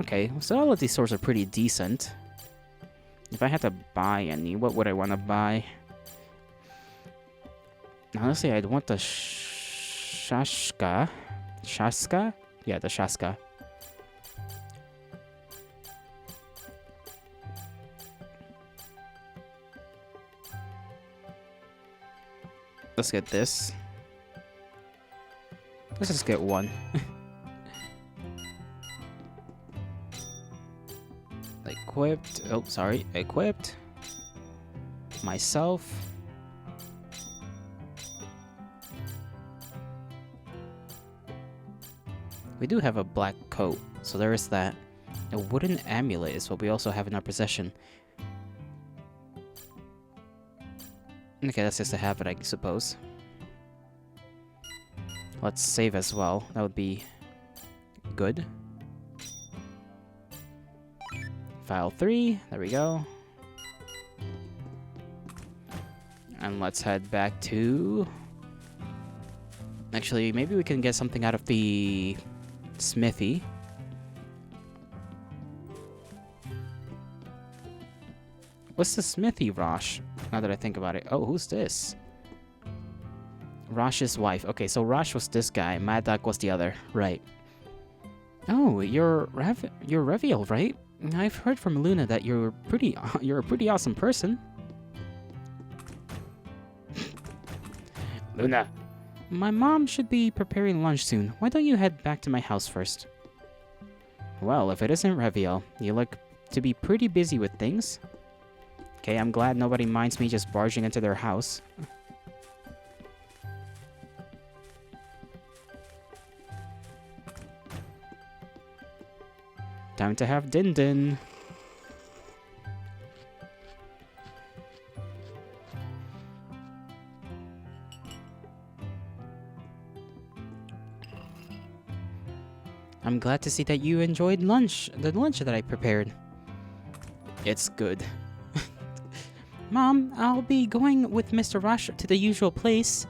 Okay, so all of these swords are pretty decent. If I had to buy any, what would I want to buy? Honestly, I'd want the Shaska. Shaska? Yeah, the Shaska. Let's get this. Let's just get one. Like equipped. Oh, sorry. Equipped. Myself. We do have a black coat, so there is that. A wooden amulet is what we also have in our possession. Okay, that's just a habit, I suppose. Let's save as well. That would be good. File 3. There we go. And let's head back to... Actually, maybe we can get something out of the smithy. What's the smithy, Rosh? Now that I think about it. Oh, who's this? Rosh's wife. Okay, so Rosh was this guy. Mad Dog was the other. Right. Oh, you're Reviel, right? I've heard from Luna that you're a pretty awesome person. Luna. My mom should be preparing lunch soon. Why don't you head back to my house first? Well, if it isn't Reviel, you look to be pretty busy with things. Okay, I'm glad nobody minds me just barging into their house. Time to have Din Din. I'm glad to see that you enjoyed lunch, the lunch that I prepared. It's good. Mom, I'll be going with Mr. Rush to the usual place.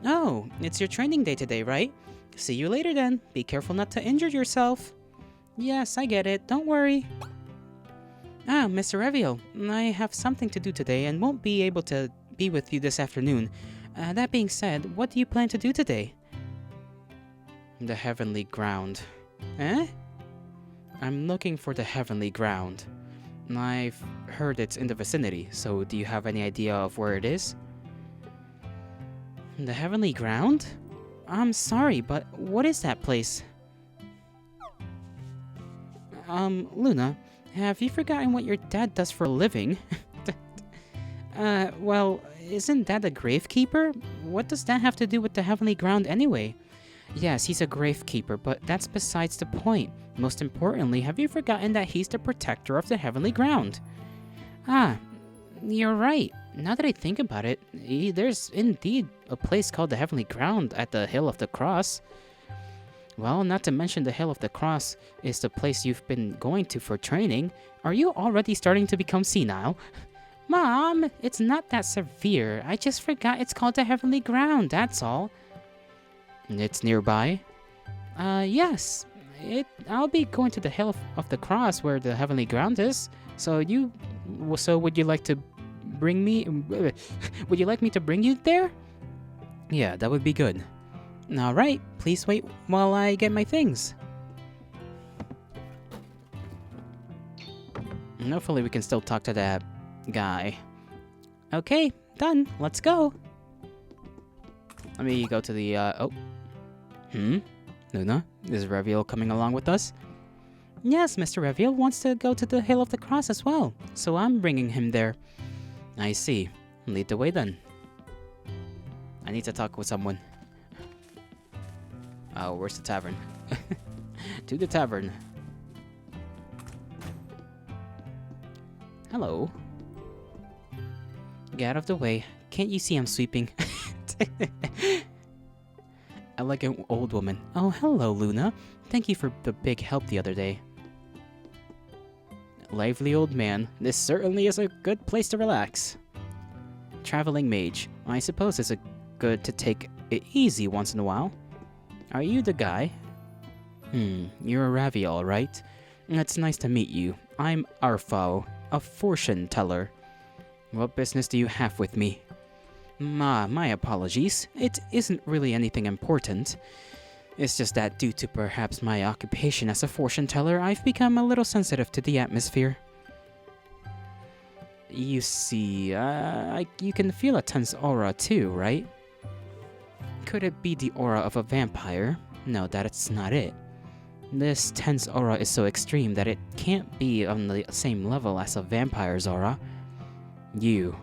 Oh, it's your training day today, right? See you later then. Be careful not to injure yourself. Yes, I get it. Don't worry. Ah, Mr. Reviel, I have something to do today and won't be able to be with you this afternoon. That being said, what do you plan to do today? The Heavenly Ground. Eh? I'm looking for the Heavenly Ground. I've heard it's in the vicinity, so do you have any idea of where it is? The Heavenly Ground? I'm sorry, but what is that place? Luna, have you forgotten what your dad does for a living? Well, isn't Dad a gravekeeper? What does that have to do with the Heavenly Ground anyway? Yes, he's a gravekeeper, but that's besides the point. Most importantly, have you forgotten that he's the protector of the Heavenly Ground? Ah, you're right. Now that I think about it, there's indeed a place called the Heavenly Ground at the Hill of the Cross. Well, not to mention the Hill of the Cross is the place you've been going to for training. Are you already starting to become senile? Mom, it's not that severe. I just forgot it's called the Heavenly Ground, that's all. It's nearby? Yes. I'll be going to the Hill of the Cross where the Heavenly Ground is. So would you like to bring me... would you like me to bring you there? Yeah, that would be good. Alright, please wait while I get my things. And hopefully we can still talk to that guy. Okay, done. Let's go. Let me go to the, Luna, is Reviel coming along with us? Yes, Mr. Reviel wants to go to the Hill of the Cross as well, so I'm bringing him there. I see. Lead the way then. I need to talk with someone. Oh, where's the tavern? To the tavern. Hello. Get out of the way. Can't you see I'm sweeping? Elegant old woman. Oh, hello, Luna. Thank you for the big help the other day. Lively old man. This certainly is a good place to relax. Traveling mage. I suppose it's good to take it easy once in a while. Are you the guy? You're a Reviel, right? It's nice to meet you. I'm Arfo, a fortune teller. What business do you have with me? My apologies. It isn't really anything important. It's just that due to perhaps my occupation as a fortune teller, I've become a little sensitive to the atmosphere. You see, you can feel a tense aura too, right? Could it be the aura of a vampire? No, that's not it. This tense aura is so extreme that it can't be on the same level as a vampire's aura. You.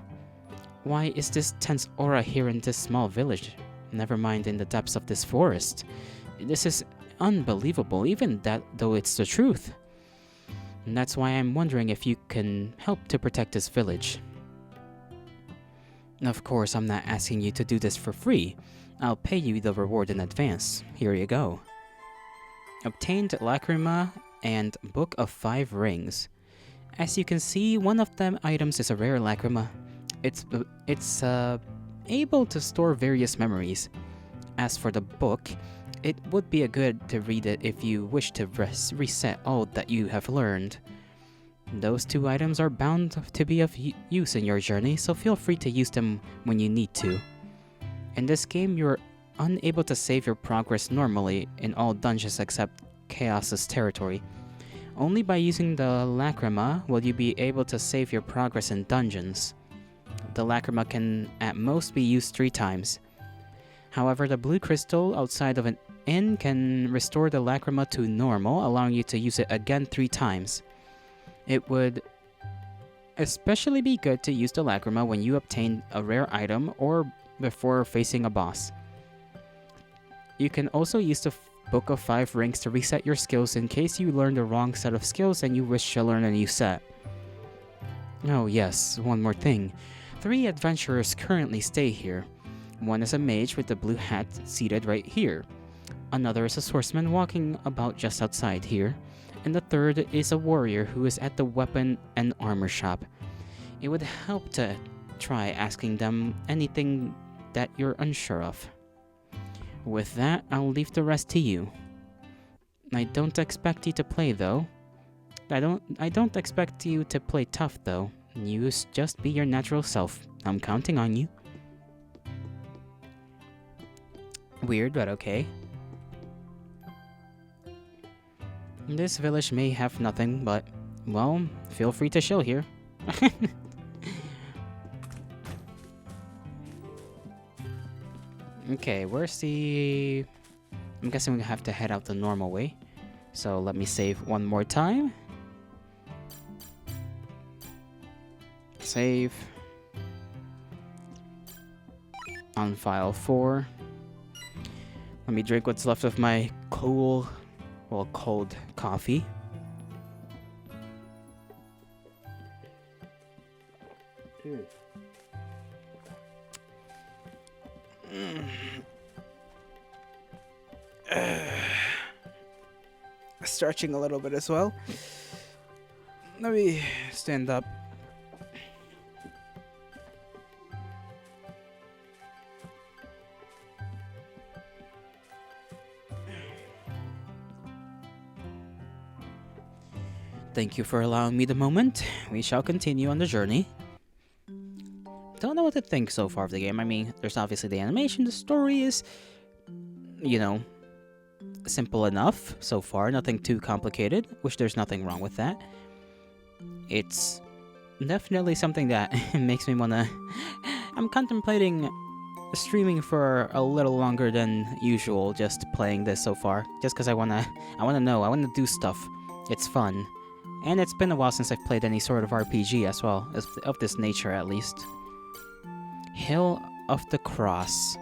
Why is this tense aura here in this small village? Never mind in the depths of this forest. This is unbelievable, even that though it's the truth. And that's why I'm wondering if you can help to protect this village. Of course, I'm not asking you to do this for free. I'll pay you the reward in advance. Here you go. Obtained Lacrima and Book of 5 Rings. As you can see, one of them items is a rare Lacrima. It's able to store various memories. As for the book, it would be good to read it if you wish to reset all that you have learned. Those 2 items are bound to be of use in your journey, so feel free to use them when you need to. In this game, you're unable to save your progress normally in all dungeons except Chaos's territory. Only by using the Lacrima will you be able to save your progress in dungeons. The Lacrima can at most be used 3 times. However, the blue crystal outside of an inn can restore the Lacrima to normal, allowing you to use it again 3 times. It would especially be good to use the Lacrima when you obtain a rare item or before facing a boss. You can also use the Book of 5 Rings to reset your skills in case you learn the wrong set of skills and you wish to learn a new set. Oh yes, one more thing. 3 adventurers currently stay here. One is a mage with the blue hat seated right here. Another is a swordsman walking about just outside here. And the third is a warrior who is at the weapon and armor shop. It would help to try asking them anything that you're unsure of. With that, I'll leave the rest to you. I don't expect you to play though. I don't expect you to play tough though. You just be your natural self. I'm counting on you. Weird, but okay. This village may have nothing, but, well, feel free to chill here. Okay, where's the... I'm guessing we have to head out the normal way. So let me save one more time. Save. On file 4. Let me drink what's left of my cold coffee. Stretching a little bit as well. Let me stand up. Thank you for allowing me the moment. We shall continue on the journey. Don't know what to think so far of the game. I mean, there's obviously the animation. The story is, you know, simple enough so far. Nothing too complicated, which there's nothing wrong with that. It's definitely something that makes me wanna... I'm contemplating streaming for a little longer than usual, just playing this so far. Just because I wanna do stuff. It's fun. And it's been a while since I've played any sort of RPG as well, of this nature at least. Hill of the Cross.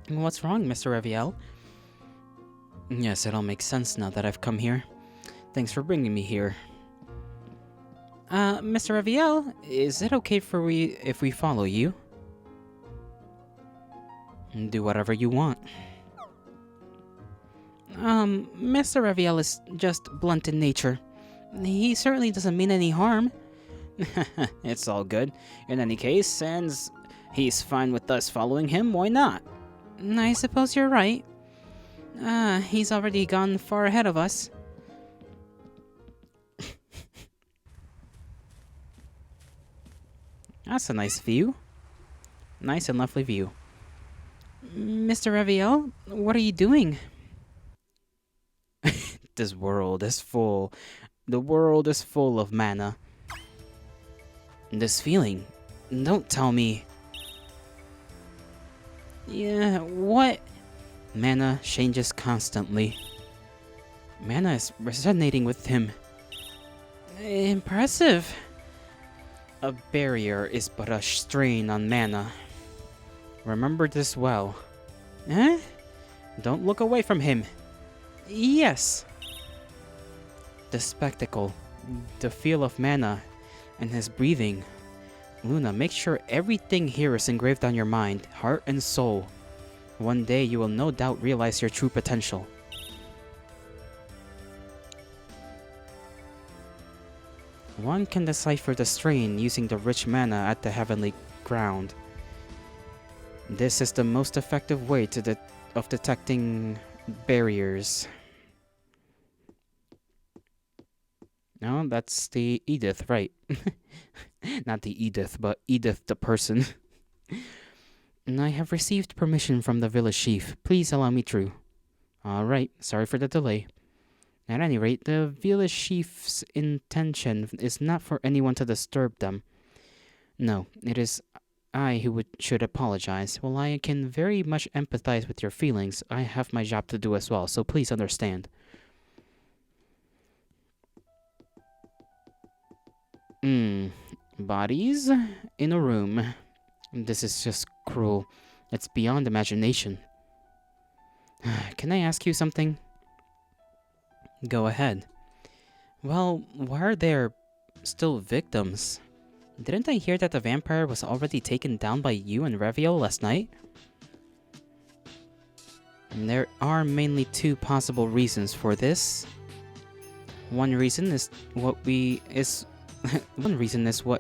What's wrong, Mr. Reviel? Yes, it all makes sense now that I've come here. Thanks for bringing me here. Mr. Reviel, is it okay if we follow you? Do whatever you want. Mr. Reviel is just blunt in nature. He certainly doesn't mean any harm. It's all good. In any case, since he's fine with us following him, why not? I suppose you're right. He's already gone far ahead of us. That's a nice view. Nice and lovely view. Mr. Reviel, what are you doing? This world is full. The world is full of mana. This feeling. Don't tell me. Yeah, what? Mana changes constantly. Mana is resonating with him. Impressive. A barrier is but a strain on mana. Remember this well. Eh? Don't look away from him. Yes. The spectacle, the feel of mana, and his breathing. Luna, make sure everything here is engraved on your mind, heart, and soul. One day you will no doubt realize your true potential. One can decipher the strain using the rich mana at the heavenly ground. This is the most effective way of detecting barriers. No, that's the Edith, right? Not the Edith, but Edith the person. And I have received permission from the village chief. Please allow me through. Alright, sorry for the delay. At any rate, the village chief's intention is not for anyone to disturb them. No, it is I who should apologize. While I can very much empathize with your feelings, I have my job to do as well, so please understand. Bodies in a room. This is just cruel. It's beyond imagination. Can I ask you something? Go ahead. Well, why are there still victims? Didn't I hear that the vampire was already taken down by you and Revio last night? And there are mainly two possible reasons for this. One reason is what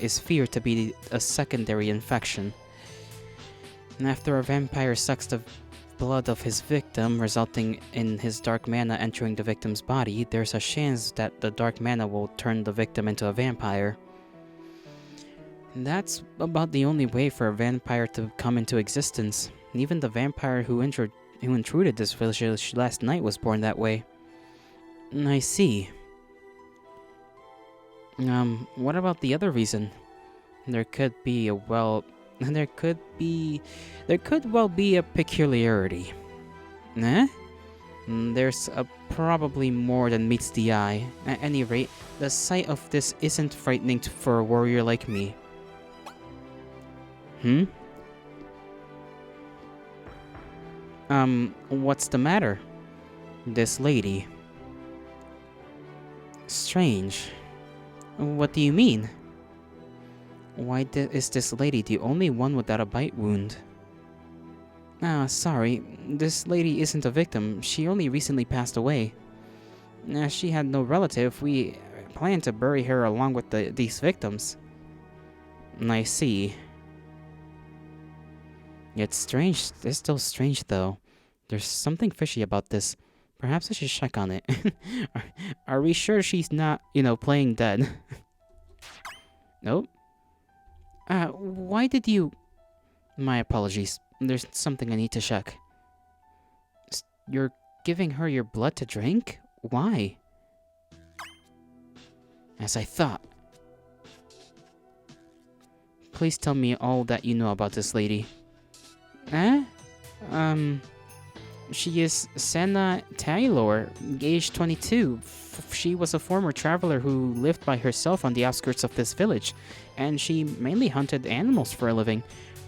is feared to be a secondary infection. And after a vampire sucks the blood of his victim, resulting in his dark mana entering the victim's body, there's a chance that the dark mana will turn the victim into a vampire. And that's about the only way for a vampire to come into existence. And even the vampire who intruded this village last night was born that way. I see. What about the other reason? There could well be a peculiarity. Eh? There's probably more than meets the eye. At any rate, the sight of this isn't frightening for a warrior like me. What's the matter? This lady. Strange. What do you mean? Why is this lady the only one without a bite wound? Sorry. This lady isn't a victim. She only recently passed away. She had no relative. We plan to bury her along with these victims. I see. It's strange. It's still strange, though. There's something fishy about this. Perhaps I should check on it. Are we sure she's not, playing dead? Nope. Why did you... My apologies. There's something I need to check. You're giving her your blood to drink? Why? As I thought. Please tell me all that you know about this lady. She is Senna Taylor, age 22. She was a former traveler who lived by herself on the outskirts of this village, and she mainly hunted animals for a living.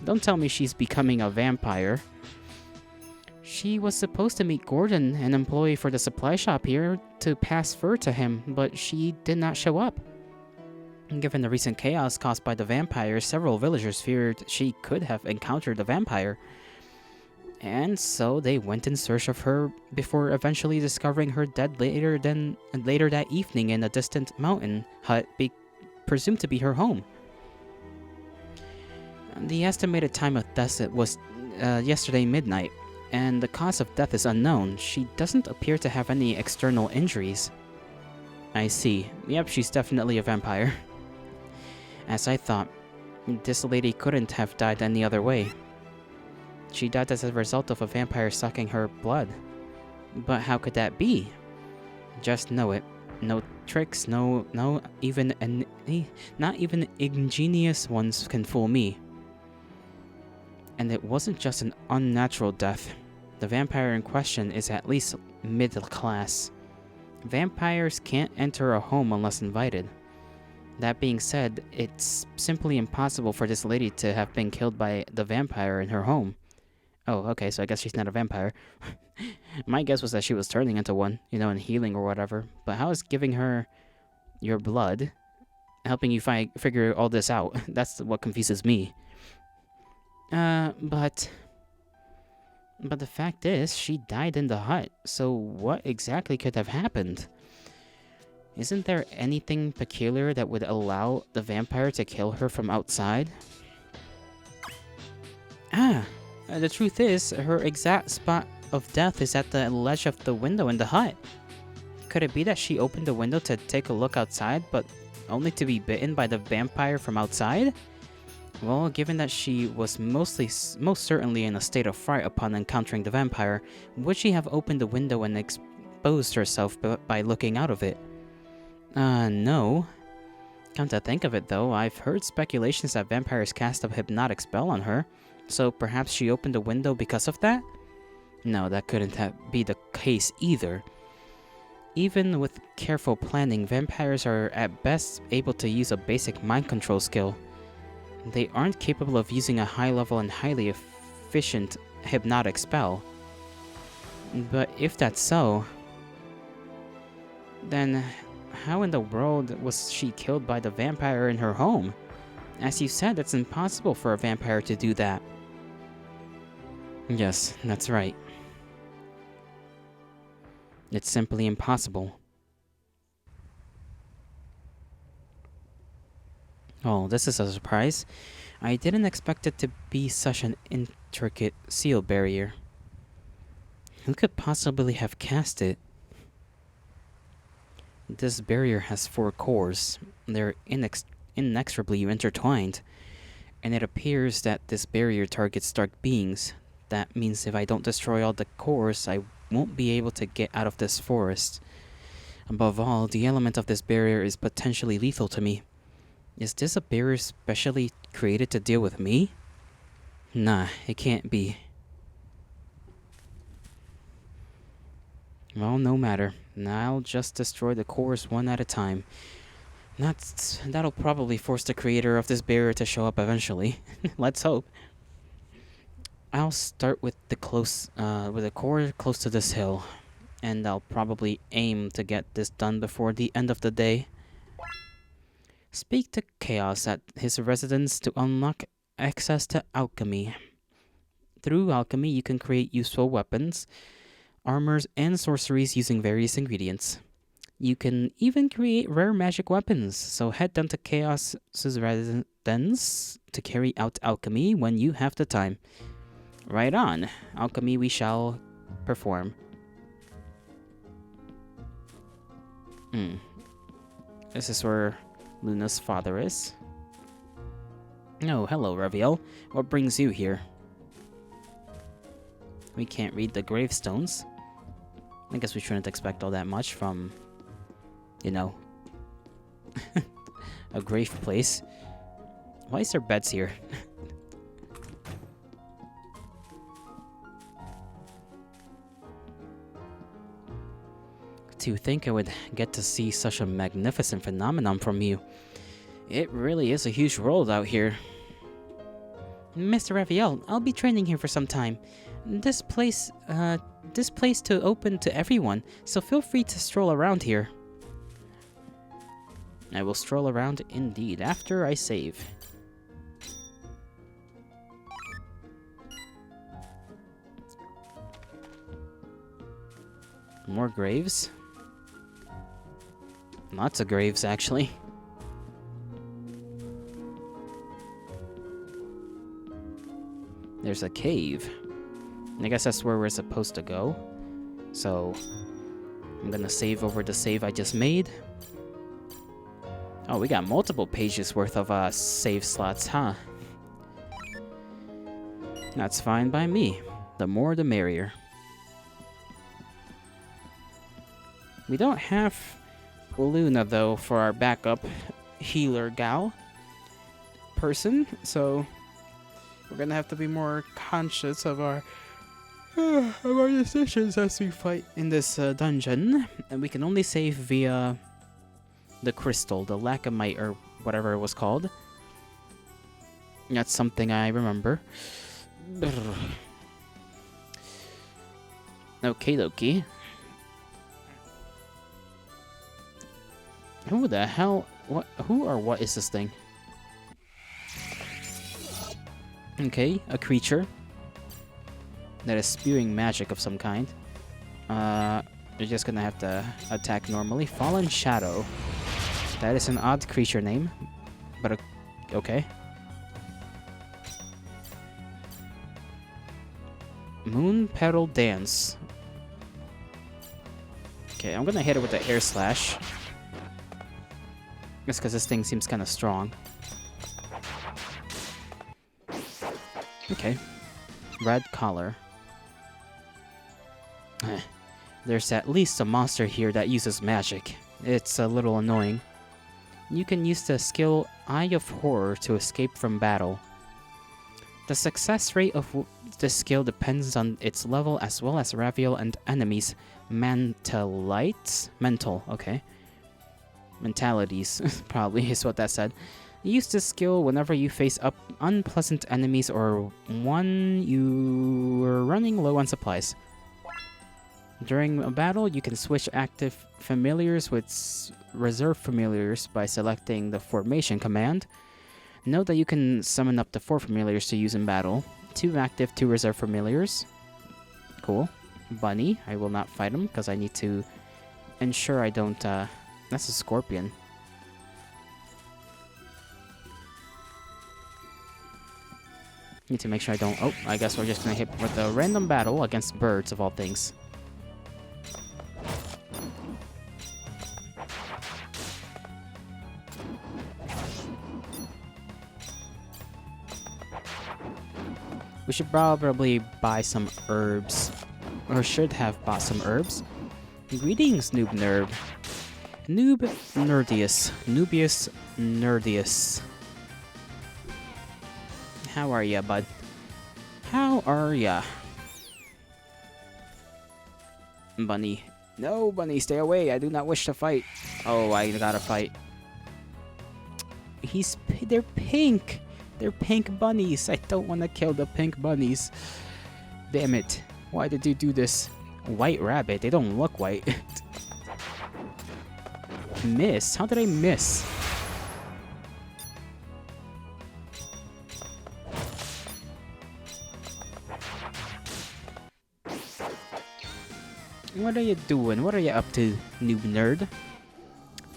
Don't tell me she's becoming a vampire. She was supposed to meet Gordon, an employee for the supply shop here, to pass fur to him, but she did not show up. Given the recent chaos caused by the vampire, several villagers feared she could have encountered a vampire. And so they went in search of her before eventually discovering her dead later that evening in a distant mountain hut presumed to be her home. The estimated time of death was yesterday midnight, and the cause of death is unknown. She doesn't appear to have any external injuries. I see. Yep, she's definitely a vampire. As I thought, this lady couldn't have died any other way. She died as a result of a vampire sucking her blood. But how could that be? Just know it. No tricks, not even ingenious ones can fool me. And it wasn't just an unnatural death. The vampire in question is at least middle class. Vampires can't enter a home unless invited. That being said, it's simply impossible for this lady to have been killed by the vampire in her home. Oh, okay, so I guess she's not a vampire. My guess was that she was turning into one, and healing or whatever. But how is giving her your blood helping you figure all this out? That's what confuses me. But the fact is, she died in the hut, so what exactly could have happened? Isn't there anything peculiar that would allow the vampire to kill her from outside? The truth is, her exact spot of death is at the ledge of the window in the hut. Could it be that she opened the window to take a look outside, but only to be bitten by the vampire from outside? Well, given that she was most certainly in a state of fright upon encountering the vampire, would she have opened the window and exposed herself by looking out of it? No. Come to think of it though, I've heard speculations that vampires cast a hypnotic spell on her, so perhaps she opened the window because of that? No, that couldn't be the case either. Even with careful planning, vampires are at best able to use a basic mind control skill. They aren't capable of using a high-level and highly efficient hypnotic spell. But if that's so, then how in the world was she killed by the vampire in her home? As you said, it's impossible for a vampire to do that. Yes, that's right. It's simply impossible. Oh, this is a surprise. I didn't expect it to be such an intricate seal barrier. Who could possibly have cast it? This barrier has 4 cores. They're inextricably intertwined. And it appears that this barrier targets dark beings. That means if I don't destroy all the cores, I won't be able to get out of this forest. Above all, the element of this barrier is potentially lethal to me. Is this a barrier specially created to deal with me? Nah, it can't be. Well, no matter. I'll just destroy the cores one at a time. That'll probably force the creator of this barrier to show up eventually. Let's hope. I'll start with the core close to this hill, and I'll probably aim to get this done before the end of the day. Speak to Chaos at his residence to unlock access to alchemy. Through alchemy, you can create useful weapons, armors, and sorceries using various ingredients. You can even create rare magic weapons, so head down to Chaos's residence to carry out alchemy when you have the time. Right on. Alchemy we shall perform. This is where Luna's father is. Oh, hello, Raviel. What brings you here? We can't read the gravestones. I guess we shouldn't expect all that much from, a grave place. Why is there beds here? To think I would get to see such a magnificent phenomenon from you. It really is a huge world out here. Mr. Raviel, I'll be training here for some time. This place to open to everyone, so feel free to stroll around here. I will stroll around indeed after I save. More graves. Lots of graves, actually. There's a cave. I guess that's where we're supposed to go. So, I'm gonna save over the save I just made. Oh, we got multiple pages worth of save slots, huh? That's fine by me. The more the merrier. We don't have Luna, though, for our backup healer gal person, so We're gonna have to be more conscious of our decisions as we fight in this dungeon. And we can only save via the crystal, the lacamite, or whatever it was called. That's something I remember. Okie dokie. Who the hell? What? Who or what is this thing? Okay, a creature that is spewing magic of some kind. You're just gonna have to attack normally. Fallen Shadow. That is an odd creature name, but okay. Moon Petal Dance. Okay, I'm gonna hit it with the Air Slash. Just because this thing seems kind of strong. Okay. Red Collar. There's at least a monster here that uses magic. It's a little annoying. You can use the skill Eye of Horror to escape from battle. The success rate of this skill depends on its level as well as Raviel and enemies' mentalites? Mental, okay. Mentalities, probably is what that said. Use this skill whenever you face up unpleasant enemies or when you are running low on supplies. During a battle, you can switch active familiars with reserve familiars by selecting the formation command. Note that you can summon up to 4 familiars to use in battle. 2 active, 2 reserve familiars. Cool. Bunny, I will not fight him because I need to ensure I don't... that's a scorpion. Need to make sure I don't... Oh, I guess we're just gonna hit with a random battle against birds of all things. We should probably buy some herbs. Or should have bought some herbs. Greetings, Noob Nerd. Noob Nerdius. Nubius Nerdius. How are ya, bud? How are ya? Bunny. No, Bunny, stay away. I do not wish to fight. Oh, I gotta fight. They're pink. They're pink bunnies. I don't want to kill the pink bunnies. Damn it. Why did you do this? White rabbit. They don't look white. Miss? How did I miss? What are you doing? What are you up to, Noob Nerd?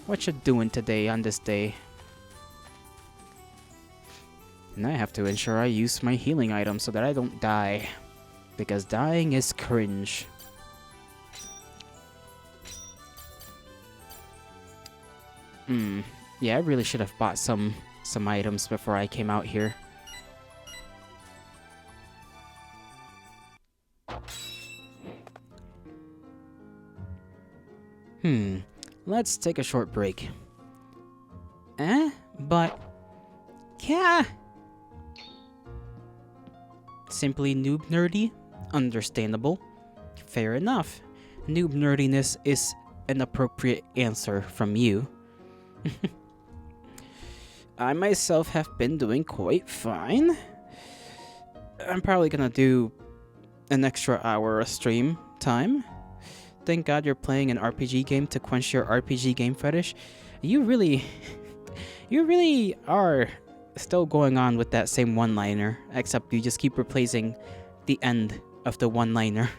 What you doing today on this day? And I have to ensure I use my healing item so that I don't die. Because dying is cringe. Yeah, I really should have bought some items before I came out here. Let's take a short break. But... yeah! Simply noob nerdy? Understandable. Fair enough. Noob nerdiness is an appropriate answer from you. I myself have been doing quite fine. I'm probably gonna do an extra hour of stream time. Thank God you're playing an RPG game to quench your RPG game fetish. You really are still going on with that same one-liner, except you just keep replacing the end of the one-liner.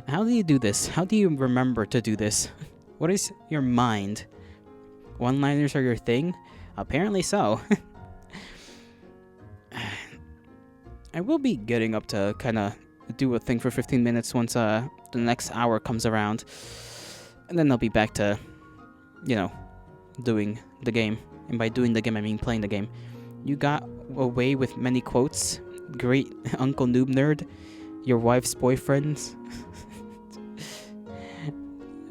How do you do this? How do you remember to do this? What is your mind? One-liners are your thing? Apparently so. I will be getting up to kind of do a thing for 15 minutes once the next hour comes around. And then I'll be back to, you know, doing the game. And by doing the game, I mean playing the game. You got away with many quotes. Great Uncle Noob Nerd. Your wife's boyfriend.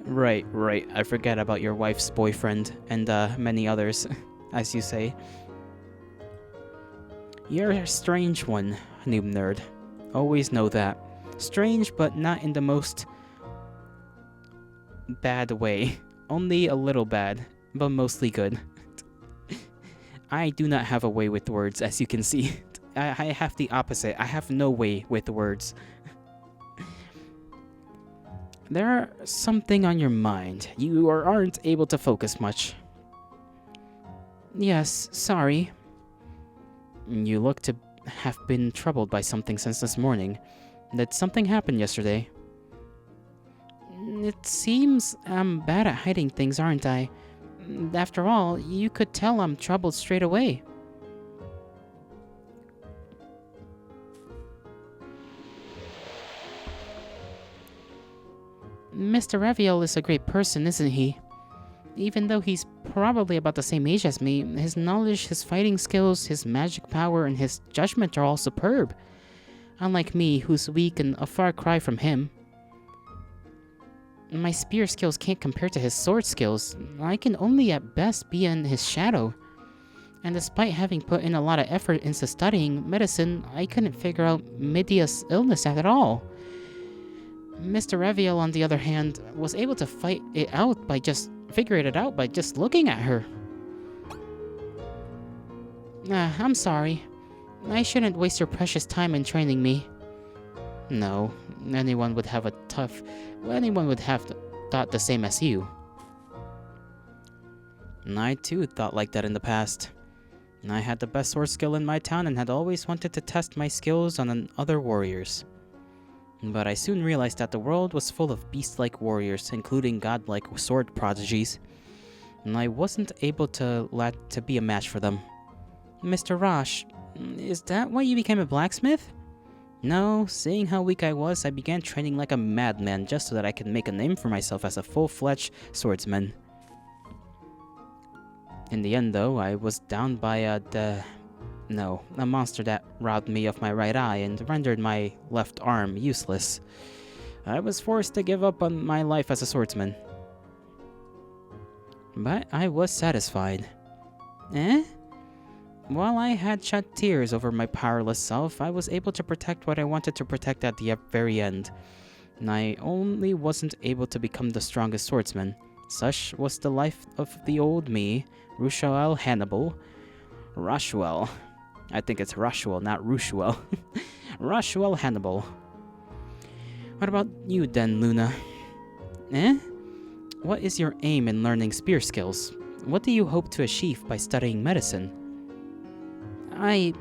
Right. I forget about your wife's boyfriend and many others, as you say. You're a strange one, noob nerd. Always know that. Strange, but not in the most bad way. Only a little bad, but mostly good. I do not have a way with words, as you can see. I have the opposite. I have no way with words. There's something on your mind. You aren't able to focus much. Yes, sorry. You look to have been troubled by something since this morning. Did something happen yesterday? It seems I'm bad at hiding things, aren't I? After all, you could tell I'm troubled straight away. Mr. Raviel is a great person, isn't he? Even though he's probably about the same age as me, his knowledge, his fighting skills, his magic power, and his judgment are all superb. Unlike me, who's weak and a far cry from him. My spear skills can't compare to his sword skills. I can only at best be in his shadow. And despite having put in a lot of effort into studying medicine, I couldn't figure out Midia's illness at all. Mr. Raviel, on the other hand, was able to figure it out by just looking at her. I'm sorry. I shouldn't waste your precious time in training me. No, anyone would have thought the same as you. And I too thought like that in the past. I had the best sword skill in my town and had always wanted to test my skills on other warriors. But I soon realized that the world was full of beast-like warriors, including godlike sword prodigies, and I wasn't able to be a match for them. Mr. Rosh, is that why you became a blacksmith? No, seeing how weak I was, I began training like a madman just so that I could make a name for myself as a full-fledged swordsman. In the end, though, I was down by a monster that robbed me of my right eye and rendered my left arm useless. I was forced to give up on my life as a swordsman. But I was satisfied. While I had shed tears over my powerless self, I was able to protect what I wanted to protect at the very end. And I only wasn't able to become the strongest swordsman. Such was the life of the old me, Rushuel Hannibal. Rushuel. I think it's Rushuel, not Rushuel. Rushuel Hannibal. What about you then, Luna? What is your aim in learning spear skills? What do you hope to achieve by studying medicine? A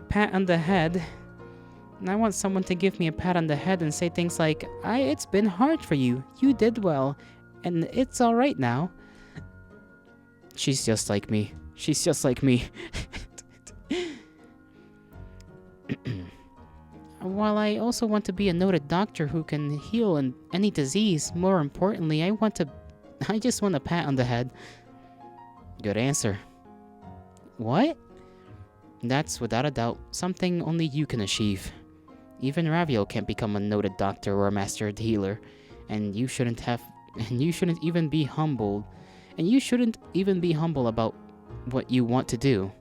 pat on the head. I want someone to give me a pat on the head and say things like, it's been hard for you. You did well. And it's alright now. She's just like me. While I also want to be a noted doctor who can heal any disease, more importantly, I just want a pat on the head. Good answer. What? That's without a doubt something only you can achieve. Even Raviel can't become a noted doctor or a master healer, and you shouldn't even be humble about what you want to do.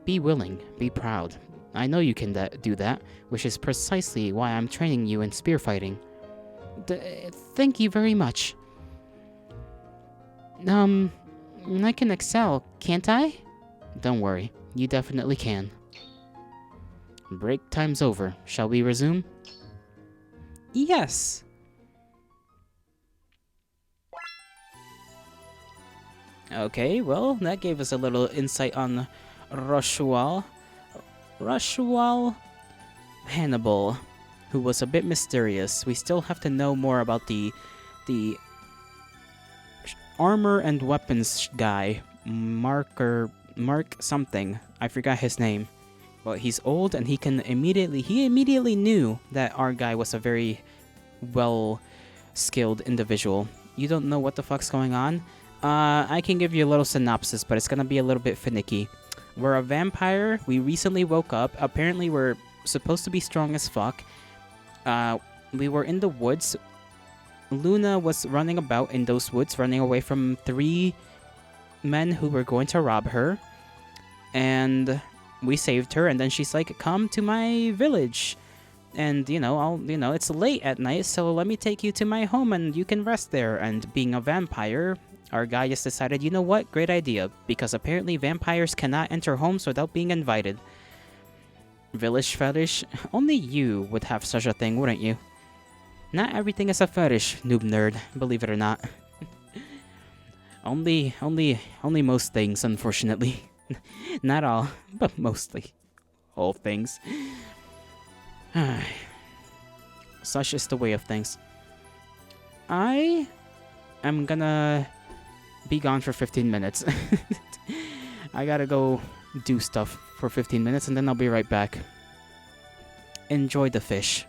Be willing, be proud. I know you can do that, which is precisely why I'm training you in spear fighting. Thank you very much. I can excel, can't I? Don't worry, you definitely can. Break time's over. Shall we resume? Yes. Okay, well, that gave us a little insight on Rushuel Hannibal, who was a bit mysterious. We still have to know more about the armor and weapons guy, Mark something. I forgot his name. But he's old and he immediately knew that our guy was a very well-skilled individual. You don't know what the fuck's going on? I can give you a little synopsis, but it's gonna be a little bit finicky. We're a vampire. We recently woke up. Apparently, we're supposed to be strong as fuck. We were in the woods. Luna was running about in those woods, running away from 3 men who were going to rob her. And we saved her, and then she's like, come to my village. And, it's late at night, so let me take you to my home and you can rest there. And being a vampire, our guy just decided, you know what? Great idea. Because apparently vampires cannot enter homes without being invited. Village fetish? Only you would have such a thing, wouldn't you? Not everything is a fetish, noob nerd, believe it or not. only most things, unfortunately. Not all, but mostly. All things. Such is the way of things. I am gonna be gone for 15 minutes. I gotta go do stuff for 15 minutes and then I'll be right back. Enjoy the fish.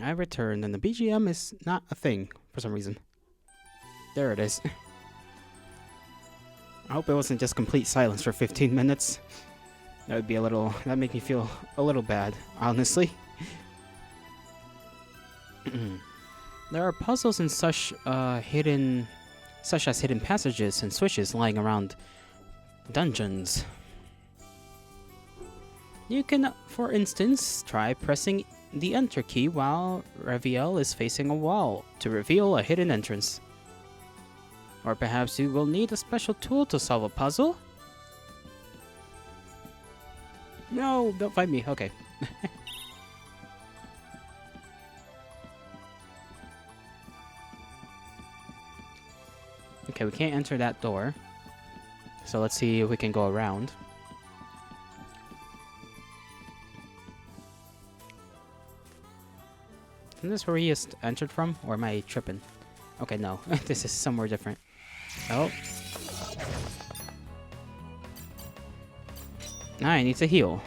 I returned, and the BGM is not a thing for some reason. There it is. I hope it wasn't just complete silence for 15 minutes. That would be a little... That'd make me feel a little bad, honestly. There are puzzles and such hidden... Such as hidden passages and switches lying around dungeons. You can, for instance, try pressing the enter key while Raviel is facing a wall to reveal a hidden entrance. Or perhaps you will need a special tool to solve a puzzle? No, don't fight me. Okay. Okay, we can't enter that door. So let's see if we can go around. Isn't this where he just entered from? Or am I tripping? Okay, no. This is somewhere different. Oh. I need to heal.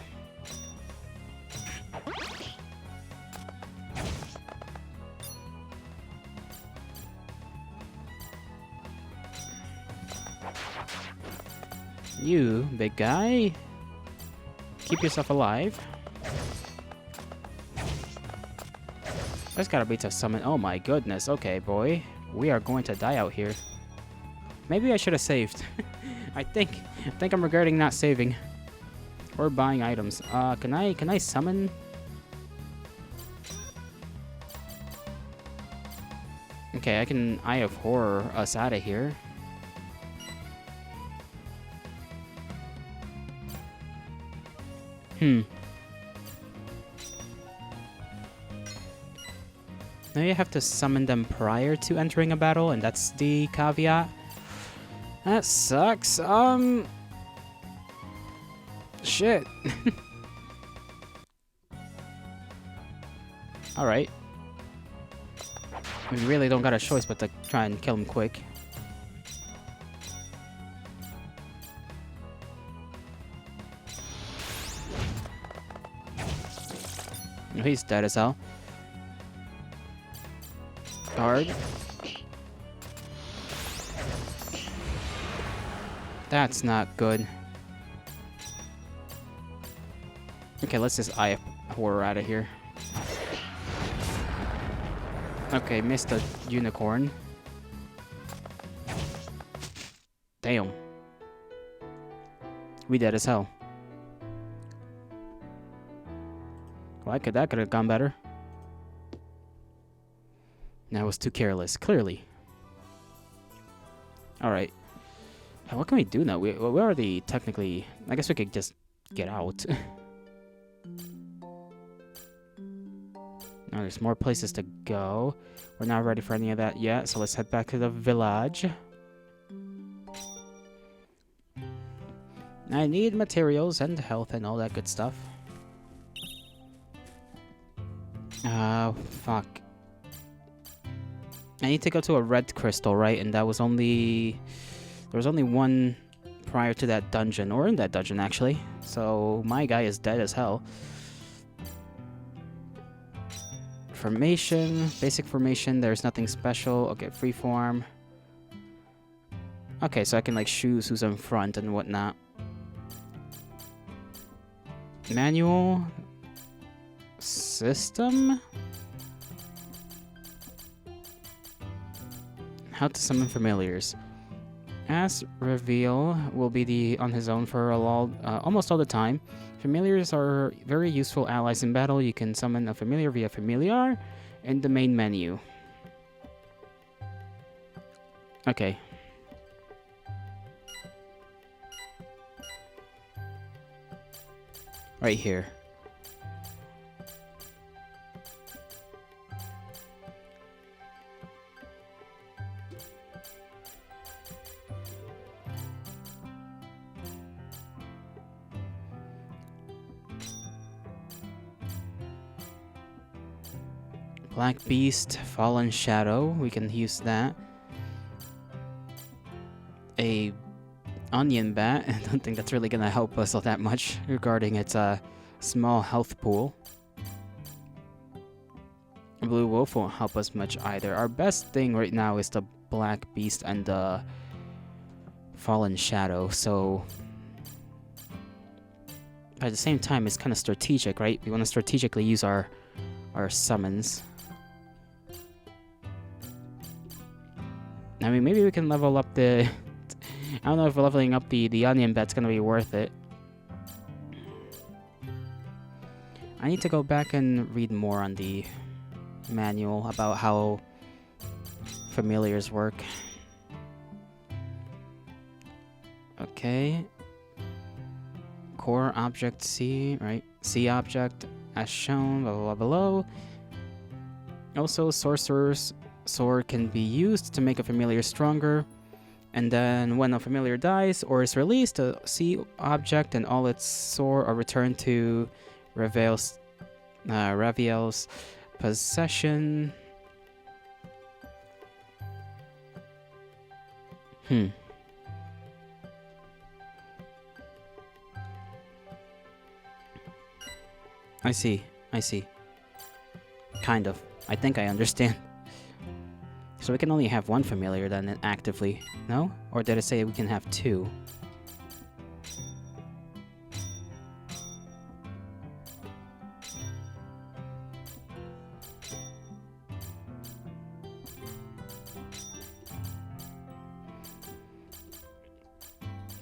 You, big guy. Keep yourself alive. There's gotta be to summon. Oh my goodness. Okay, boy. We are going to die out here. Maybe I should have saved. I think I'm regretting not saving. Or buying items. Can I summon? Okay, I can Eye of Horror us out of here. Now you have to summon them prior to entering a battle, and that's the caveat. That sucks. Shit. Alright. We really don't got a choice but to try and kill him quick. He's dead as hell. Guard. That's not good. Okay, let's just Eye of Horror out of here. Okay, missed a unicorn. Damn. We dead as hell. Well, that could have gone better. I was too careless, clearly. Alright. What can we do now? We already technically... I guess we could just get out. Now there's more places to go. We're not ready for any of that yet, so let's head back to the village. I need materials and health and all that good stuff. Fuck. I need to go to a red crystal, right? And that was only... There was only one prior to that dungeon, or in that dungeon, actually. So, my guy is dead as hell. Formation, basic formation, there's nothing special. Okay, freeform. Okay, so I can, like, choose who's in front and whatnot. Manual... System? How to summon familiars. As Reveal will be on his own for almost all the time. Familiars are very useful allies in battle. You can summon a familiar via familiar in the main menu. Okay. Right here. Black Beast, Fallen Shadow, we can use that. A Onion Bat, I don't think that's really gonna help us all that much regarding its small health pool. Blue Wolf won't help us much either. Our best thing right now is the Black Beast and the Fallen Shadow, so at the same time it's kind of strategic, right? We want to strategically use our summons. I mean, maybe we can level up the I don't know if leveling up the onion bed's gonna be worth it. I need to go back and read more on the manual about how familiars work. Okay. Core object C, right? C object as shown, blah, blah, blah, below. Also, Sorcerer's Sword can be used to make a familiar stronger. And then when a familiar dies or is released, a C object and all its sword are returned to Raviel's possession. I see. Kind of. I think I understand. So we can only have one familiar then actively, no? Or did it say we can have two?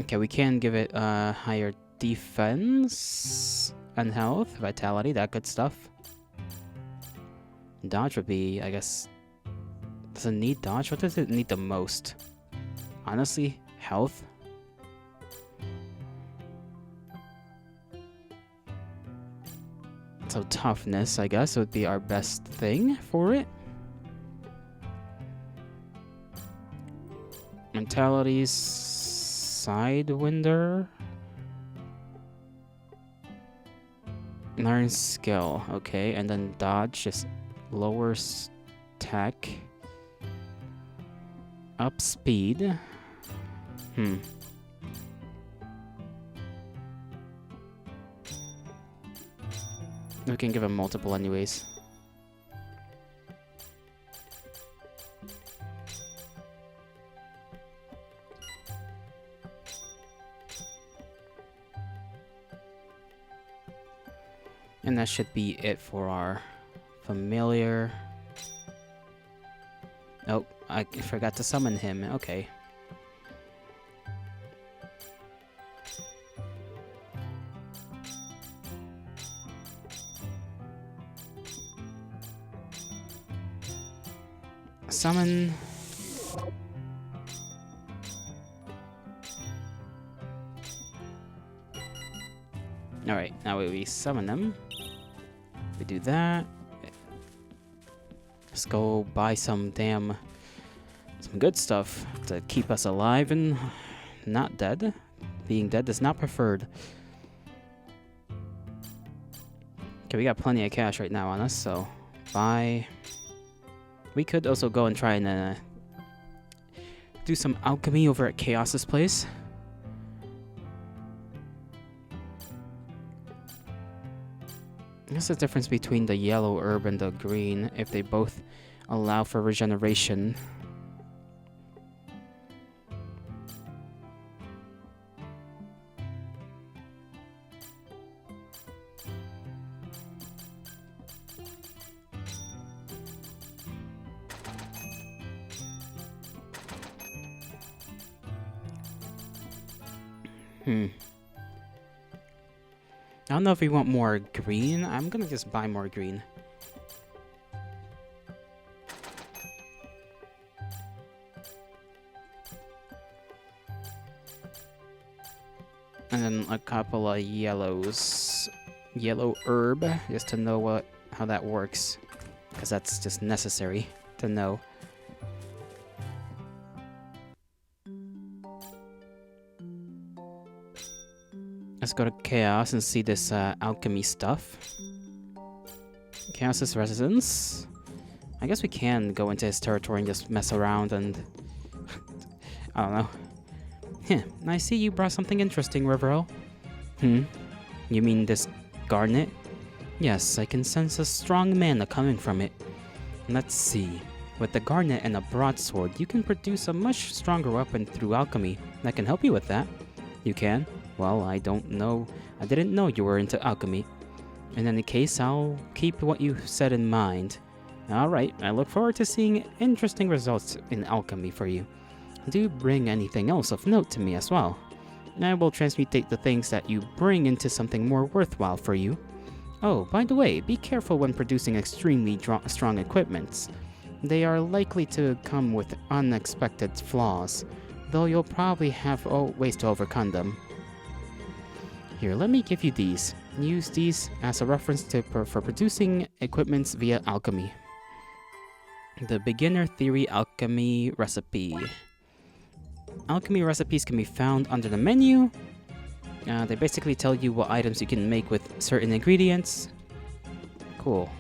Okay, we can give it higher defense and health, vitality, that good stuff. Dodge would be, I guess... Does it need dodge? What does it need the most? Honestly, health? So toughness, I guess, would be our best thing for it. Mentalities, Sidewinder. Learn skill, okay, and then dodge just lowers tech. Up speed. We can give him multiple anyways. And that should be it for our familiar. Oh, I forgot to summon him. Okay. Summon. Alright, now we summon them. We do that. Let's go buy some good stuff to keep us alive and not dead. Being dead is not preferred. Okay, we got plenty of cash right now on us, so buy. We could also go and try and do some alchemy over at Chaos's place. What's the difference between the yellow herb and the green if they both allow for regeneration? I don't know if we want more green. I'm gonna just buy more green. And then a couple of yellows. Yellow herb, just to know how that works. Because that's just necessary to know. Let's go to Chaos and see this alchemy stuff. Chaos's residence. I guess we can go into his territory and just mess around and... I don't know. I see you brought something interesting, Riverell. You mean this garnet? Yes, I can sense a strong mana coming from it. Let's see. With the garnet and a broadsword, you can produce a much stronger weapon through alchemy. I can help you with that. You can? Well, I don't know. I didn't know you were into alchemy. In any case, I'll keep what you said in mind. Alright, I look forward to seeing interesting results in alchemy for you. Do bring anything else of note to me as well. I will transmutate the things that you bring into something more worthwhile for you. Oh, by the way, be careful when producing extremely strong equipments. They are likely to come with unexpected flaws, though you'll probably have ways to overcome them. Here, let me give you these. Use these as a reference for producing equipments via alchemy. The Beginner Theory Alchemy Recipe. Alchemy recipes can be found under the menu. They basically tell you what items you can make with certain ingredients. Cool.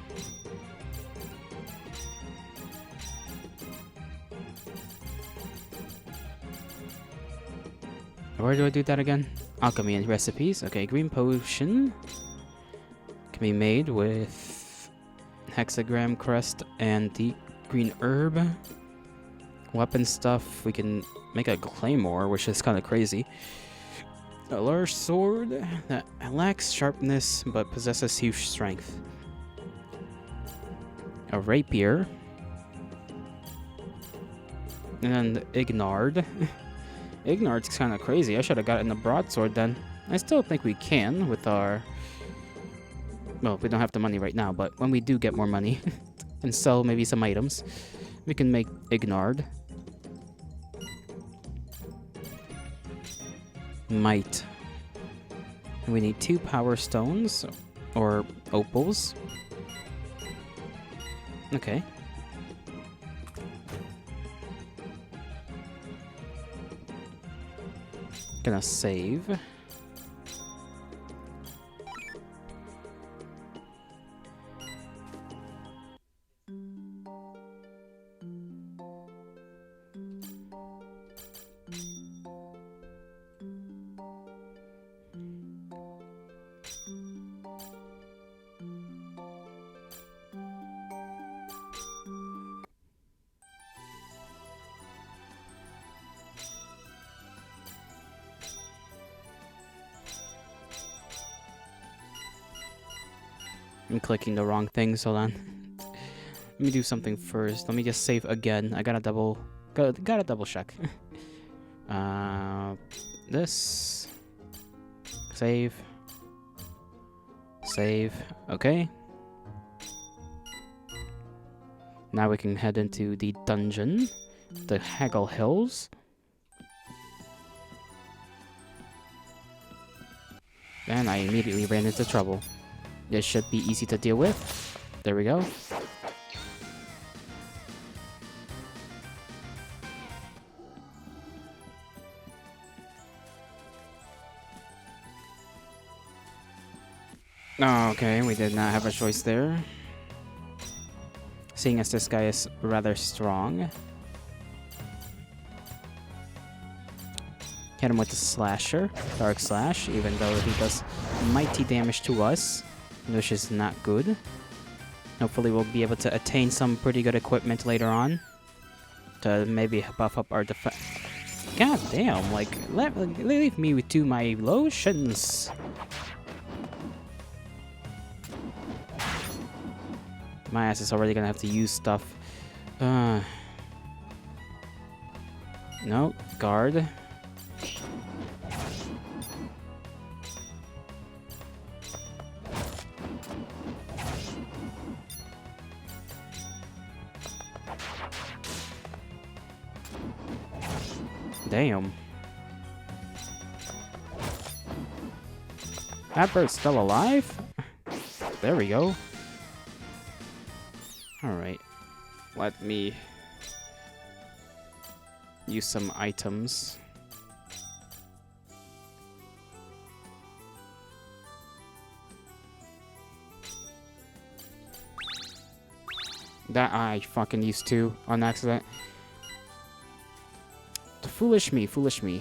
Where do I do that again? Alchemy and recipes. Okay, green potion can be made with hexagram crest and the green herb. Weapon stuff, we can make a claymore, which is kind of crazy. A large sword that lacks sharpness but possesses huge strength. A rapier. And Ignard. Ignard's kind of crazy. I should have gotten a broadsword then. I still think we can with our... Well, we don't have the money right now, but when we do get more money and sell maybe some items, we can make Ignard. Might. And we need 2 power stones or opals. Okay. Gonna save. I'm clicking the wrong things, hold on. Let me do something first. Let me just save again. I gotta double check. This. Save. Save. Okay. Now we can head into the dungeon. The Haggle Hills. And I immediately ran into trouble. This should be easy to deal with. There we go. Oh, okay, we did not have a choice there. Seeing as this guy is rather strong. Hit him with the slasher, Dark Slash, even though he does mighty damage to us, which is not good. Hopefully we'll be able to attain some pretty good equipment later on to maybe buff up our defense. God damn, like, leave me to my lotions. My ass is already gonna have to use stuff. No, guard. Damn. That bird's still alive? There we go. Alright. Let me use some items. That I fucking used to on accident. Foolish me, foolish me.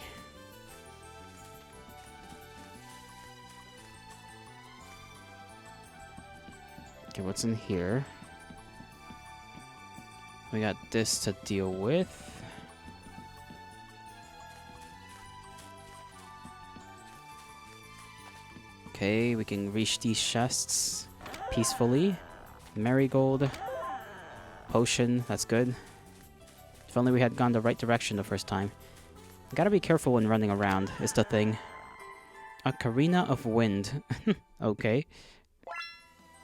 Okay, what's in here? We got this to deal with. Okay, we can reach these chests peacefully. Marigold. Potion, that's good. If only we had gone the right direction the first time. Gotta be careful when running around, is the thing. Ocarina of Wind. Okay.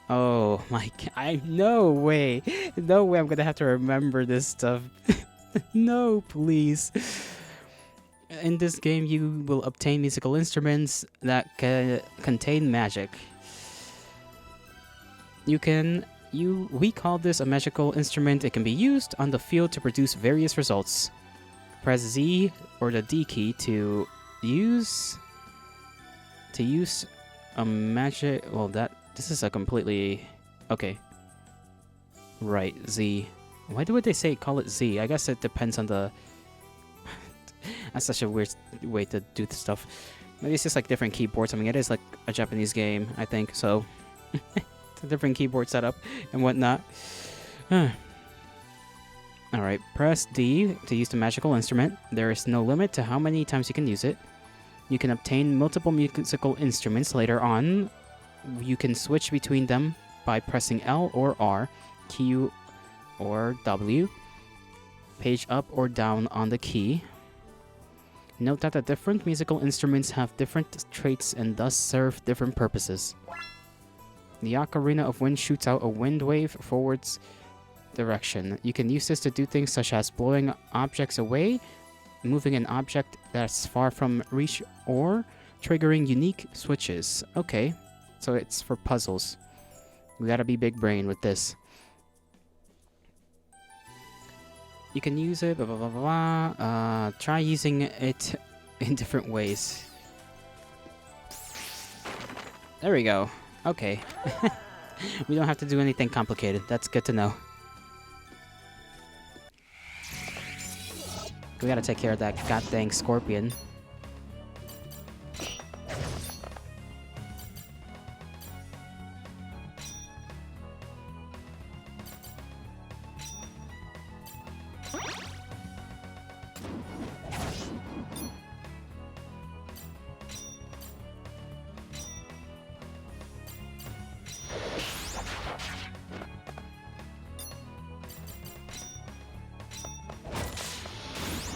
Oh my god. No way. No way I'm gonna have to remember this stuff. No, please. In this game, you will obtain musical instruments that contain magic. We call this a magical instrument. It can be used on the field to produce various results. Press Z or the D key to use a magic. Well, this is a completely okay. Right, Z. Why would they say call it Z? I guess it depends on the. That's such a weird way to do the stuff. Maybe it's just like different keyboards. I mean, it is like a Japanese game, I think. So, it's a different keyboard setup and whatnot. Alright, press D to use the magical instrument. There is no limit to how many times you can use it. You can obtain multiple musical instruments later on. You can switch between them by pressing L or R, Q or W, page up or down on the key. Note that the different musical instruments have different traits and thus serve different purposes. The Ocarina of Wind shoots out a wind wave forwards direction. You can use this to do things such as blowing objects away, moving an object that's far from reach, or triggering unique switches. Okay, so it's for puzzles. We gotta be big brain with this. You can use it, blah, blah, blah, blah, blah. Try using it in different ways. There we go. Okay. We don't have to do anything complicated. That's good to know. We gotta take care of that goddamn scorpion.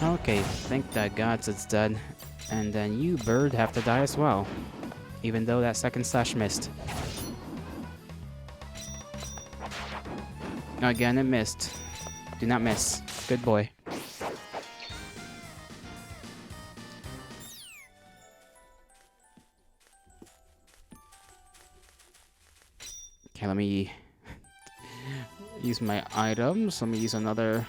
Okay, thank the gods it's dead. And then you, bird, have to die as well. Even though that second slash missed. Again, it missed. Do not miss. Good boy. Okay, let me use my items. Let me use another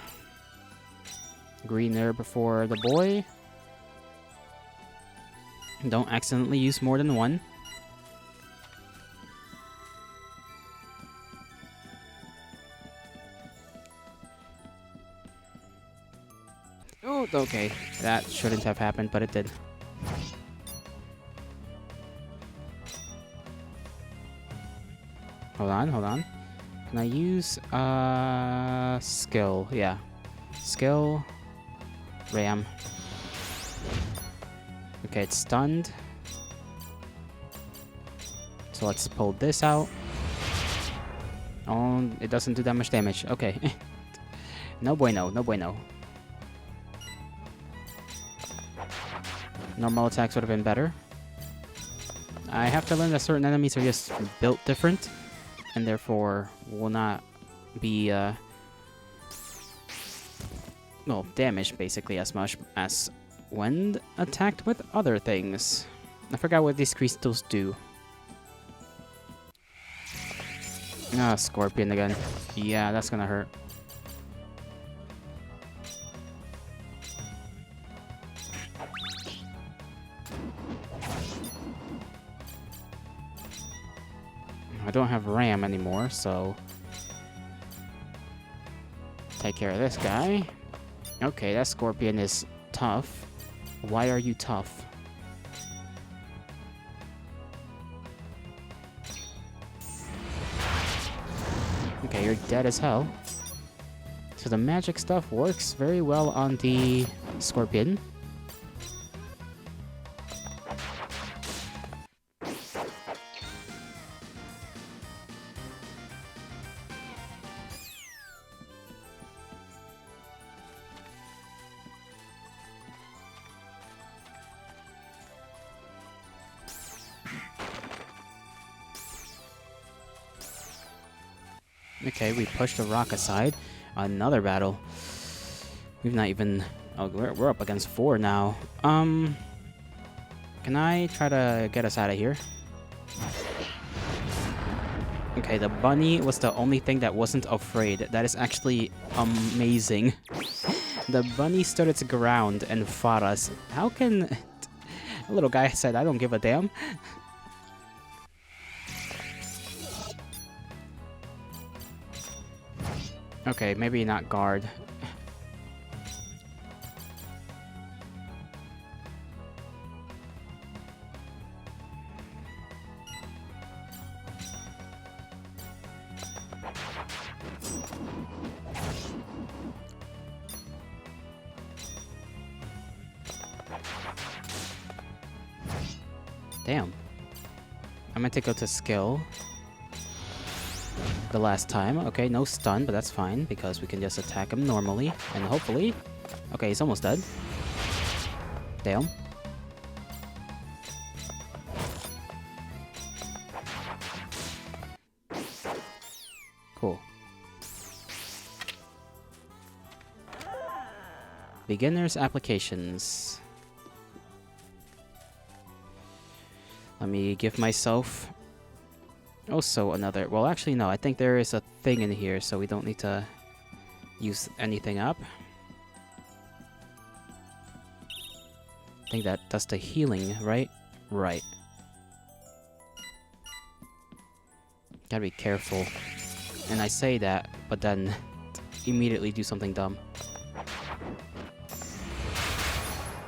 green herb for the boy. Don't accidentally use more than one. Oh, okay. That shouldn't have happened, but it did. Hold on, hold on. Can I use skill? Yeah. Skill. Ram. Okay, it's stunned. So let's pull this out. Oh, it doesn't do that much damage. Okay. No bueno, no bueno. Normal attacks would have been better. I have to learn that certain enemies are just built different, and therefore will not be well, damaged basically as much as when attacked with other things. I forgot what these crystals do. Ah, scorpion again. Yeah, that's gonna hurt. I don't have Ram anymore, so take care of this guy. Okay, that scorpion is tough. Why are you tough? Okay, you're dead as hell. So the magic stuff works very well on the scorpion. Okay, we pushed the rock aside. Another battle. We've not even... Oh, we're up against 4 now. Can I try to get us out of here? Okay, the bunny was the only thing that wasn't afraid. That is actually amazing. The bunny stood its ground and fought us. How can... A little guy said, I don't give a damn. Okay, maybe not guard. Damn. I meant to go to skill the last time. Okay, no stun, but that's fine because we can just attack him normally. And hopefully... Okay, he's almost dead. Damn. Cool. Beginner's applications. Let me give myself also another... Well, actually, no. I think there is a thing in here, so we don't need to use anything up. I think that does the healing, right? Right. Gotta be careful. And I say that, but then immediately do something dumb.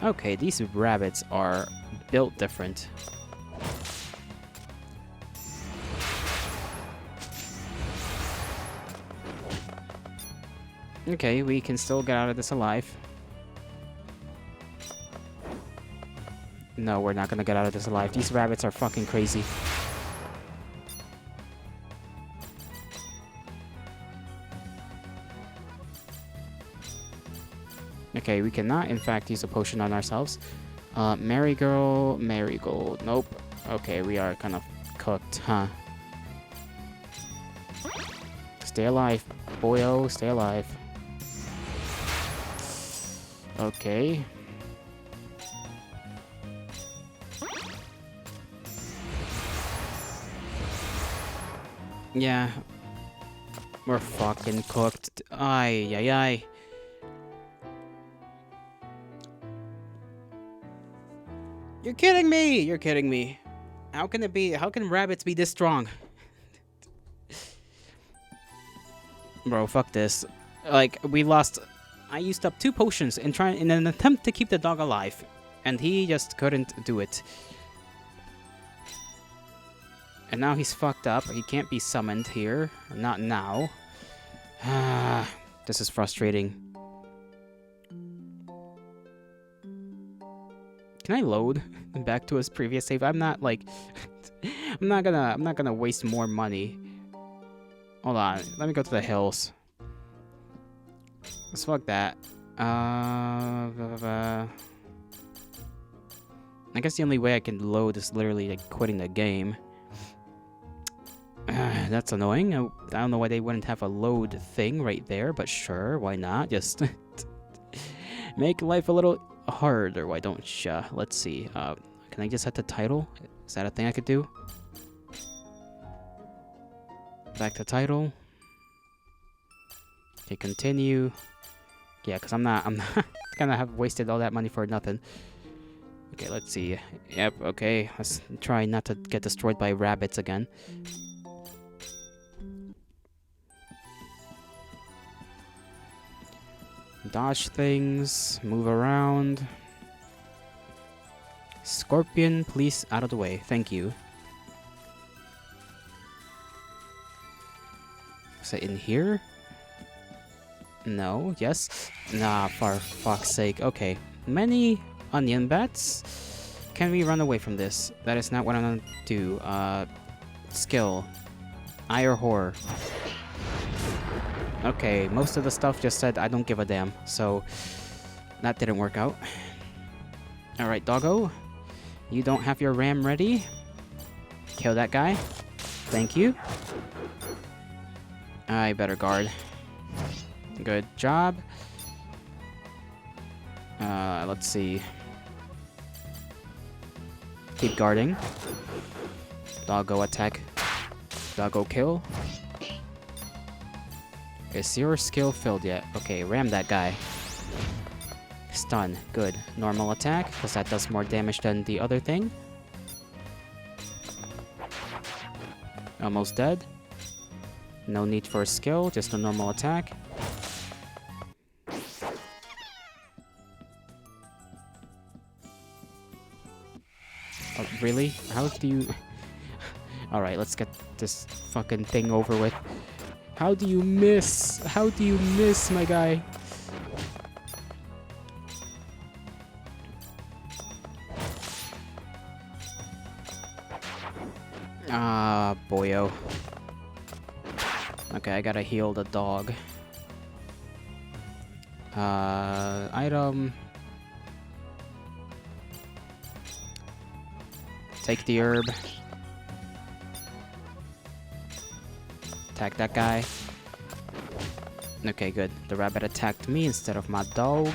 Okay, these rabbits are built different. Okay, we can still get out of this alive. No, we're not gonna get out of this alive. These rabbits are fucking crazy. Okay, we cannot, in fact, use a potion on ourselves. Marigold. Nope. Okay, we are kind of cooked, huh? Stay alive, boyo. Stay alive. Okay. Yeah. We're fucking cooked. Ay, ay, ay. You're kidding me! You're kidding me. How can it be? How can rabbits be this strong? Bro, fuck this. Like, we lost... I used up 2 potions in an attempt to keep the dog alive. And he just couldn't do it. And now he's fucked up. He can't be summoned here. Not now. This is frustrating. Can I load back to his previous save? I'm not like I'm not gonna waste more money. Hold on, let me go to the hills. Let's fuck that. I guess the only way I can load is literally like quitting the game. That's annoying. I don't know why they wouldn't have a load thing right there, but sure, why not? Just make life a little harder. Why don't you? Let's see. Can I just set the title? Is that a thing I could do? Back to title. Okay, continue. Yeah, because I'm not gonna have wasted all that money for nothing. Okay, let's see. Yep, okay. Let's try not to get destroyed by rabbits again. Dodge things, move around. Scorpion, please out of the way. Thank you. Is it in here? No, yes. Nah, for fuck's sake. Okay. Many onion bats. Can we run away from this? That is not what I'm gonna do. Skill. Eye or horror. Okay, most of the stuff just said I don't give a damn, so that didn't work out. Alright, doggo. You don't have your ram ready. Kill that guy. Thank you. I better guard. Good job. Let's see. Keep guarding. Doggo attack. Doggo kill. Is your skill filled yet? Okay, ram that guy. Stun. Good. Normal attack, because that does more damage than the other thing. Almost dead. No need for a skill, just a normal attack. Oh, really? How do you... Alright, let's get this fucking thing over with. How do you miss? How do you miss, my guy? Ah, boyo. Okay, I gotta heal the dog. Item. Take the herb. Attack that guy. Okay, good. The rabbit attacked me instead of my dog.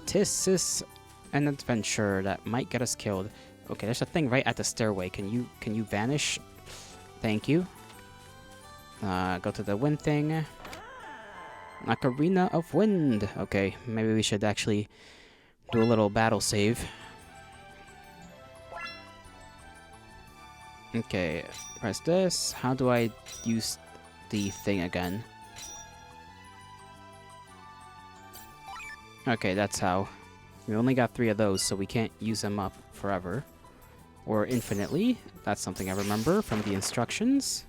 This is an adventure that might get us killed. Okay, there's a thing right at the stairway. Can you vanish? Thank you. Go to the wind thing. Ocarina of Wind. Okay, maybe we should actually do a little battle save. Okay, press this. How do I use the thing again? Okay, that's how. We only got 3 of those, so we can't use them up forever. Or infinitely. That's something I remember from the instructions.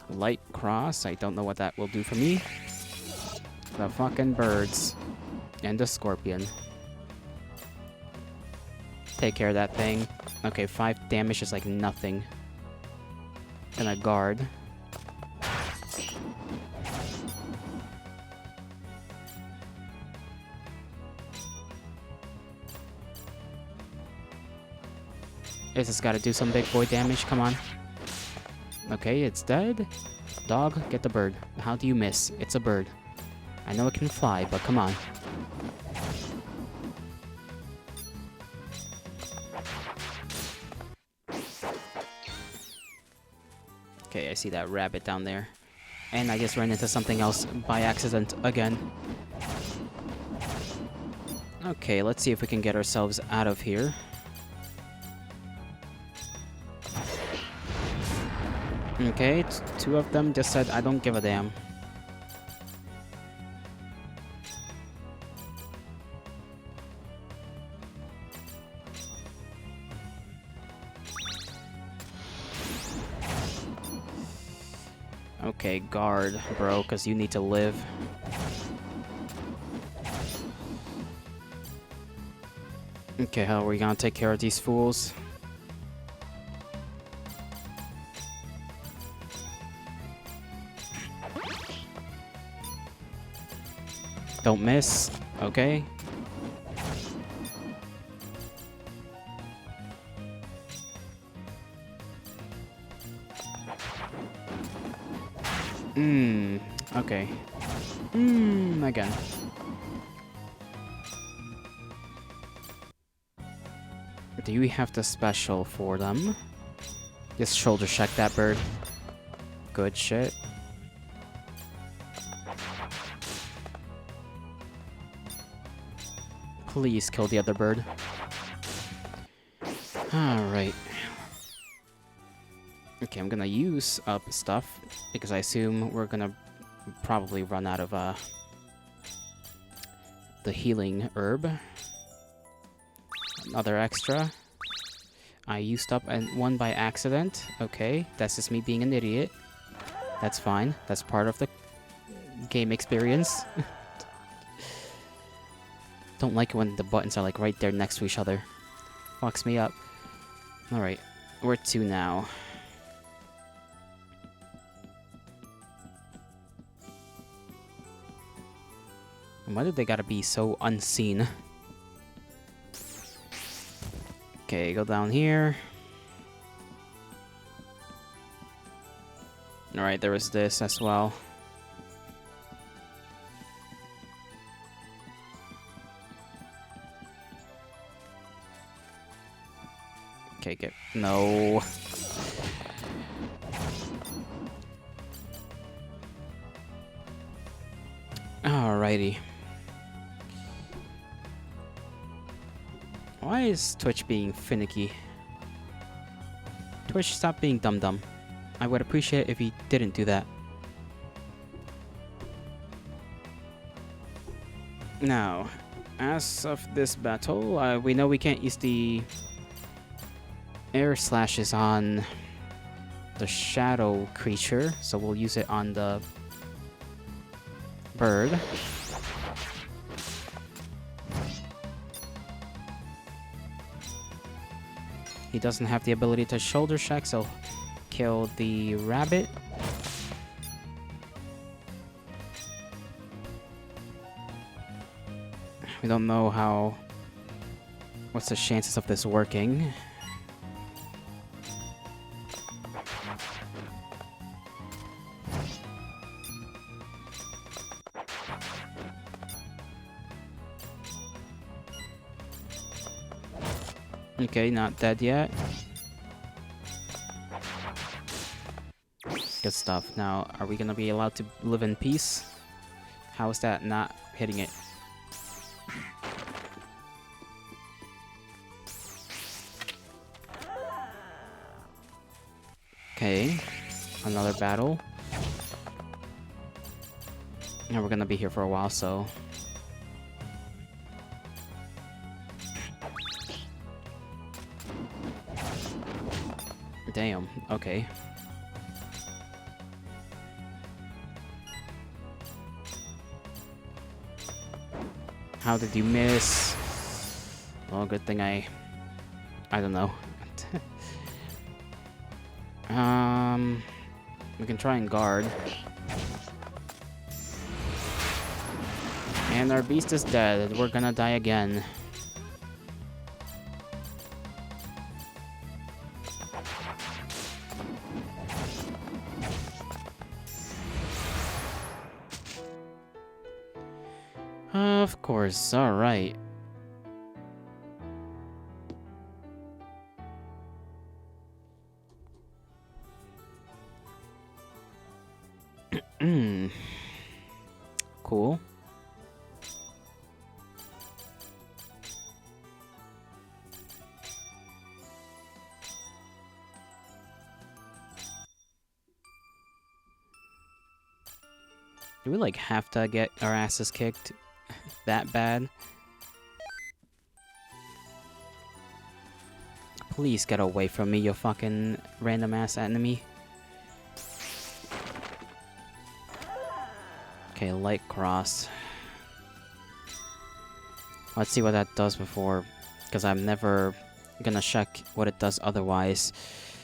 Light cross. I don't know what that will do for me. The fucking birds. And the scorpion. Take care of that thing. Okay, 5 damage is like nothing. Gonna guard. This has gotta do some big boy damage, come on. Okay, it's dead. Dog, get the bird. How do you miss? It's a bird. I know it can fly, but come on. Okay, I see that rabbit down there. And I just ran into something else by accident again. Okay, let's see if we can get ourselves out of here. Okay, 2 of them just said, I don't give a damn. Okay, guard, bro, because you need to live. Okay, how are we gonna take care of these fools? Don't miss. Okay. Okay. Again. Do we have the special for them? Just shoulder check that bird. Good shit. Please kill the other bird. Alright. Okay, I'm gonna use up stuff, because I assume we're gonna probably run out of the healing herb. Another extra. I used up one by accident. Okay, that's just me being an idiot. That's fine. That's part of the game experience. Don't like it when the buttons are like right there next to each other. Fucks me up. Alright, where to now? Why did they gotta be so unseen? Okay, go down here. Alright, there was this as well. Okay, get... No. Alrighty. Why is Twitch being finicky? Twitch, stop being dumb. I would appreciate it if you didn't do that. Now, as of this battle, we know we can't use the air slashes on the shadow creature, so we'll use it on the bird. He doesn't have the ability to shoulder check, so kill the rabbit. We don't know how... What's the chances of this working? Okay, not dead yet. Good stuff. Now, are we gonna be allowed to live in peace? How is that not hitting it? Okay, another battle. And we're gonna be here for a while, so... Damn, okay. How did you miss? Well, good thing I don't know. We can try and guard. And our beast is dead. We're gonna die again. Of course, alright. Cool. Do we like have to get our asses kicked that bad? Please get away from me, you fucking random ass enemy. Okay, light cross. Let's see what that does before, because I'm never gonna check what it does otherwise.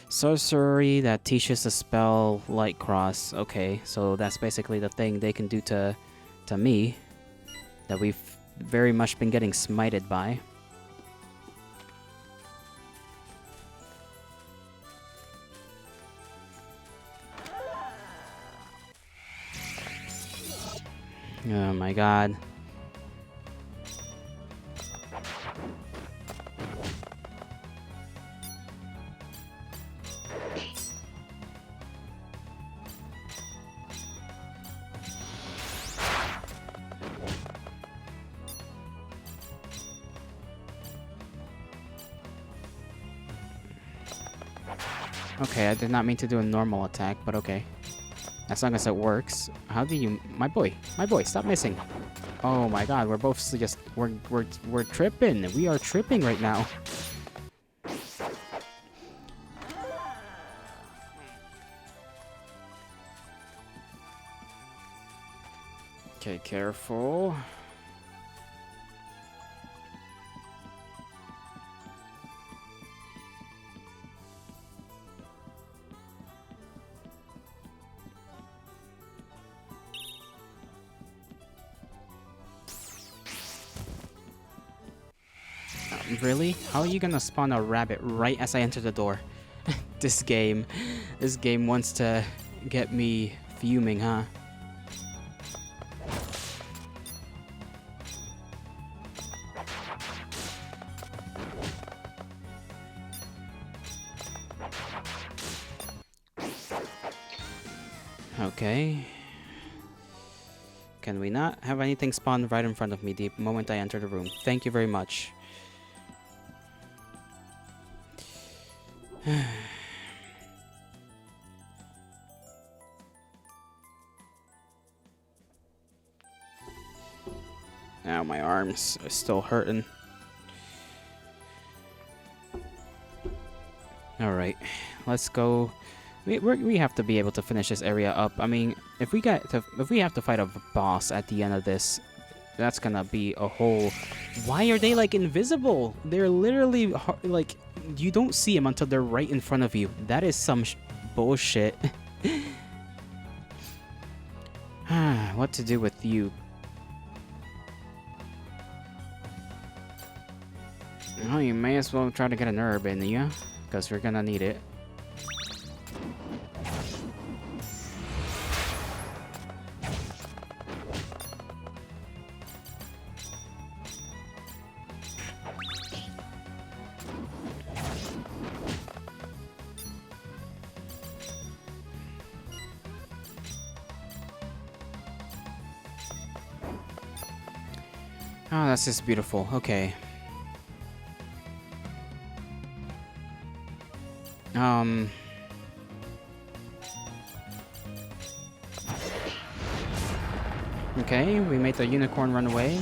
Sorcery that teaches the spell light cross. Okay, so that's basically the thing they can do to me that we've very much been getting smited by. Oh my god. Okay, I did not mean to do a normal attack, but okay. As long as it works. How do you... My boy, stop missing. Oh my god, we're both just... We're tripping. We are tripping right now. Okay, careful. Really? How are you gonna spawn a rabbit right as I enter the door? This game wants to get me fuming, huh? Okay. Can we not have anything spawn right in front of me the moment I enter the room? Thank you very much. Now my arms are still hurting. Alright, let's go. We have to be able to finish this area up. I mean, if we have to fight a boss at the end of this, that's gonna be a whole... Why are they like invisible? They're literally like, you don't see them until they're right in front of you. That is some bullshit. What to do with you? Well, you may as well try to get an herb in you, because we're gonna need it. Oh, that's just beautiful. Okay. Okay, we made the unicorn run away.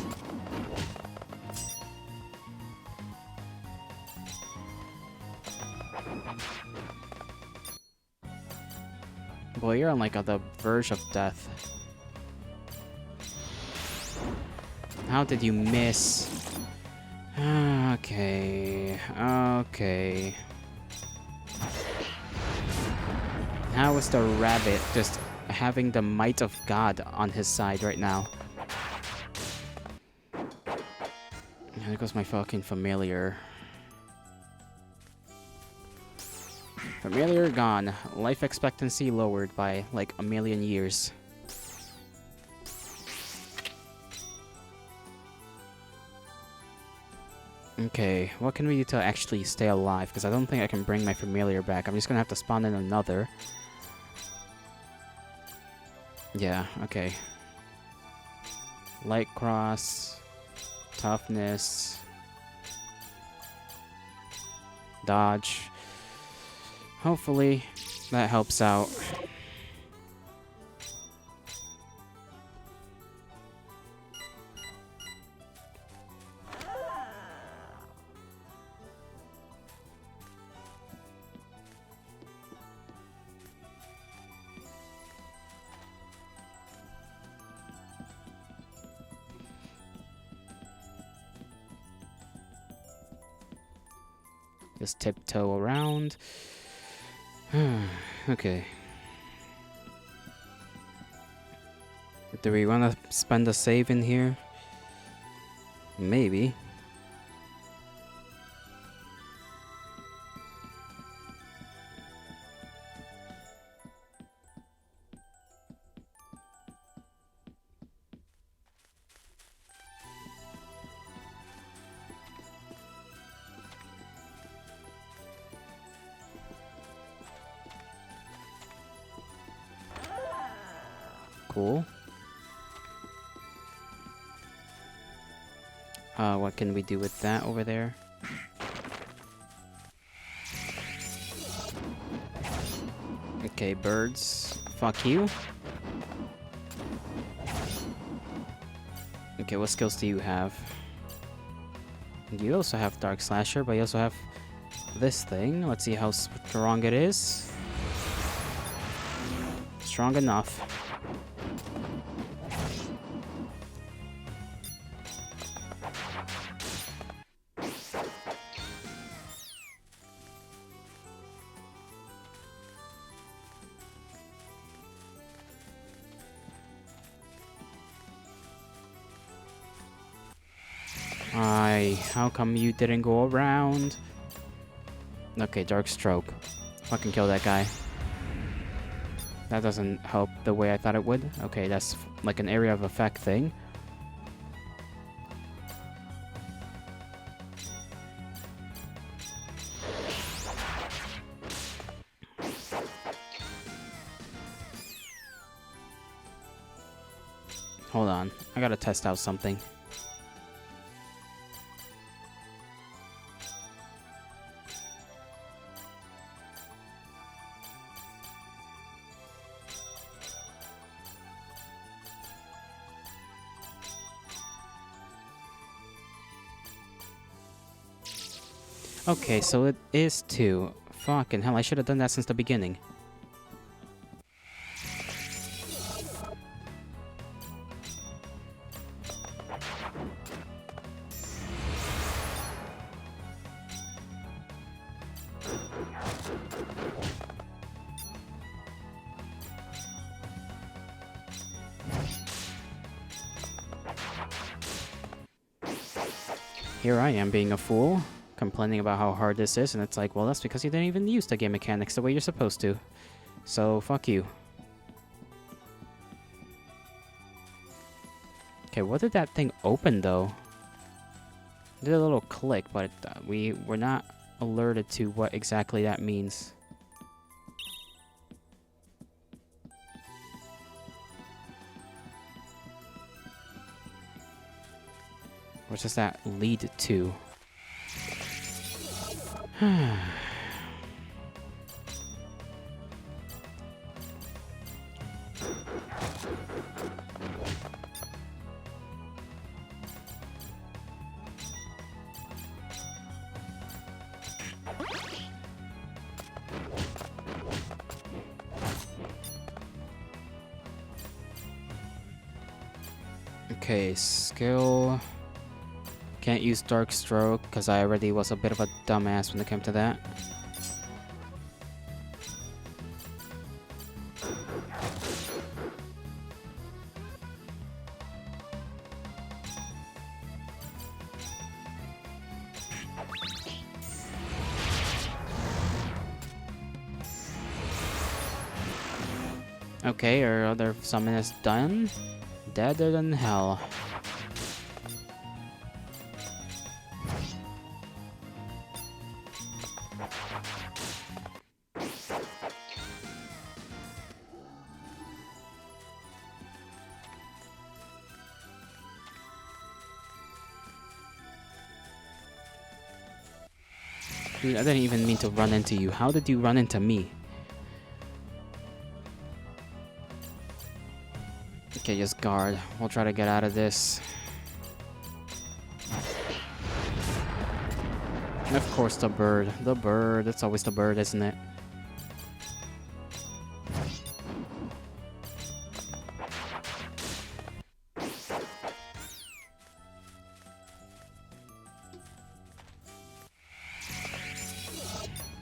Boy, you're on like the verge of death. How did you miss? Okay. Okay. How is the rabbit just having the might of God on his side right now? There goes my fucking familiar. Familiar gone. Life expectancy lowered by like 1,000,000 years. Okay, what can we do to actually stay alive? Because I don't think I can bring my familiar back. I'm just gonna have to spawn in another. Yeah, okay. Light cross, toughness, dodge. Hopefully that helps out. Just tiptoe around. Okay. Do we want to spend a save in here? Maybe. Cool. What can we do with that over there? Okay, birds. Fuck you. Okay, what skills do you have? You also have Dark Slasher, but you also have this thing. Let's see how strong it is. Strong enough. How come you didn't go around? Okay, Dark Stroke. Fucking kill that guy. That doesn't help the way I thought it would. Okay, that's like an area of effect thing. Hold on, I gotta test out something. Okay, so it is 2. Fucking hell, I should have done that since the beginning. Here I am being a fool, complaining about how hard this is, and it's like, well, that's because you didn't even use the game mechanics the way you're supposed to. So, fuck you. Okay, what did that thing open, though? It did a little click, but we were not alerted to what exactly that means. What does that lead to? Okay, skill. Can't use Dark Stroke because I already was a bit of a dumbass when it came to that. Okay, our other summon is done. Deader than hell. Dude, I didn't even mean to run into you. How did you run into me? Okay, just guard. We'll try to get out of this. Of course, the bird. The bird. It's always the bird, isn't it?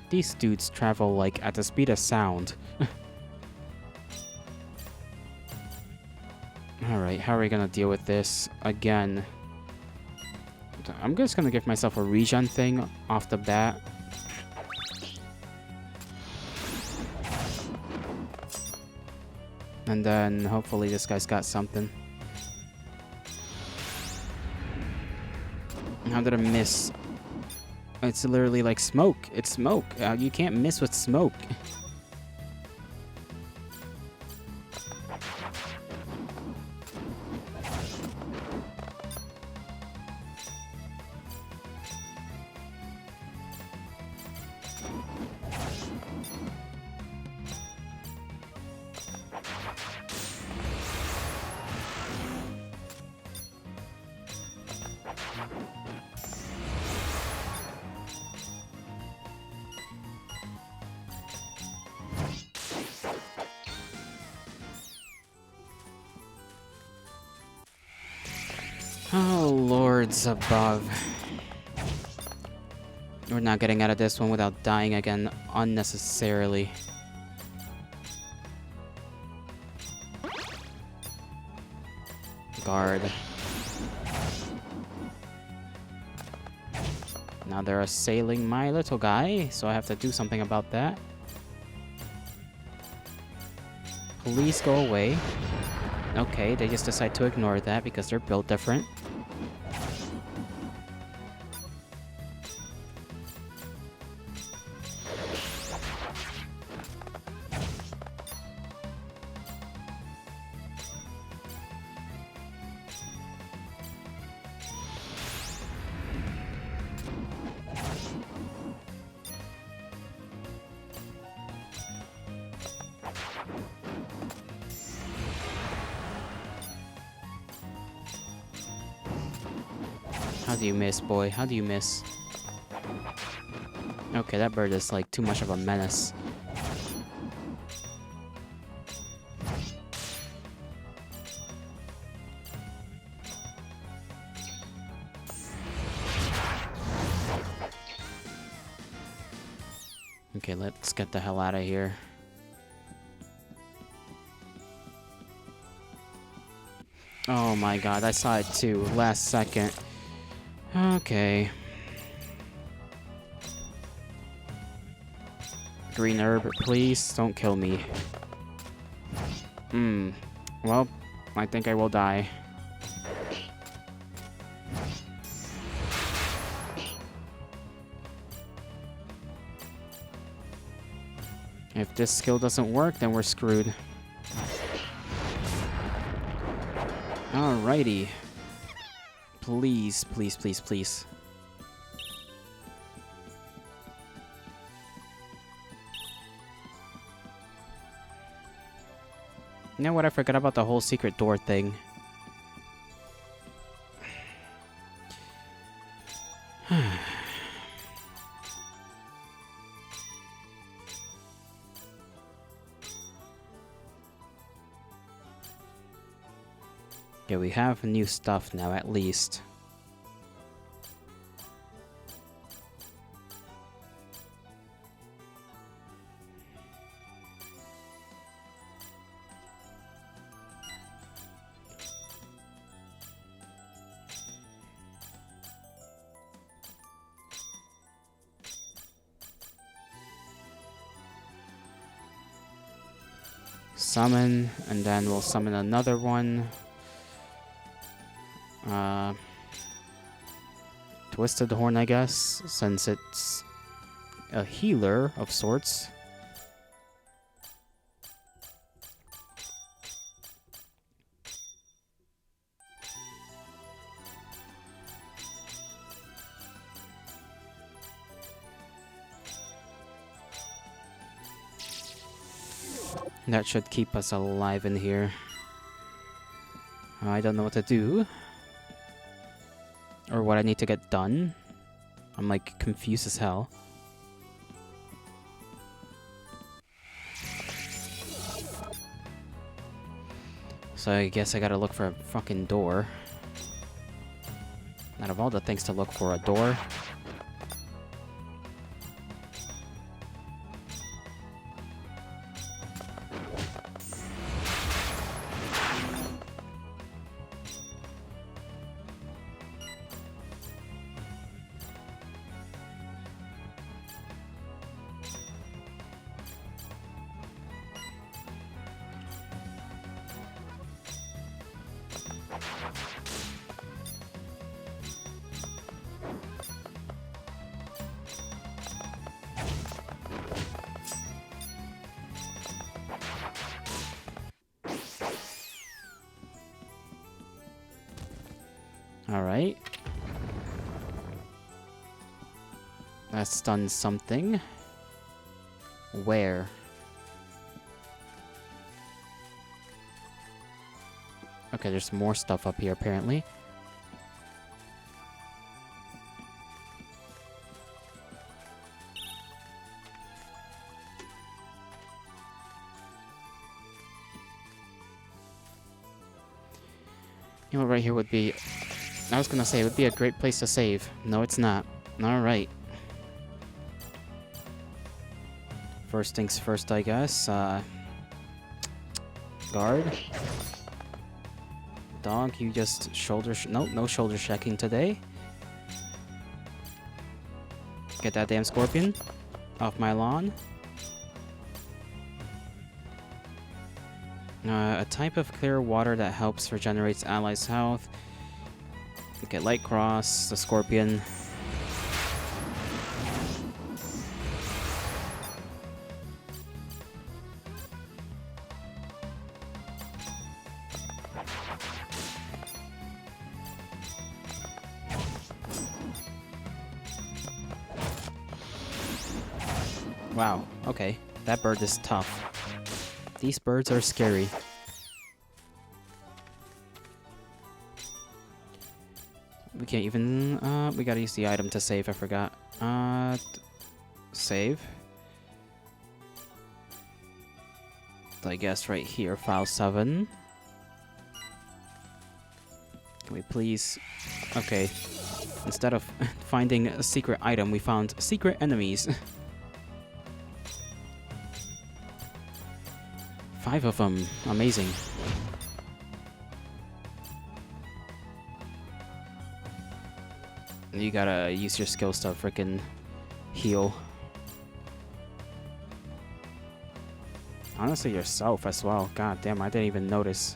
These dudes travel, like, at the speed of sound. Alright, how are we gonna deal with this again? I'm just gonna give myself a regen thing off the bat. And then, hopefully this guy's got something. How did I miss? It's literally like smoke. It's smoke. You can't miss with smoke. Oh, lords above. We're not getting out of this one without dying again unnecessarily. Guard. Now they're assailing my little guy, so I have to do something about that. Please go away. Okay, they just decide to ignore that because they're built different. How do you miss, boy? How do you miss? Okay, that bird is like too much of a menace. Okay, let's get the hell out of here. Oh my god, I saw it too, last second. Okay. Green herb, please don't kill me. Well, I think I will die. If this skill doesn't work, then we're screwed. Alrighty. Please, please, please, please. You know what? I forgot about the whole secret door thing. Yeah, we have new stuff now, at least. Summon, and then we'll summon another one. Twisted Horn, I guess, since it's a healer of sorts. That should keep us alive in here. I don't know what to do. Or what I need to get done. I'm like confused as hell. So I guess I gotta look for a fucking door. Out of all the things to look for, a door. Alright. That's done something. Where? Okay, there's more stuff up here, apparently. You know what, right here would be... I was gonna say, it would be a great place to save. No, it's not. Alright. First things first, I guess. Guard. Dog, you just shoulder... Nope, no shoulder checking today. Get that damn scorpion off my lawn. A type of clear water that helps regenerates allies' health. Get light cross, the scorpion. Wow, okay. That bird is tough. These birds are scary. We can't even, we gotta use the item to save, I forgot. Save. I guess right here, file 7. Can we please... Okay. Instead of finding a secret item, we found secret enemies. 5 of them. Amazing. You gotta use your skills to frickin' heal. Honestly, yourself as well. God damn, I didn't even notice.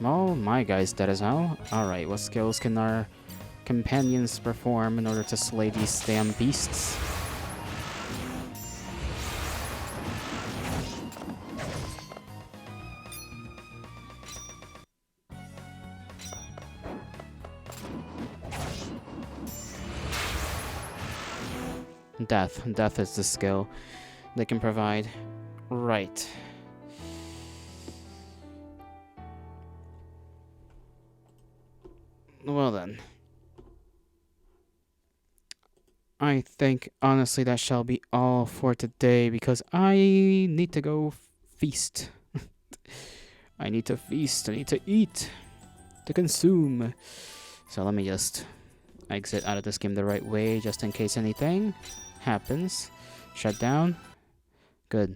Oh, my guy's dead as hell. Alright, what skills can our companions perform in order to slay these damn beasts? Death. Death is the skill they can provide. Right. Well then. I think, honestly, that shall be all for today, because I need to go feast. I need to feast, I need to eat, to consume. So let me just exit out of this game the right way, just in case anything happens. Shut down. Good.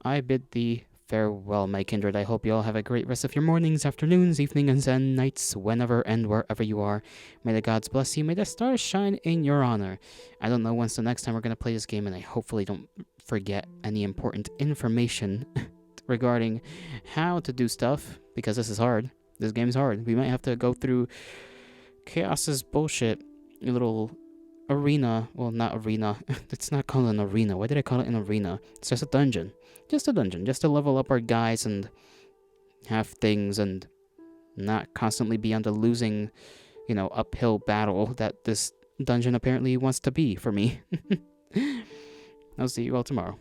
I bid thee farewell, my kindred. I hope you all have a great rest of your mornings, afternoons, evenings, and nights, whenever and wherever you are. May the gods bless you. May the stars shine in your honor. I don't know when's the next time we're going to play this game, and I hopefully don't forget any important information regarding how to do stuff, because this is hard. This game's hard. We might have to go through Chaos's bullshit little arena. Well, not arena. It's not called an arena. Why did I call it an arena? It's just a dungeon. Just a dungeon. Just to level up our guys and have things and not constantly be on the losing, uphill battle that this dungeon apparently wants to be for me. I'll see you all tomorrow.